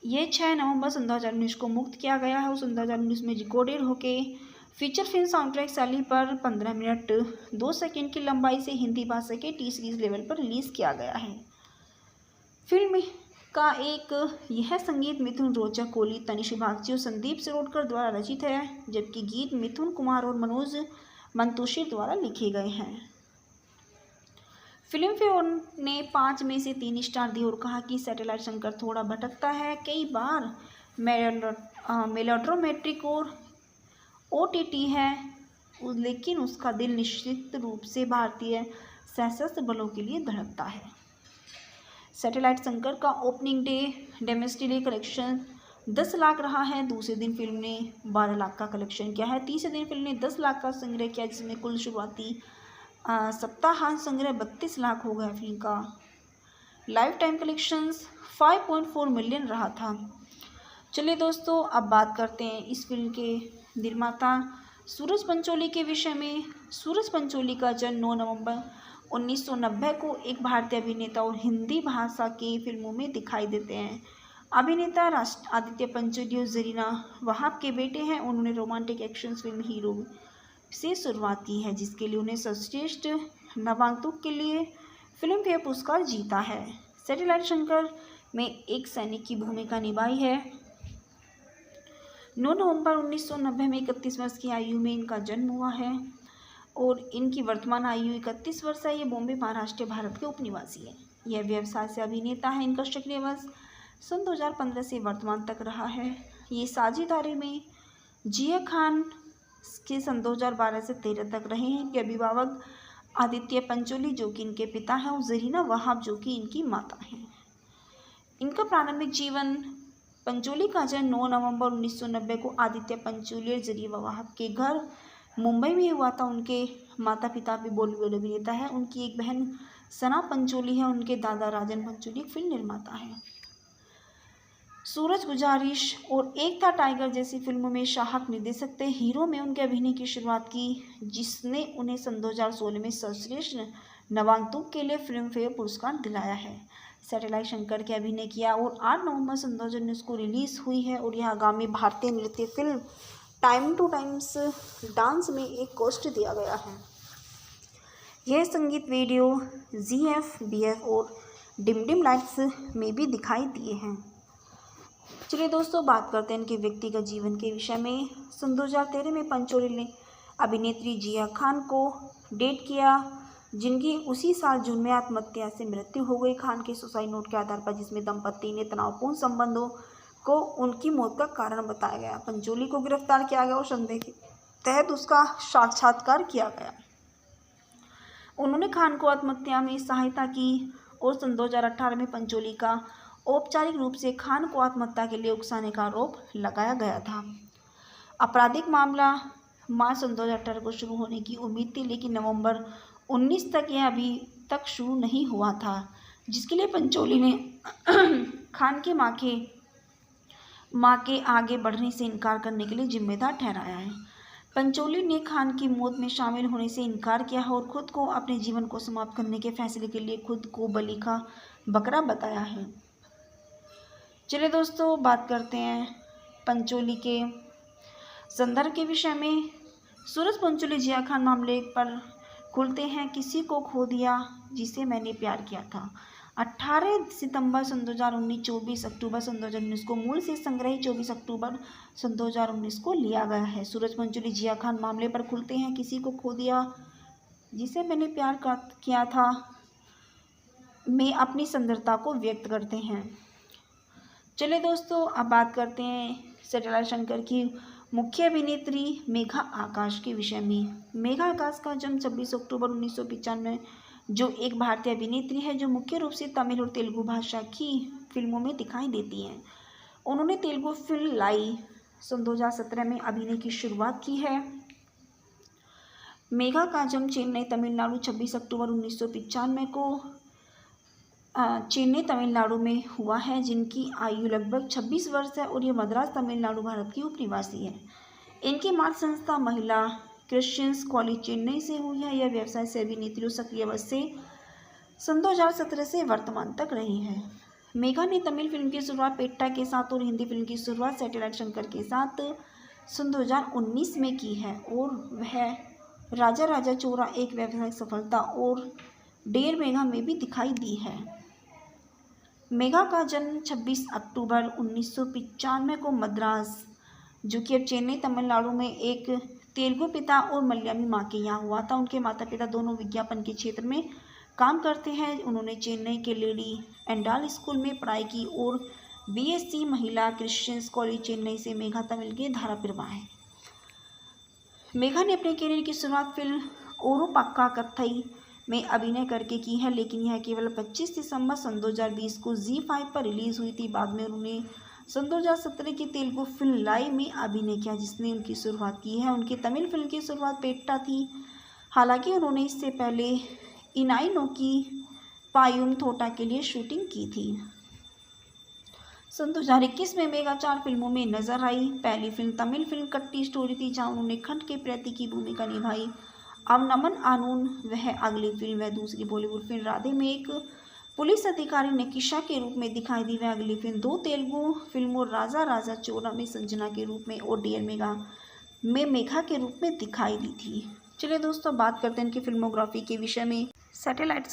ये 6 नवंबर सन 2019 को मुक्त किया गया है और सन 2019 में रिकॉर्डेड होके फीचर फिल्म साउंड ट्रैक शैली पर 15 मिनट 2 सेकंड की लंबाई से हिंदी भाषा के टी सीरीज लेवल पर रिलीज़ किया गया है। फिल्म का एक यह संगीत मिथुन रोचक कोहली, तनिष्क बागची और संदीप सिरोडकर द्वारा रचित है, जबकि गीत मिथुन कुमार और मनोज मंतोषी द्वारा लिखे गए हैं। फिल्म फेयर ने 5 में से 3 स्टार दिए और कहा कि सैटेलाइट शंकर थोड़ा भटकता है, कई बार मेलोड्रामेटिक और ओटीटी है, लेकिन उसका दिल निश्चित रूप से भारतीय सशस्त्र बलों के लिए धड़कता है। सैटेलाइट शंकर का opening day domestic collection 10 lakh रहा है। दूसरे दिन फिल्म ने 12 लाख का कलेक्शन किया है। तीसरे दिन फिल्म ने 10 लाख का संग्रह किया, जिसमें कुल शुरुआती सप्ताहांत संग्रह 32 लाख हो गया। फिल्म का लाइफ टाइम कलेक्शंस 5.4 मिलियन रहा था। चलिए दोस्तों, अब बात करते हैं इस फिल्म के निर्माता सूरज पंचोली के विषय में। सूरज पंचोली का जन्म 9 नवंबर 1990 को एक भारतीय अभिनेता और हिंदी भाषा की फिल्मों में दिखाई देते हैं। अभिनेता आदित्य पंचोली और जरीना वहाब के बेटे हैं। उन्होंने रोमांटिक एक्शन फिल्म हीरो से शुरुआत की है, जिसके लिए उन्हें सर्वश्रेष्ठ नवागंतुक के लिए फिल्म फेयर पुरस्कार जीता है। सैटेलाइट शंकर में एक सैनिक की भूमिका निभाई है। 9 नवंबर 1990 में 31 वर्ष की आयु में इनका जन्म हुआ है और इनकी वर्तमान आयु 31 वर्ष है। ये बॉम्बे महाराष्ट्र भारत के उपनिवासी है। यह व्यवसाय से अभिनेता है। इनका सक्रिय वर्ष सन 2015 से वर्तमान तक रहा है। ये साझेदारी में जिया खान के सन 2012 से 13 तक रहे हैं। इनके अभिभावक आदित्य पंचोली जो कि इनके पिता हैं और जरीना वहाब जो कि इनकी माता हैं। इनका प्रारंभिक जीवन पंचोली का जन्म 9 नवंबर 1990 को आदित्य पंचोली और जरीना वहाब के घर मुंबई में हुआ था। उनके माता पिता भी बॉलीवुड अभिनेता है। उनकी एक बहन सना पंचोली है। उनके दादा राजन पंचोली एक फिल्म निर्माता है। सूरज गुजारिश और एक था टाइगर जैसी फिल्मों में शाहक निर्देशक थे। हीरो में उनके अभिनय की शुरुआत की जिसने उन्हें सन 2016 में सर्वश्रेष्ठ नवागंतुक के लिए फिल्म फेयर पुरस्कार दिलाया है। सैटेलाइट शंकर के अभिनय किया और 8 नवंबर सन 2019 को रिलीज हुई है और यह आगामी भारतीय नृत्य film time two times dance में एक कोस्ट दिया गया है। यह संगीत वीडियो GF, BF और डिम डिम लाइट्स में भी दिखाई दिए हैं। चलिए दोस्तों बात करते हैं इनके व्यक्तिगत जीवन के विषय में। सन 2013 में पंचोली ने अभिनेत्री जिया खान को डेट किया जिनकी उसी साल जून में आत्महत्या से मृत्यु हो गई। खान के सुसाइड नोट के आधार पर जिसमें दंपति ने तनावपूर्ण संबंधों को उनकी मौत का कारण बताया गया। पंचोली को गिरफ्तार किया गया और संदेह के तहत उसका साक्षात्कार किया गया। उन्होंने खान को आत्महत्या में सहायता की और सन 2018 में पंचोली का औपचारिक रूप से खान को आत्महत्या के लिए उकसाने का आरोप लगाया गया था। आपराधिक मामला मार्च सन 2018 को शुरू होने की उम्मीद थी लेकिन नवंबर 19 तक यह अभी तक शुरू नहीं हुआ था जिसके लिए पंचोली ने खान के मां के आगे बढ़ने से इनकार करने के लिए जिम्मेदार ठहराया है। पंचोली ने खान की मौत में शामिल होने से इनकार किया और खुद को अपने जीवन को समाप्त करने के फैसले के लिए खुद को बलि का बकरा बताया है। चलिए दोस्तों बात करते हैं पंचोली के संदर्भ के विषय में। सूरज पंचोली जिया खान मामले पर खुलते हैं। किसी को खो दिया जिसे मैंने प्यार किया था। 18 सितंबर सन 2019, 24 अक्टूबर सन 2019 को मूल से संग्रहित 24 अक्टूबर सन 2019 को लिया गया है। सूरज पंचोली जिया खान मामले पर खुलते हैं। किसी को खो दिया जिसे मैंने प्यार किया था में अपनी सुंदरता को व्यक्त करते हैं। चलिए दोस्तों अब बात करते हैं सैटेलाइट शंकर की मुख्य अभिनेत्री मेघा आकाश के विषय में। मेघा आकाश का जन्म 26 अक्टूबर 1995 जो एक भारतीय अभिनेत्री है जो मुख्य रूप से तमिल और तेलुगु भाषा की फिल्मों में दिखाई देती हैं। उन्होंने तेलुगु फिल्म लाई सन 2017 में अभिनय की शुरुआत की है। मेघा का जन्म चेन्नई तमिलनाडु 26 अक्टूबर 1995 को चेन्नई तमिलनाडु में हुआ है जिनकी आयु लगभग 26 वर्ष है और ये मद्रास तमिलनाडु भारत की उपनिवासी है। इनकी मातृ संस्था महिला क्रिश्चियंस कॉलेज चेन्नई से हुई है। यह व्यवसाय से अभिनेत्री सक्रिय वर्ष से सन 2017 से वर्तमान तक रही है। मेघा ने तमिल फिल्म की शुरुआत पेट्टा के साथ और हिंदी फिल्म की शुरुआत सैटेलाइट शंकर के साथ सन 2019 में की है और वह राजा राजा चोरा एक व्यावसायिक सफलता और डेर मेघा में भी दिखाई दी है। मेघा का जन्म 26 अक्टूबर 1995 को मद्रास जो कि अब चेन्नई तमिलनाडु में एक तेलुगु पिता और मलयाली माँ के यहाँ हुआ था। उनके माता पिता दोनों विज्ञापन के क्षेत्र में काम करते हैं। उन्होंने चेन्नई के लेडी एंडाल स्कूल में पढ़ाई की और BSc महिला क्रिश्चियंस कॉलेज चेन्नई से मेघा तमिल के धारा प्रवाह है। मेघा ने अपने करियर की शुरुआत फिल्म ओरू पक्का कथई में अभिनय करके की है लेकिन यह केवल 25 दिसंबर सन 2020 को ZEE5 पर रिलीज हुई थी। बाद में उन्होंने सन 2017 की तेलुगु फिल्म लाई में अभिनय किया जिसने उनकी शुरुआत की है। उनकी तमिल फिल्म की शुरुआत पेट्टा थी। हालांकि उन्होंने इससे पहले इनाई की पायुम थोटा के लिए शूटिंग की थी। सन 2021 में मेघा 4 फिल्मों में नजर आई। पहली फिल्म तमिल फिल्म कट्टी स्टोरी थी जहां उन्होंने खंड के प्रति की भूमिका निभाई। अब नमन आनून वह अगली फिल्म वह दूसरी बॉलीवुड फिल्म राधे में एक पुलिस अधिकारी निकिशा के रूप में दिखाई दी। वह अगली फिल्म 2 तेलुगु फिल्मों राजा राजा चोरा में संजना के रूप में और डियर मेघा में मेघा के रूप में दिखाई दी थी। चलिए दोस्तों बात करते हैं इनकी फिल्मोग्राफी के विषय में। सैटेलाइट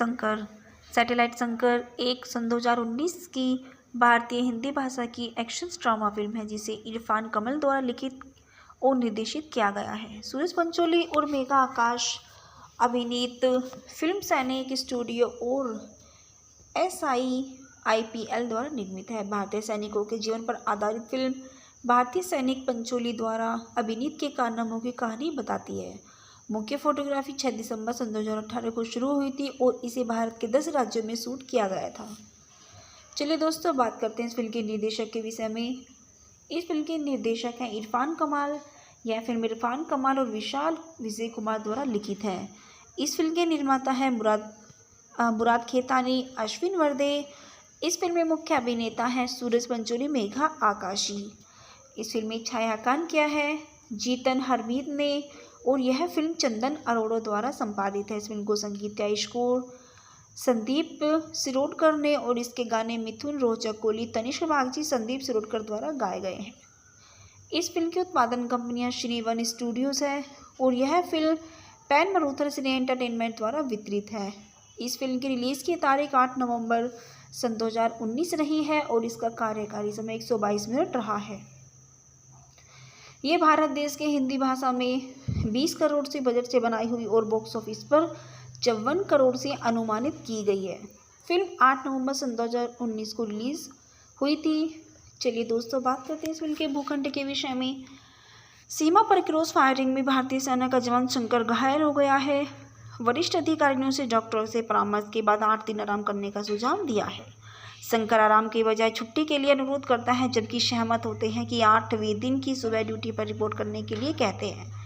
शंकर एक सन 2019 की भारतीय हिंदी भाषा की एक्शन ड्रामा फिल्म है जिसे इरफान कमल द्वारा लिखित और निर्देशित किया गया है। सूरज पंचोली और मेघा आकाश अभिनीत फिल्म सैनिक स्टूडियो और SIIPL द्वारा निर्मित है। भारतीय सैनिकों के जीवन पर आधारित फिल्म भारतीय सैनिक पंचोली द्वारा अभिनीत के कारनामों की कहानी बताती है। मुख्य फोटोग्राफी 6 दिसंबर सन 2018 को शुरू हुई थी और इसे भारत के 10 राज्यों में शूट किया गया था। चलिए दोस्तों, बात करते हैं इस फिल्म के निर्देशक के विषय में। इस फिल्म के निर्देशक हैं इरफान कमाल। यह फिल्म इरफान कमाल और विशाल विजय कुमार द्वारा लिखित है। इस फिल्म के निर्माता हैं मुराद खेतानी, अश्विन वर्दे। इस फिल्म में मुख्य अभिनेता हैं सूरज पंचोली, मेघा आकाशी। इस फिल्म में छायांकन किया है जीतन हरमीत ने और यह फिल्म चंदन अरोड़ा द्वारा संपादित है। इस फिल्म को संगीत या स्कोर संदीप सिरोडकर ने और इसके गाने मिथुन रोचक कोहली, तनिष्क बागची, संदीप सिरोडकर द्वारा गाए गए हैं। इस फिल्म की उत्पादन कंपनियां श्री वन स्टूडियोज है और यह फिल्म पैन मरूथर सिने एंटरटेनमेंट द्वारा वितरित है। इस फिल्म की रिलीज़ की तारीख 8 नवंबर सन 2019 रही है और इसका कार्यकारी समय 122 मिनट रहा है। ये भारत देश के हिंदी भाषा में 20 करोड़ से बजट से बनाई हुई और बॉक्स ऑफिस पर 54 करोड़ से अनुमानित की गई है। फिल्म 8 नवंबर सन 2019 को रिलीज़ हुई थी। चलिए दोस्तों, बात करते हैं इस फिल्म के भूखंड के विषय में। सीमा पर क्रॉस फायरिंग में भारतीय सेना का जवान शंकर घायल हो गया है। वरिष्ठ अधिकारियों से डॉक्टर से परामर्श के बाद 8 दिन आराम करने का सुझाव दिया है। शंकर आराम के बजाय छुट्टी के लिए अनुरोध करता है, जबकि सहमत होते हैं कि 8वें दिन की सुबह ड्यूटी पर रिपोर्ट करने के लिए कहते हैं।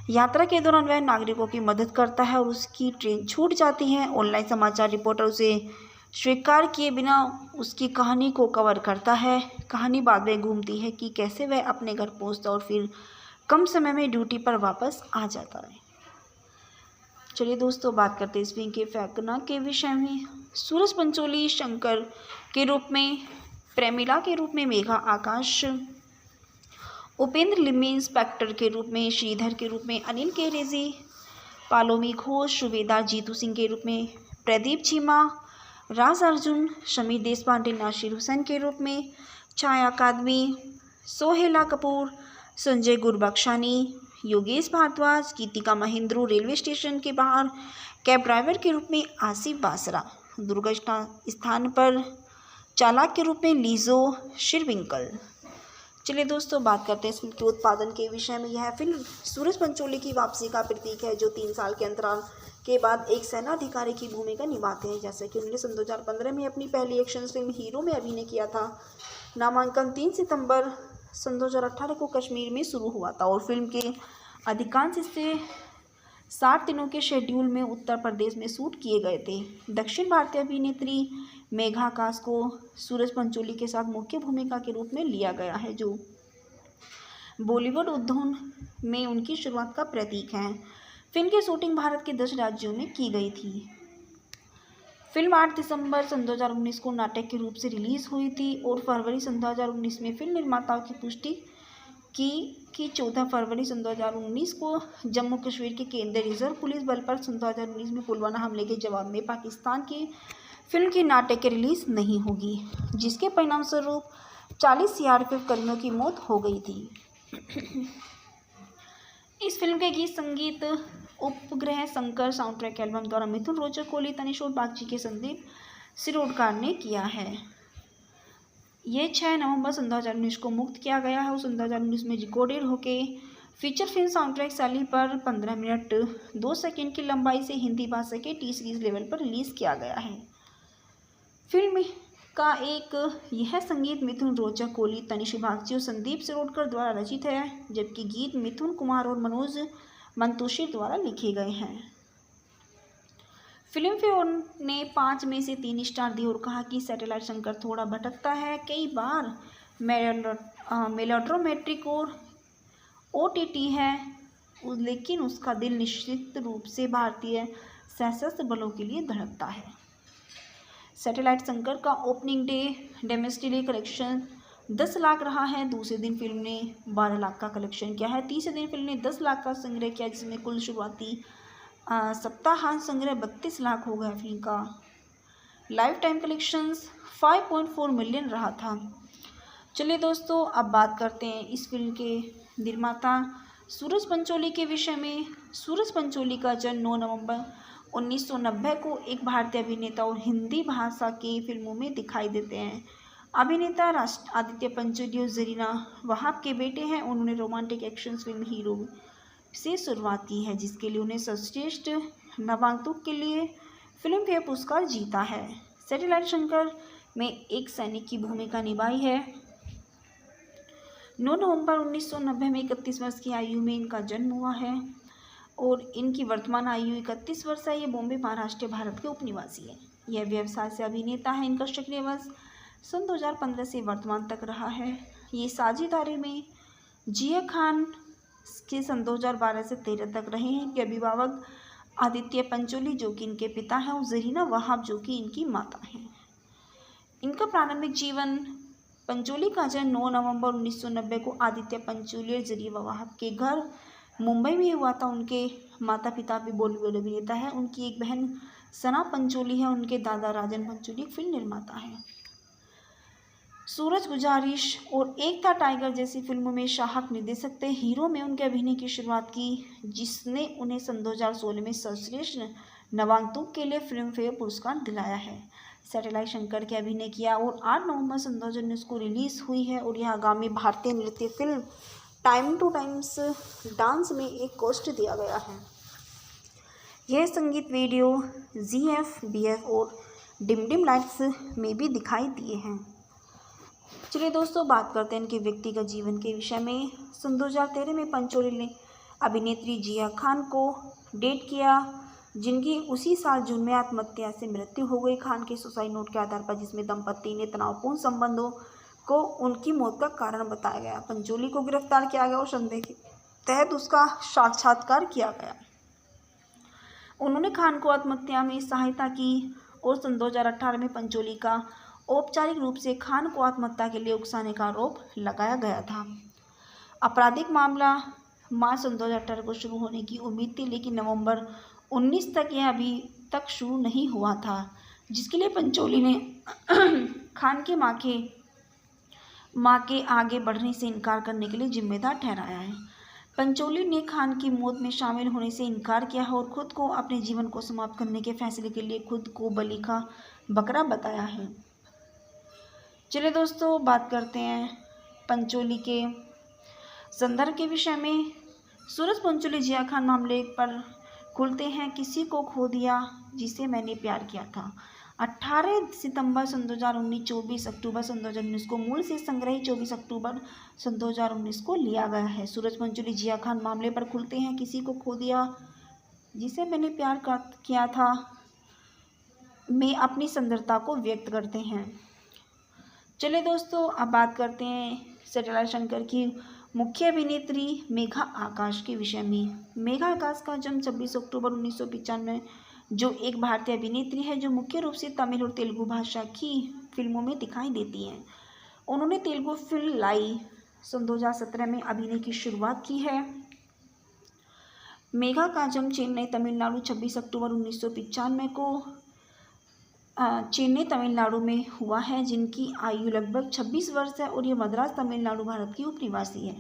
यात्रा के दौरान वह नागरिकों की मदद करता है और उसकी ट्रेन छूट जाती है। ऑनलाइन समाचार रिपोर्टर उसे स्वीकार किए बिना उसकी कहानी को कवर करता है। कहानी बाद में घूमती है कि कैसे वह अपने घर पहुंचता और फिर कम समय में ड्यूटी पर वापस आ जाता है। चलिए दोस्तों, बात करते हैं इस फिल्म के फैकना के विषय में। सूरज पंचोली शंकर के रूप में, प्रेमिला के रूप में मेघा आकाश, उपेंद्र लिम्मी इंस्पेक्टर के रूप में, श्रीधर के रूप में अनिल केरेजी, पालोमी घोष, सुबेदार जीतू सिंह के रूप में प्रदीप चीमा, राज अर्जुन, शमी देशपांडे नासिर हुसैन के रूप में, छाया कादमी, सोहेला कपूर, संजय गुरबख्शानी, योगेश भारद्वाज, गीतिका महेंद्रू, रेलवे स्टेशन के बाहर कैब ड्राइवर के रूप में आसिफ बासरा, दुर्घटना स्थान पर चालक के रूप में लीजो शिरविंकल। चलिए दोस्तों, बात करते हैं इस फिल्म के उत्पादन के विषय में। यह फिल्म सूरज पंचोली की वापसी का प्रतीक है, जो 3 साल के अंतराल के बाद एक सेना अधिकारी की भूमिका निभाते हैं। जैसे कि उन्होंने सन 2015 में अपनी पहली एक्शन फिल्म हीरो में अभिनय किया था। नामांकन 3 सितंबर सन 2018 को कश्मीर में शुरू हुआ था और फिल्म के अधिकांश हिस्से 60 दिनों के शेड्यूल में उत्तर प्रदेश में शूट किए गए थे। दक्षिण भारतीय अभिनेत्री मेघा आकाश को सूरज पंचोली के साथ मुख्य भूमिका के रूप में लिया गया है, जो बॉलीवुड उद्योग में उनकी शुरुआत का प्रतीक है। फिल्म की शूटिंग भारत के 10 राज्यों में की गई थी। फिल्म 8 दिसंबर सन 2019 को नाटक के रूप से रिलीज़ हुई थी और फरवरी सन 2019 में फिल्म निर्माताओं की पुष्टि की 14 फरवरी सन 2019 को जम्मू कश्मीर के केंद्रीय रिजर्व पुलिस बल पर सन 2019 में पुलवामा हमले के जवाब में पाकिस्तान की फिल्म की नाटक की रिलीज़ नहीं होगी, जिसके परिणामस्वरूप 40 CRPF कर्मियों की मौत हो गई थी। इस फिल्म के गीत संगीत उपग्रह शंकर साउंड ट्रैक एल्बम द्वारा मिथुन रोचक कोहली, तनिष्क बागची के संदीप सिरोडकर ने किया है। ये 6 नवंबर सन 2019 को मुक्त किया गया है और सन 2019 में रिकॉर्डेड होके फीचर फिल्म साउंड ट्रैक शैली पर 15 मिनट 2 सेकंड की लंबाई से हिंदी भाषा के टी सीरीज लेवल पर रिलीज़ किया गया है। फिल्म का एक यह संगीत मिथुन रोचक कोहली, तनिष्क बागची और संदीप सिरोडकर द्वारा रचित है, जबकि गीत मिथुन कुमार और मनोज मंतोषी द्वारा लिखे गए हैं। फिल्म फेयर ने 5 में से 3 स्टार दिए और कहा कि सैटेलाइट शंकर थोड़ा भटकता है, कई बार मेलोड्रामेटिक और OTT है, लेकिन उसका दिल निश्चित रूप से भारतीय सशस्त्र बलों के लिए धड़कता है। सैटेलाइट शंकर का opening day domestic collection 10 lakh रहा है। दूसरे दिन फिल्म ने 12 लाख का कलेक्शन किया है। तीसरे दिन फिल्म ने 10 लाख का संग्रह किया, जिसमें कुल शुरुआती सप्ताहांत संग्रह 32 लाख हो गया फिल्म का। लाइफ टाइम कलेक्शंस 5.4 मिलियन रहा था। चलिए दोस्तों, अब बात करते हैं इस फिल्म के निर्माता सूरज पंचोली के विषय में। सूरज पंचोली का जन्म 9 नवंबर 1990 को एक भारतीय अभिनेता और हिंदी भाषा की फिल्मों में दिखाई देते हैं। अभिनेता आदित्य पंचोली और जरीना वहाब के बेटे हैं। उन्होंने रोमांटिक एक्शन फिल्म हीरो से शुरुआत की है, जिसके लिए उन्हें सर्वश्रेष्ठ नवागंतुक के लिए फिल्म फेयर पुरस्कार जीता है। सैटेलाइट शंकर में एक सैनिक की भूमिका निभाई है। 9 नवंबर 1990 में 31 वर्ष की आयु में इनका जन्म हुआ है और इनकी वर्तमान आयु 31 वर्ष है। ये बॉम्बे, महाराष्ट्र, भारत के उपनिवासी है। यह व्यवसाय से अभिनेता है। इनका सक्रिय वर्ष सन 2015 से वर्तमान तक रहा है। ये साझेदारी में जिया खान के सन 2012 से 13 तक रहे हैं। इनके अभिभावक आदित्य पंचोली जो कि इनके पिता हैं और जरीना वहाब जो कि इनकी माता हैं। इनका प्रारंभिक जीवन पंचोली का जन्म 9 नवंबर 1990 को आदित्य पंचोली और जरीना वहाब के घर मुंबई में हुआ था। उनके माता पिता भी बॉलीवुड अभिनेता है। उनकी एक बहन सना पंचोली है। उनके दादा राजन पंचोली एक फिल्म निर्माता है। सूरज, गुजारिश और एक था टाइगर जैसी फिल्मों में सहायक निर्देशक थे। हीरो में उनके अभिनय की शुरुआत की, जिसने उन्हें सन 2016 में सर्वश्रेष्ठ नवागंतुक के लिए फिल्म फेयर पुरस्कार दिलाया है। सैटेलाइट शंकर के अभिनय किया और 8 नवंबर सन 2019 को रिलीज हुई है और यह आगामी भारतीय नृत्य film time two times dance में एक कोस्ट दिया गया है। यह संगीत वीडियो GF, BF और डिम डिम लाइट्स में भी दिखाई दिए हैं। चलिए दोस्तों, बात करते हैं इनके व्यक्तिगत जीवन के विषय में। सन 2013 में पंचोली ने अभिनेत्री जिया खान को डेट किया, जिनकी उसी साल जून में आत्महत्या से मृत्यु हो गई। खान के सुसाइड नोट के आधार पर, जिसमें दंपति ने तनावपूर्ण संबंधों को उनकी मौत का कारण बताया गया। पंचोली को गिरफ्तार किया गया और संदेह के तहत उसका साक्षात्कार किया गया। उन्होंने खान को आत्महत्या में सहायता की और सन 2018 में पंचोली का औपचारिक रूप से खान को आत्महत्या के लिए उकसाने का आरोप लगाया गया था। आपराधिक मामला मार्च सन 2018 को शुरू होने की उम्मीद थी, लेकिन नवंबर 19 तक यह अभी तक शुरू नहीं हुआ था, जिसके लिए पंचोली ने खान के मां के आगे बढ़ने से इनकार करने के लिए जिम्मेदार ठहराया है। पंचोली ने खान की मौत में शामिल होने से इनकार किया है और खुद को अपने जीवन को समाप्त करने के फैसले के लिए खुद को बलि का बकरा बताया है। चलिए दोस्तों, बात करते हैं पंचोली के संदर्भ के विषय में। सूरज पंचोली जिया खान मामले पर खुलते हैं। किसी को खो दिया जिसे मैंने प्यार किया था। 18 सितंबर सन 2019, 24 अक्टूबर सन 2019 को मूल से संग्रही, 24 अक्टूबर सन 2019 को लिया गया है। सूरज पंचोली जिया खान मामले पर खुलते हैं। किसी को खो दिया जिसे मैंने प्यार किया था में अपनी सुंदरता को व्यक्त करते हैं। चलिए दोस्तों, अब बात करते हैं सैटेलाइट शंकर की मुख्य अभिनेत्री मेघा आकाश के विषय में। मेघा आकाश का जन्म 26 अक्टूबर 1995, जो एक भारतीय अभिनेत्री है जो मुख्य रूप से तमिल और तेलुगु भाषा की फिल्मों में दिखाई देती हैं। उन्होंने तेलुगु फिल्म लाई सन 2017 में अभिनय की शुरुआत की है। मेघा का जन्म चेन्नई, तमिलनाडु 26 अक्टूबर 1995 को चेन्नई, तमिलनाडु में हुआ है, जिनकी आयु लगभग 26 वर्ष है और ये मद्रास, तमिलनाडु, भारत की उपनिवासी है।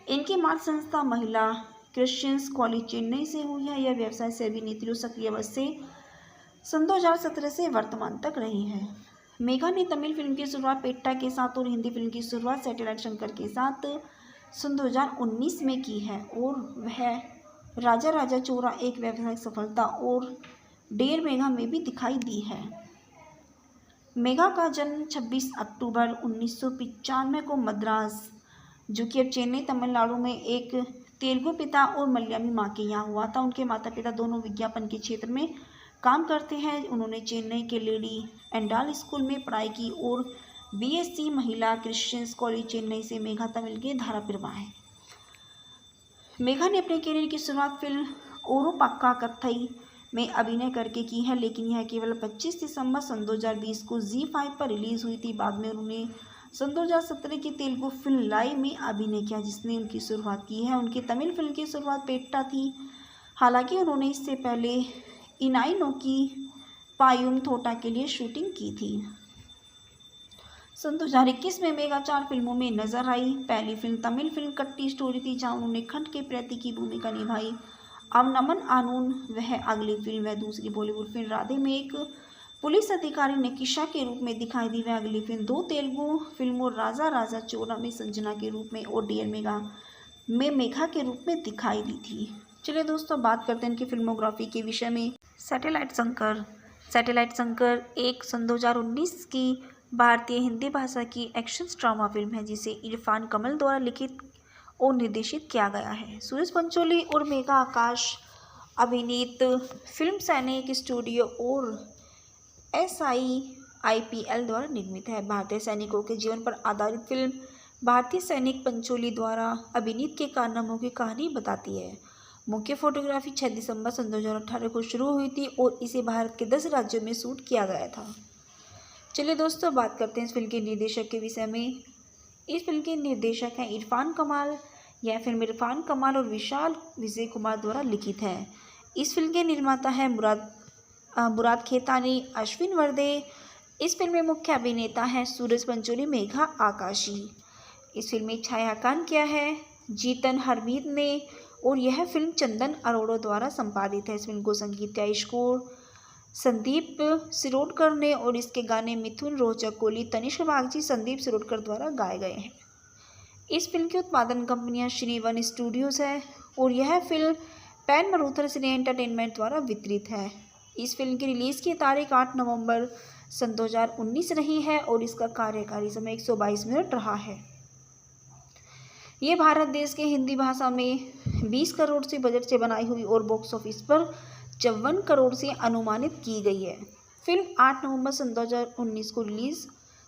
इनकी मातृ संस्था महिला क्रिश्चियंस कॉलेज चेन्नई से हुई है। यह व्यवसाय से अभिनेत्री सक्रिय वर्ष से सन 2017 से वर्तमान तक रही है। मेघा ने तमिल फिल्म की शुरुआत पेट्टा के साथ और हिंदी फिल्म की शुरुआत सैटेलाइट शंकर के साथ सन 2019 में की है और वह राजा राजा चोरा एक व्यावसायिक सफलता और डेर मेघा में भी दिखाई दी है। मेघा का जन्म 26 अक्टूबर 1995 को मद्रास, जो कि अब चेन्नई, तमिलनाडु में एक तेलुगु पिता और मलयामी माँ के यहाँ हुआ था। उनके माता पिता दोनों विज्ञापन के क्षेत्र में काम करते हैं। उन्होंने चेन्नई के लेडी एंडाल स्कूल में पढ़ाई की और BSc महिला क्रिश्चियंस कॉलेज चेन्नई से मेघा तमिल के धारा प्रवाह है। मेघा ने अपने करियर की शुरुआत फिल्म ओरू पक्का कथई में अभिनय करके की है, लेकिन यह केवल 25 दिसंबर सन 2020 को ZEE5 पर रिलीज हुई थी। बाद में उन्होंने सन 2017 की तेलुगु फिल्म लाई में अभिनय किया, जिसने उनकी शुरुआत की है। उनकी तमिल फिल्म की शुरुआत पेट्टा थी। हालांकि उन्होंने इससे पहले इनाई नो की पायुम थोटा के लिए शूटिंग की थी। सन 2021 में मेघा 4 फिल्मों में नजर आई। पहली फिल्म तमिल फिल्म कट्टी स्टोरी थी, जहां उन्होंने खंड के प्रति की भूमिका निभाई। अब नमन आनून वह अगली फिल्म व दूसरी बॉलीवुड फिल्म राधे में एक पुलिस अधिकारी नकीशा के रूप में दिखाई दी। वह अगली फिल्म 2 तेलुगु फिल्मों राजा राजा चोरा में संजना के रूप में और डियर मेघा में मेघा के रूप में दिखाई दी थी। चलिए दोस्तों, बात करते हैं इनकी फिल्मोग्राफी के विषय में। सैटेलाइट शंकर एक सन 2019 की भारतीय हिंदी भाषा की एक्शन ड्रामा फिल्म है, जिसे इरफान कमल द्वारा लिखित और निर्देशित किया गया है। सूरज पंचोली और मेघा आकाश अभिनीत फिल्म सैनिक स्टूडियो और SIIPL द्वारा निर्मित है। भारतीय सैनिकों के जीवन पर आधारित फिल्म भारतीय सैनिक पंचोली द्वारा अभिनीत के कारनामों की कहानी बताती है। मुख्य फोटोग्राफी 6 दिसंबर सन 2018 को शुरू हुई थी और इसे भारत के 10 राज्यों में शूट किया गया था। चलिए दोस्तों, बात करते हैं इस फिल्म के निर्देशक के विषय में। इस फिल्म के निर्देशक हैं इरफान कमाल। यह फिल्म इरफान कमाल और विशाल विजय कुमार द्वारा लिखित है। इस फिल्म के निर्माता हैं मुराद खेतानी, अश्विन वर्दे। इस फिल्म में मुख्य अभिनेता हैं सूरज पंचोली, मेघा आकाशी। इस फिल्म में छायांकन किया है जीतन हरमीत ने और यह फिल्म चंदन अरोड़ा द्वारा संपादित है। इस फिल्म को संगीत का स्कोर संदीप सिरोडकर ने और इसके गाने मिथुन रोचक कोली, तनिष्क बागची, संदीप सिरोडकर द्वारा गाए गए हैं। इस फिल्म की उत्पादन कंपनियां श्री वन स्टूडियोज है और यह फिल्म पैन मरूथर सिने एंटरटेनमेंट द्वारा वितरित है। इस फिल्म की रिलीज की तारीख 8 नवंबर सन 2019 रही है और इसका कार्यकारी समय 122 मिनट रहा है। ये भारत देश के हिंदी भाषा में 20 करोड़ से बजट से बनाई हुई और बॉक्स ऑफिस पर 54 करोड़ से अनुमानित की गई है। फिल्म 8 नवंबर सन 2019 को रिलीज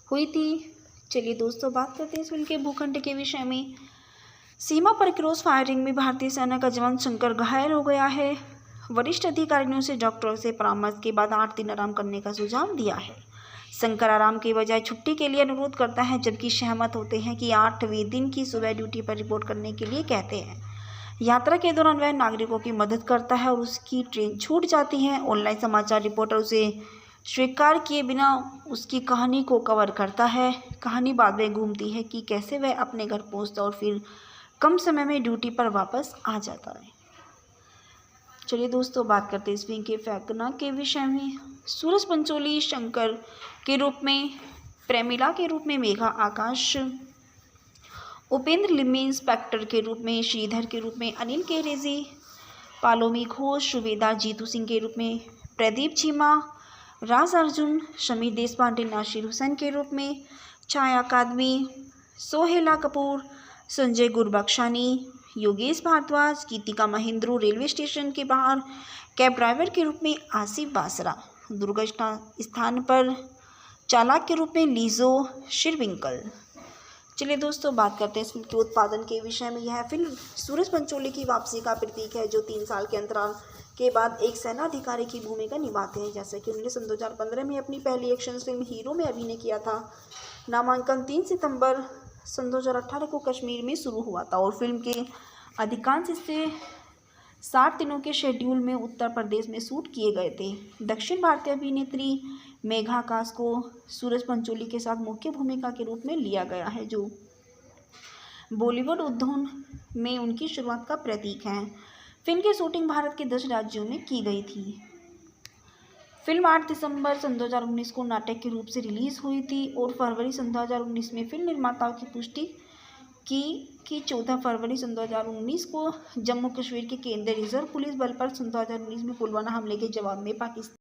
हुई थी। चलिए दोस्तों, बात करते हैं इस फिल्म के भूखंड के विषय में। सीमा पर क्रॉस फायरिंग में भारतीय सेना का जवान शंकर घायल हो गया है। वरिष्ठ अधिकारियों से डॉक्टरों से परामर्श के बाद 8 दिन आराम करने का सुझाव दिया है। शंकर आराम के बजाय छुट्टी के लिए अनुरोध करता है, जबकि सहमत होते हैं कि 8वें दिन की सुबह ड्यूटी पर रिपोर्ट करने के लिए कहते हैं। यात्रा के दौरान वह नागरिकों की मदद करता है और उसकी ट्रेन छूट जाती है। ऑनलाइन समाचार रिपोर्टर उसे स्वीकार किए बिना उसकी कहानी को कवर करता है। कहानी बाद में घूमती है कि कैसे वह अपने घर पहुंचता और फिर कम समय में ड्यूटी पर वापस आ जाता है। चलिए दोस्तों, बात करते हैं इस फिल्म के फैकना के विषय में। सूरज पंचोली शंकर के रूप में, प्रेमिला के रूप में मेघा आकाश, उपेंद्र लिम्बी इंस्पेक्टर के रूप में, श्रीधर के रूप में अनिल केरेजी, पालोमी घोष, सुबेदार जीतू सिंह के रूप में प्रदीप चीमा, राज अर्जुन, शमीर देशपांडे नासिर हुसैन के रूप में, छाया अकादमी, सोहेला कपूर, संजय गुरबख्शानी, योगेश भारद्वाज, गीतिका महेंद्रू, रेलवे स्टेशन के बाहर कैब ड्राइवर के रूप में आसिफ बासरा, दुर्घटना स्थान पर चालक के रूप में लीजो शिरविंकल। चलिए दोस्तों, बात करते हैं इस फिल्म के उत्पादन के विषय में। यह फिल्म सूरज पंचोली की वापसी का प्रतीक है, जो 3 साल के अंतराल के बाद एक सेना अधिकारी की भूमिका निभाते हैं। जैसे कि उन्होंने सन 2015 में अपनी पहली एक्शन फिल्म हीरो में अभिनय किया था। नामांकन 3 सितंबर सन 2018 को कश्मीर में शुरू हुआ था और फिल्म के अधिकांश हिस्से 60 दिनों के शेड्यूल में उत्तर प्रदेश में शूट किए गए थे। दक्षिण भारतीय अभिनेत्री मेघा आकाश को सूरज पंचोली के साथ मुख्य भूमिका के रूप में लिया गया है, जो बॉलीवुड उद्योग में उनकी शुरुआत का प्रतीक है। फिल्म की शूटिंग भारत के 10 राज्यों में की गई थी। फिल्म 8 दिसंबर सन 2019 को नाटक के रूप से रिलीज हुई थी और फरवरी सन 2019 में फिल्म निर्माताओं की पुष्टि की 14 फरवरी सन 2019 को जम्मू कश्मीर के केंद्रीय रिजर्व पुलिस बल पर सन 2019 में पुलवामा हमले के जवाब में पाकिस्तान